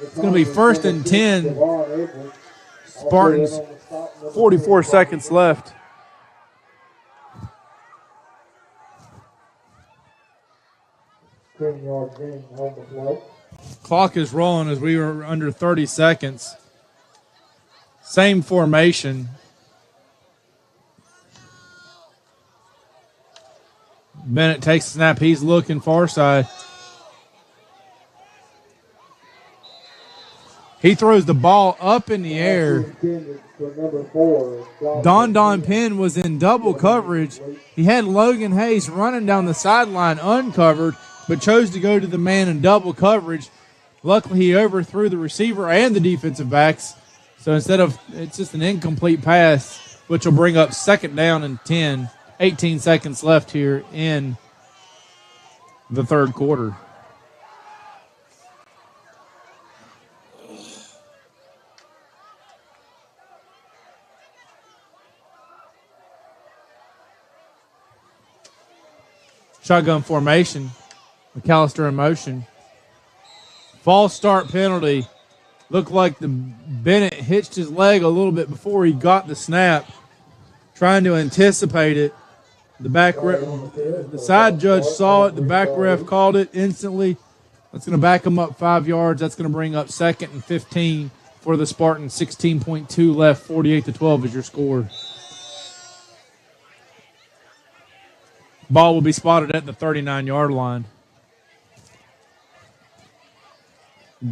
It's going to be 1st and 10. Spartans, 44 seconds left. Clock is rolling as we were under 30 seconds. Same formation. Bennett takes the snap. He's looking far side. He throws the ball up in the air. Don Penn was in double coverage. He had Logan Hayes running down the sideline uncovered, but chose to go to the man in double coverage. Luckily, he overthrew the receiver and the defensive backs. So it's just an incomplete pass, which will bring up 2nd down and 10. 18 seconds left here in the third quarter. Shotgun formation. McAllister in motion. False start penalty Looked like the Bennett hitched his leg a little bit before he got the snap, trying to anticipate it. The side judge saw it. The back ref called it instantly. That's going to back him up 5 yards. That's going to bring up 2nd and 15 for the Spartans. 16.2 left. 48-12 is your score. Ball will be spotted at the 39-yard line.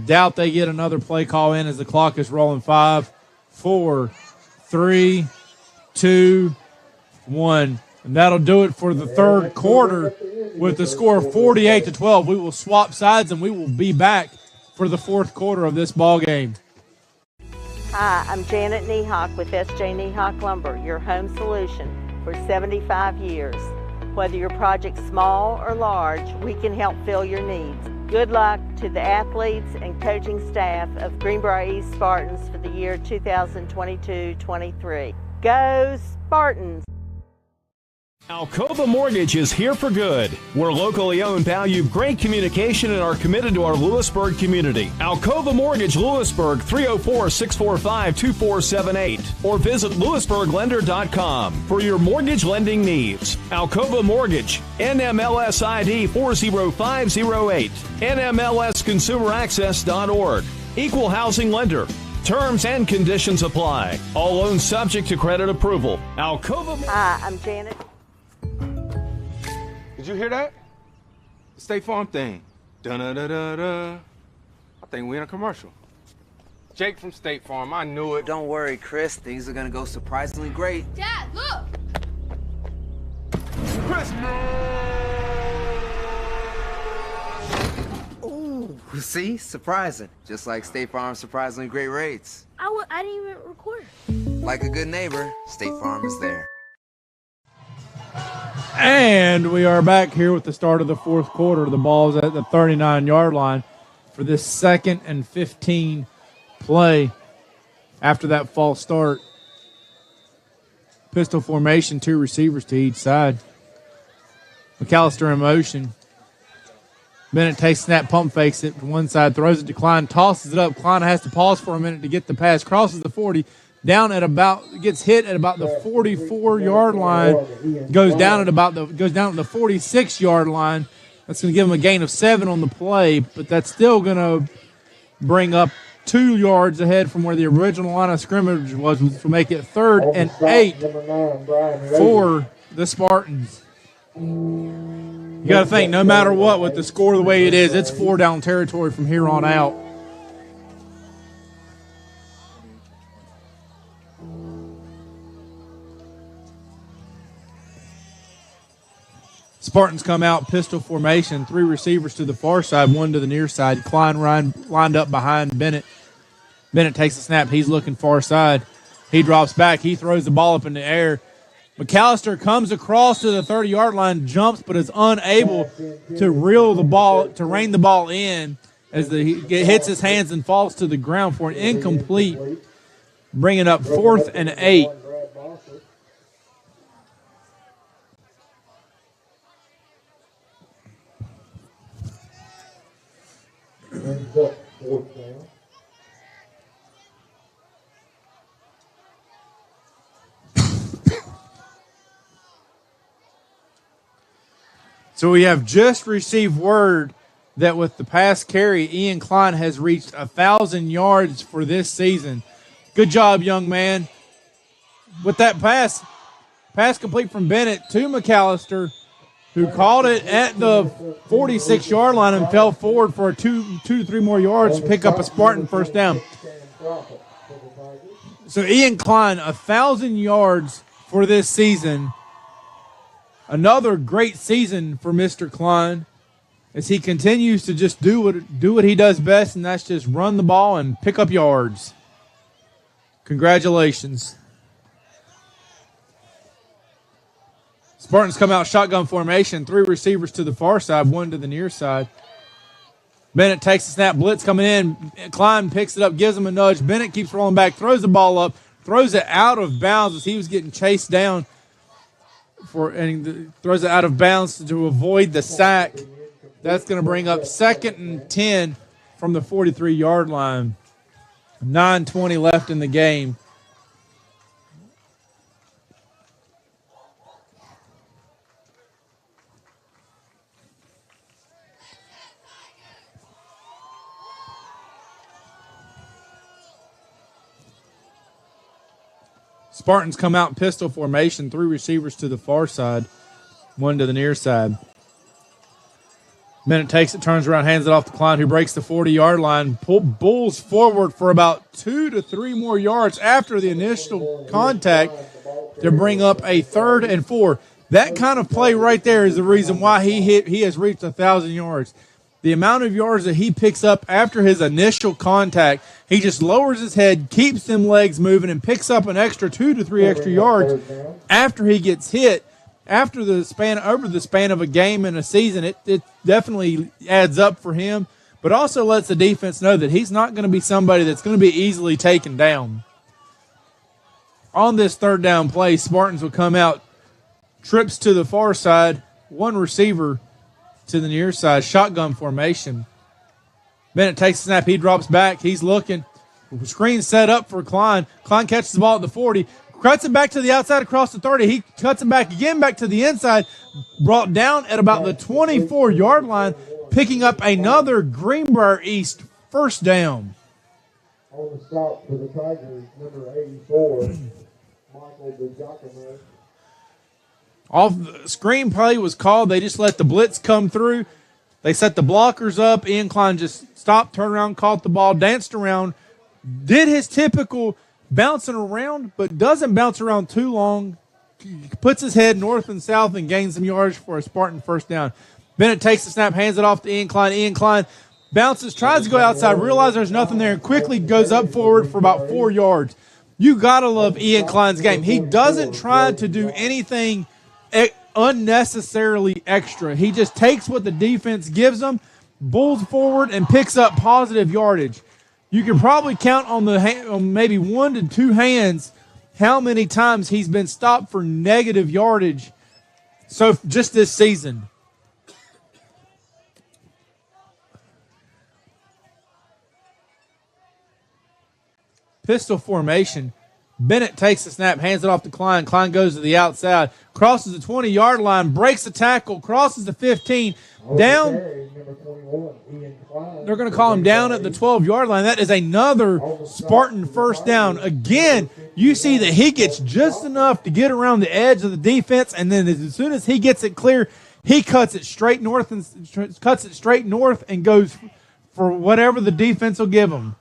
Doubt they get another play call in as the clock is rolling. 5, 4, 3, 2, 1. And that'll do it for the third quarter with the score of 48-12. We will swap sides and we will be back for the fourth quarter of this ball game. Hi, I'm Janet Niehawk with S.J. Niehawk Lumber, your home solution for 75 years. Whether your project's small or large, we can help fill your needs. Good luck to the athletes and coaching staff of Greenbrier East Spartans for the year 2022-23. Go Spartans! Alcova Mortgage is here for good. We're locally owned, value great communication, and are committed to our Lewisburg community. Alcova Mortgage Lewisburg, 304-645-2478, or visit lewisburglender.com for your mortgage lending needs. Alcova Mortgage, NMLS ID 40508, NMLSconsumeraccess.org. Equal housing lender. Terms and conditions apply. All loans subject to credit approval. Alcova. Hi, I'm Janet. Did you hear that? The State Farm thing. Dun-da-da-da-da. I think we're in a commercial. Jake from State Farm, I knew it. Don't worry, Chris. Things are going to go surprisingly great. Dad, look! Chris! Ooh, see? Surprising. Just like State Farm's surprisingly great rates. I didn't even record. Like a good neighbor, State Farm is there. And we are back here with the start of the fourth quarter. The ball's at the 39-yard line for this 2nd and 15 play after that false start. Pistol formation, 2 receivers to each side. McAllister in motion. Bennett takes snap, pump fakes it to one side, throws it to Klein, tosses it up. Klein has to pause for a minute to get the pass, crosses the 40, gets hit at about the 44-yard line, goes down at the 46-yard line. That's going to give him a gain of 7 on the play, but that's still going to bring up 2 yards ahead from where the original line of scrimmage was, which will make it 3rd and 8 for the Spartans. You got to think, no matter what, with the score the way it is, it's 4-down territory from here on out. Spartans come out, pistol formation, 3 receivers to the far side, 1 to the near side. Klein lined up behind Bennett. Bennett takes a snap. He's looking far side. He drops back. He throws the ball up in the air. McAllister comes across to the 30-yard line, jumps, but is unable to rein the ball in as he hits his hands and falls to the ground for an incomplete, bringing up 4th and 8. Ends up 4th down. So we have just received word that with the pass carry, Ian Klein has reached 1,000 yards for this season. Good job, young man. With that pass complete from Bennett to McAllister, who caught it at the 46-yard line and fell forward for 2 to 3 more yards to pick up a Spartan first down. So Ian Klein, 1,000 yards for this season. Another great season for Mr. Klein as he continues to just do what he does best, and that's just run the ball and pick up yards. Congratulations. Spartans come out shotgun formation, 3 receivers to the far side, 1 to the near side. Bennett takes the snap, blitz coming in. Klein picks it up, gives him a nudge. Bennett keeps rolling back, throws the ball up, throws it out of bounds as he was getting chased down. Throws it out of bounds to avoid the sack. That's going to bring up 2nd and 10 from the 43-yard line. 9:20 left in the game. Spartans come out in pistol formation, 3 receivers to the far side, 1 to the near side. Bennett takes it, turns around, hands it off to Klein, who breaks the 40-yard line, bulls forward for about 2 to 3 more yards after the initial contact to bring up a 3rd and 4. That kind of play right there is the reason why he has reached 1,000 yards. The amount of yards that he picks up after his initial contact, he just lowers his head, keeps them legs moving, and picks up an extra 2 to 3 extra yards after he gets hit. Over the span of a game and a season, it definitely adds up for him, but also lets the defense know that he's not going to be somebody that's going to be easily taken down. On this 3rd down play, Spartans will come out, trips to the far side, 1 receiver to the near side, shotgun formation. Bennett takes the snap, he drops back, he's looking. Screen set up for Klein. Klein catches the ball at the 40, cuts it back to the outside across the 30. He cuts it back again, back to the inside, brought down at about the 24-yard line, picking up another Greenbrier East 1st down. On the stop for the Tigers, number 84, Michael DeGiacomo. Off the screen play was called. They just let the blitz come through. They set the blockers up. Ian Klein just stopped, turned around, caught the ball, danced around, did his typical bouncing around, but doesn't bounce around too long. He puts his head north and south and gains some yards for a Spartan 1st down. Bennett takes the snap, hands it off to Ian Klein. Ian Klein bounces, tries to go outside, realizes there's nothing there, and quickly goes up forward for about 4 yards. You got to love Ian Klein's game. He doesn't try to do anything unnecessarily extra. He just takes what the defense gives him, bulls forward, and picks up positive yardage. You can probably count on maybe 1 to 2 hands how many times he's been stopped for negative yardage so just this season. Pistol formation. Bennett takes the snap, hands it off to Klein. Klein goes to the outside, crosses the 20-yard line, breaks the tackle, crosses the 15, down. They're going to call him down at the 12-yard line. That is another Spartan 1st down. Again, you see that he gets just enough to get around the edge of the defense, and then as soon as he gets it clear, he cuts it straight north and goes for whatever the defense will give him.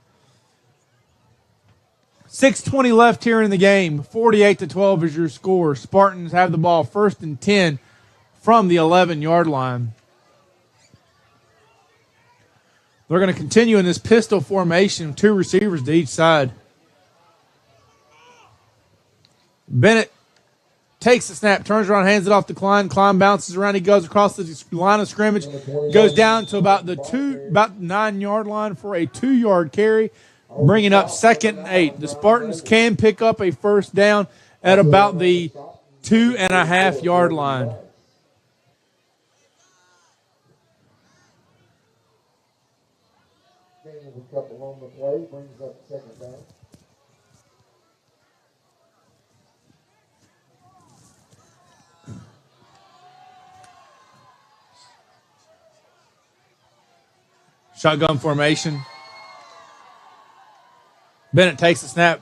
6:20 left here in the game. 48-12 is your score. Spartans have the ball 1st and 10 from the 11-yard line. They're going to continue in this pistol formation, 2 receivers to each side. Bennett takes the snap, turns around, hands it off to Klein. Klein bounces around. He goes across the line of scrimmage, goes down to about the 9-yard line for a 2-yard carry, bringing up 2nd and 8. The Spartans can pick up a 1st down at about the 2.5-yard line. A couple on the play, brings up 2nd down. Shotgun formation. Bennett takes the snap,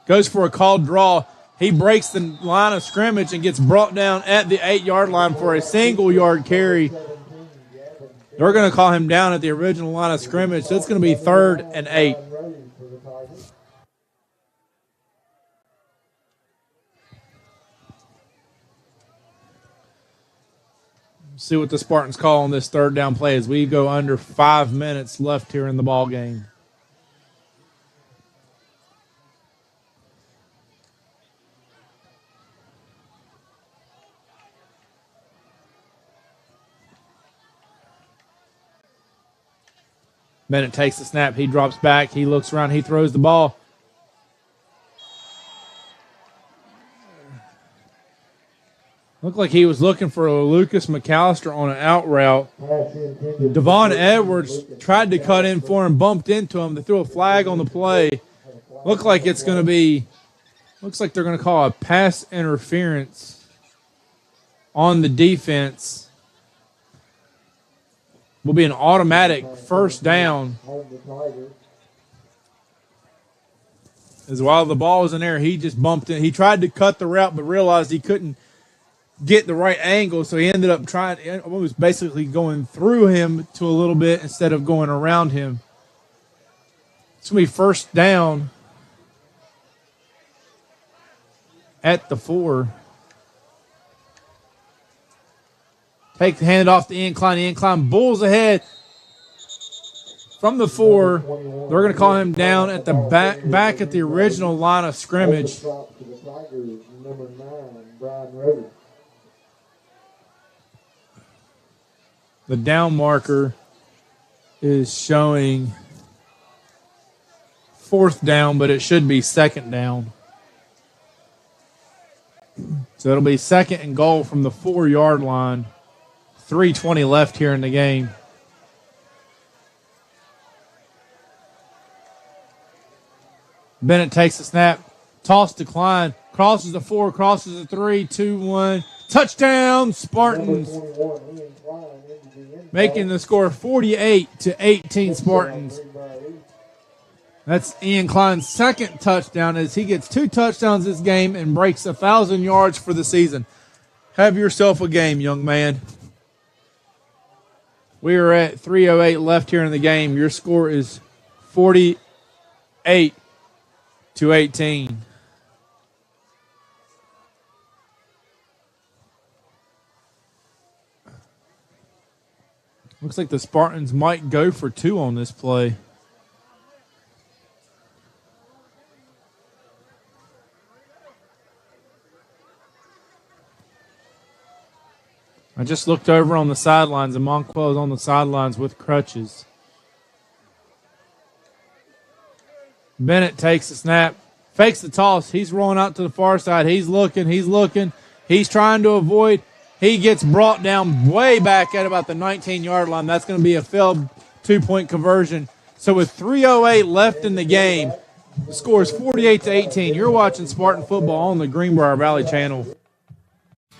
goes for a called draw. He breaks the line of scrimmage and gets brought down at the 8-yard line for a single-yard carry. They're going to call him down at the original line of scrimmage, so it's going to be 3rd and 8. See what the Spartans call on this 3rd down play as we go under 5 minutes left here in the ball game. Bennett takes the snap. He drops back. He looks around. He throws the ball. Looked like he was looking for a Lucas McAllister on an out route. Devon Edwards tried to cut in for him, bumped into him. They threw a flag on the play. Looks like they're going to call a pass interference on the defense. Will be an automatic first down. As while the ball was in there, he just bumped in. He tried to cut the route, but realized he couldn't get the right angle, so he ended up was basically going through him to a little bit instead of going around him. It's going to be first down at the 4. Take the hand off to Ian Klein. Ian Klein bulls ahead from the 4. They're going to call him down at the back at the original line of scrimmage. The down marker is showing 4th down, but it should be 2nd down. So it'll be 2nd and goal from the 4-yard line. 3:20 left here in the game. Bennett takes the snap. Toss to Klein. Crosses the 4, crosses the 3, 2-1. Touchdown, Spartans. Making the score 48-18 Spartans. That's Ian Klein's 2nd touchdown as he gets 2 touchdowns this game and breaks 1,000 yards for the season. Have yourself a game, young man. We are at 3:08 left here in the game. Your score is 48-18. Looks like the Spartans might go for 2 on this play. I just looked over on the sidelines, and Monquel is on the sidelines with crutches. Bennett takes the snap, fakes the toss. He's rolling out to the far side. He's looking. He's trying to avoid. He gets brought down way back at about the 19-yard line. That's going to be a failed 2-point conversion. So with 3:08 left in the game, the score is 48-18. You're watching Spartan football on the Greenbrier Valley channel.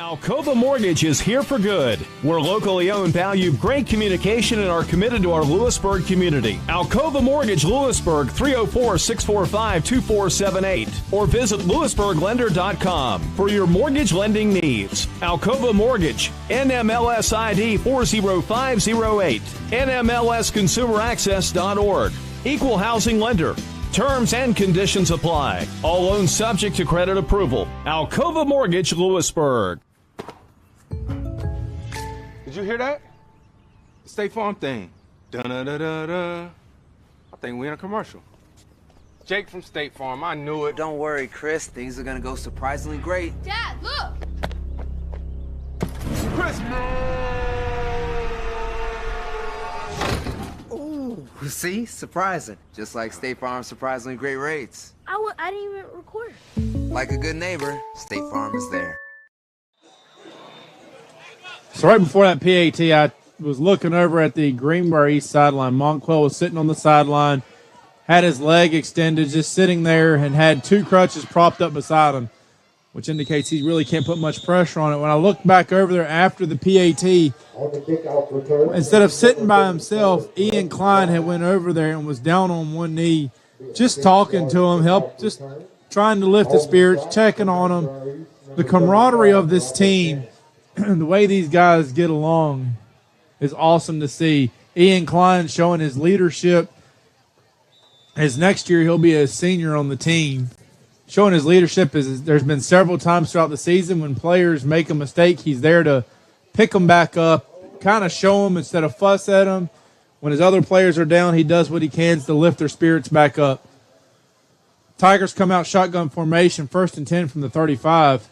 Alcova Mortgage is here for good. We're locally owned, value great communication, and are committed to our Lewisburg community. Alcova Mortgage Lewisburg, 304-645-2478, or visit lewisburglender.com for your mortgage lending needs. Alcova Mortgage, NMLS ID 40508, NMLSconsumeraccess.org, Equal Housing Lender. Terms and conditions apply. All loans subject to credit approval. Alcova Mortgage, Lewisburg. Did you hear that? The State Farm thing. Da-da-da-da-da. I think we're in a commercial. Jake from State Farm, I knew it. Don't worry, Chris. Things are going to go surprisingly great. Dad, look! Ooh, see? Surprising. Just like State Farm's surprisingly great rates. I didn't even record. Like a good neighbor, State Farm is there. So right before that PAT, I was looking over at the Greenbrier East sideline. Monquel was sitting on the sideline, had his leg extended, just sitting there, and had 2 crutches propped up beside him, which indicates he really can't put much pressure on it. When I looked back over there after the PAT, instead of sitting by himself, Ian Klein had went over there and was down on one knee, just talking to him, just trying to lift his spirits, checking on him. The camaraderie of this team, the way these guys get along, is awesome to see. Ian Klein showing his leadership. As next year he'll be a senior on the team. Showing his leadership is there's been several times throughout the season when players make a mistake, he's there to pick them back up, kind of show them instead of fuss at them. When his other players are down, he does what he can to lift their spirits back up. Tigers come out shotgun formation, 1st and 10 from the 35.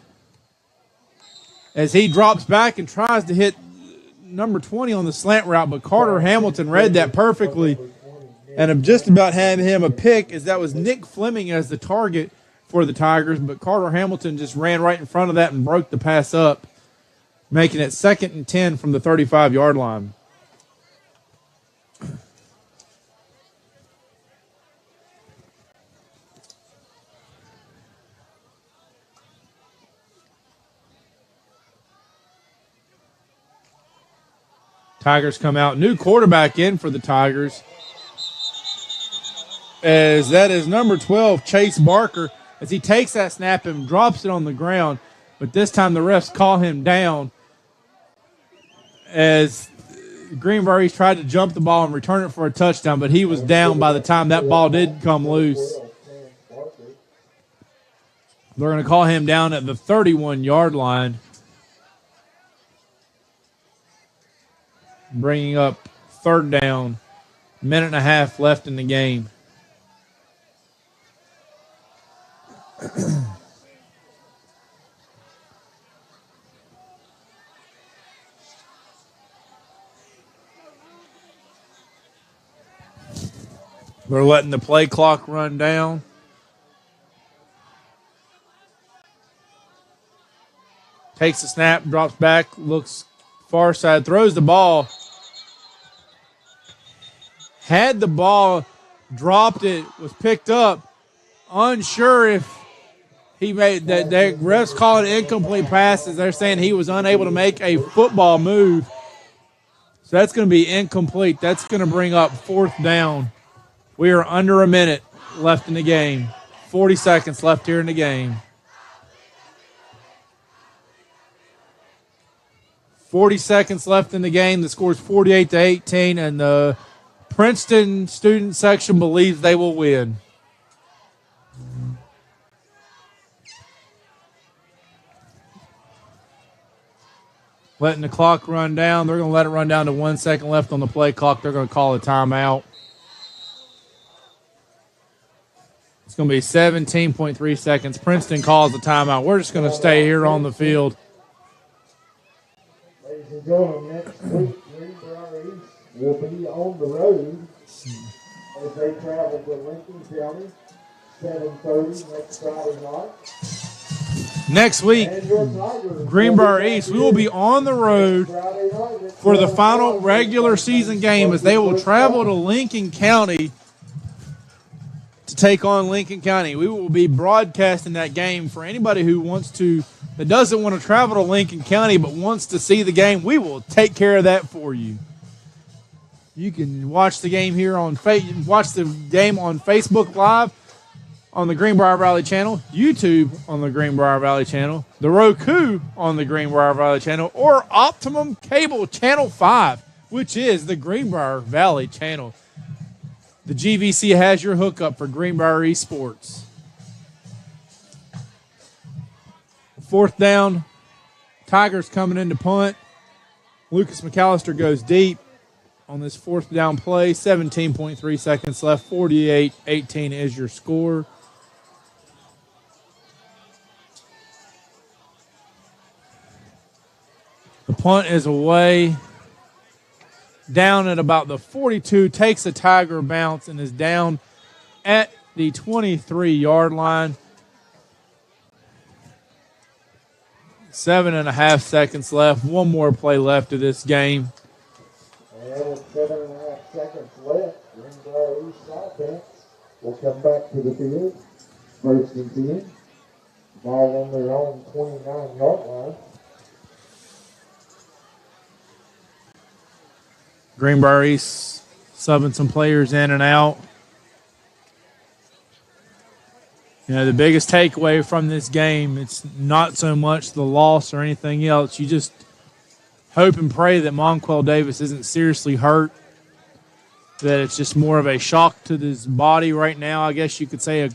As he drops back and tries to hit number 20 on the slant route, but Carter Hamilton read that perfectly and have just about had him a pick, as that was Nick Fleming as the target for the Tigers, but Carter Hamilton just ran right in front of that and broke the pass up, making it 2nd and 10 from the 35-yard line. Tigers come out. New quarterback in for the Tigers. As that is number 12, Chase Barker, as he takes that snap and drops it on the ground. But this time the refs call him down as Greenbrier tried to jump the ball and return it for a touchdown, but he was down by the time that ball did come loose. They're going to call him down at the 31-yard line, bringing up third down. Minute and a half left in the game. They're letting the play clock run down. Takes the snap, drops back, looks far side, throws the ball. Had the ball dropped, it was picked up. Unsure if he made that. The refs call it incomplete passes. They're saying he was unable to make a football move. So that's going to be incomplete. That's going to bring up fourth down. We are under a minute left in the game. 40 seconds left here in the game. 40 seconds left in the game. The score is 48-18, and the Princeton student section believes they will win. Letting the clock run down. They're going to let it run down to 1 second left on the play clock. They're going to call a timeout. It's going to be 17.3 seconds. Princeton calls the timeout. We're just going to stay here on the field. Ladies and gentlemen, next week, Greenbrier East will be on the road as they travel to Lincoln County, 7:30 next Friday night. Next week, Greenbrier East, we will be on the road for the final regular season game as they will travel to Lincoln County to take on Lincoln County. We will be broadcasting that game for anybody who that doesn't want to travel to Lincoln County but wants to see the game. We will take care of that for you. You can watch the game here watch the game on Facebook Live, on the Greenbrier Valley channel, YouTube on the Greenbrier Valley channel, the Roku on the Greenbrier Valley channel, or Optimum Cable Channel 5, which is the Greenbrier Valley channel. The GVC has your hookup for Greenbrier Esports. Fourth down, Tigers coming in to punt. Lucas McAllister goes deep on this fourth down play. 17.3 seconds left. 48-18 is your score. The punt is away. Down at about the 42, takes a Tiger bounce and is down at the 23-yard line. 7.5 seconds left. One more play left of this game. And with 7.5 seconds left, Greenbrier East offense will come back to the field. First and 10. Ball on their own 29-yard line. Greenbrier East subbing some players in and out. You know, the biggest takeaway from this game, it's not so much the loss or anything else. You just hope and pray that Monquel Davis isn't seriously hurt, that it's just more of a shock to his body right now. I guess you could say a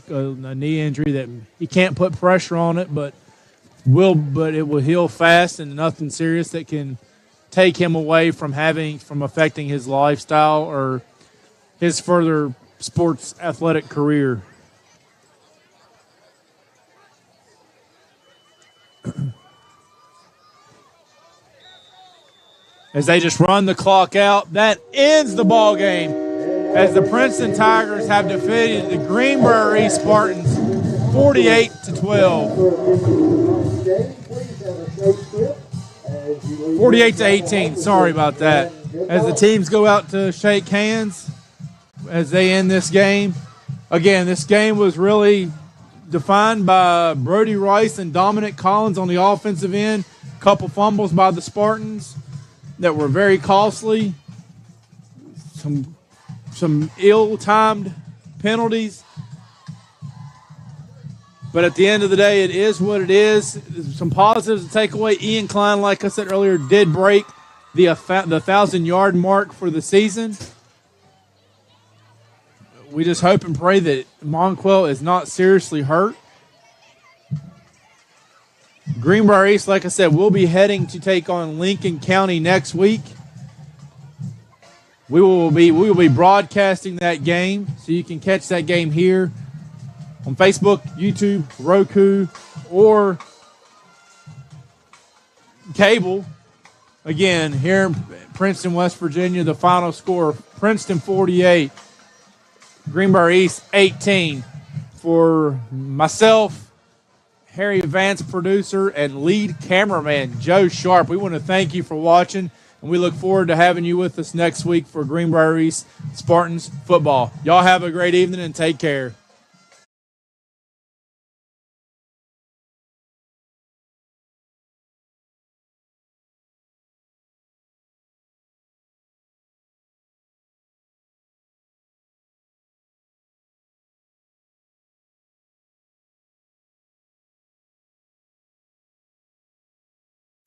knee injury that he can't put pressure on it, but it will heal fast, and nothing serious that can take him away from affecting his lifestyle or his further sports athletic career. As they just run the clock out, that ends the ball game as the Princeton Tigers have defeated the Greenbrier East Spartans 48-12. 48-18. Sorry about that. As the teams go out to shake hands as they end this game. Again, this game was really defined by Brody Rice and Dominic Collins on the offensive end. A couple fumbles by the Spartans. that were very costly, some ill-timed penalties. But at the end of the day, it is what it is. Some positives to take away. Ian Klein, like I said earlier, did break the 1,000-yard mark for the season. We just hope and pray that Monquel is not seriously hurt. Greenbrier East, like I said, will be heading to take on Lincoln County next week. We will be broadcasting that game, so you can catch that game here on Facebook, YouTube, Roku, or cable. Again, here in Princeton, West Virginia, the final score, Princeton 48, Greenbrier East 18. For myself, Harry Vance, producer, and lead cameraman Joe Sharp, we want to thank you for watching, and we look forward to having you with us next week for Greenbrier East Spartans football. Y'all have a great evening and take care.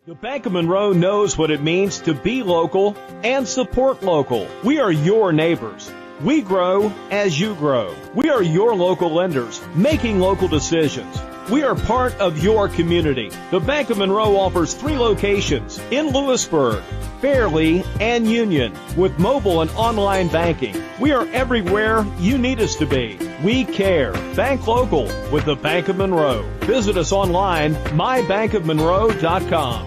The Bank of Monroe knows what it means to be local and support local. We are your neighbors. We grow as you grow. We are your local lenders, making local decisions. We are part of your community. The Bank of Monroe offers 3 locations in Lewisburg, Fairleigh, and Union with mobile and online banking. We are everywhere you need us to be. We care. Bank local with the Bank of Monroe. Visit us online, mybankofmonroe.com.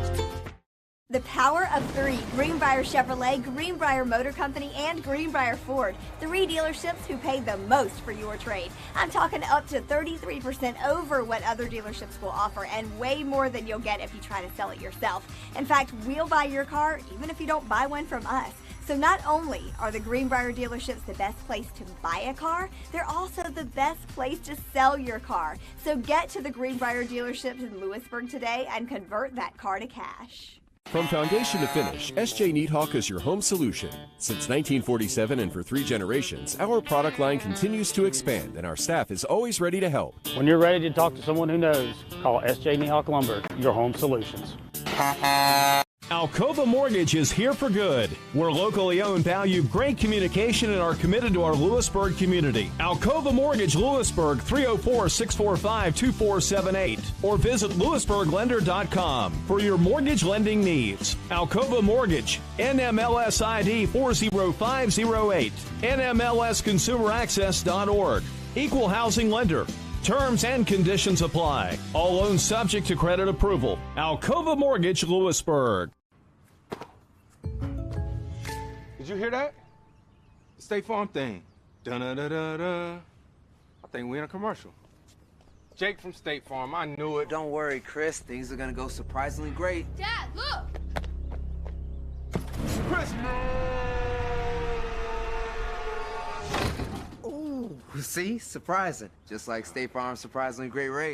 The power of 3, Greenbrier Chevrolet, Greenbrier Motor Company, and Greenbrier Ford. 3 dealerships who pay the most for your trade. I'm talking up to 33% over what other dealerships will offer, and way more than you'll get if you try to sell it yourself. In fact, we'll buy your car even if you don't buy one from us. So not only are the Greenbrier dealerships the best place to buy a car, they're also the best place to sell your car. So get to the Greenbrier dealerships in Lewisburg today and convert that car to cash. From foundation to finish, SJ Neathawk is your home solution. Since 1947 and for 3 generations, our product line continues to expand and our staff is always ready to help. When you're ready to talk to someone who knows, call SJ Neathawk Lumber, your home solutions. Alcova Mortgage is here for good. We're locally owned, value great communication, and are committed to our Lewisburg community. Alcova Mortgage Lewisburg, 304-645-2478, or visit lewisburglender.com for your mortgage lending needs. Alcova Mortgage, NMLS ID 40508, NMLSconsumeraccess.org, Equal Housing Lender. Terms and conditions apply. All loans subject to credit approval. Alcova Mortgage, Lewisburg. Did you hear that? The State Farm thing. Dun-da-da-da-da. I think we're in a commercial. Jake from State Farm, I knew it. Don't worry, Chris. Things are gonna go surprisingly great. Dad, look! Chris! Ooh, see? Surprising. Just like State Farm's surprisingly great rates.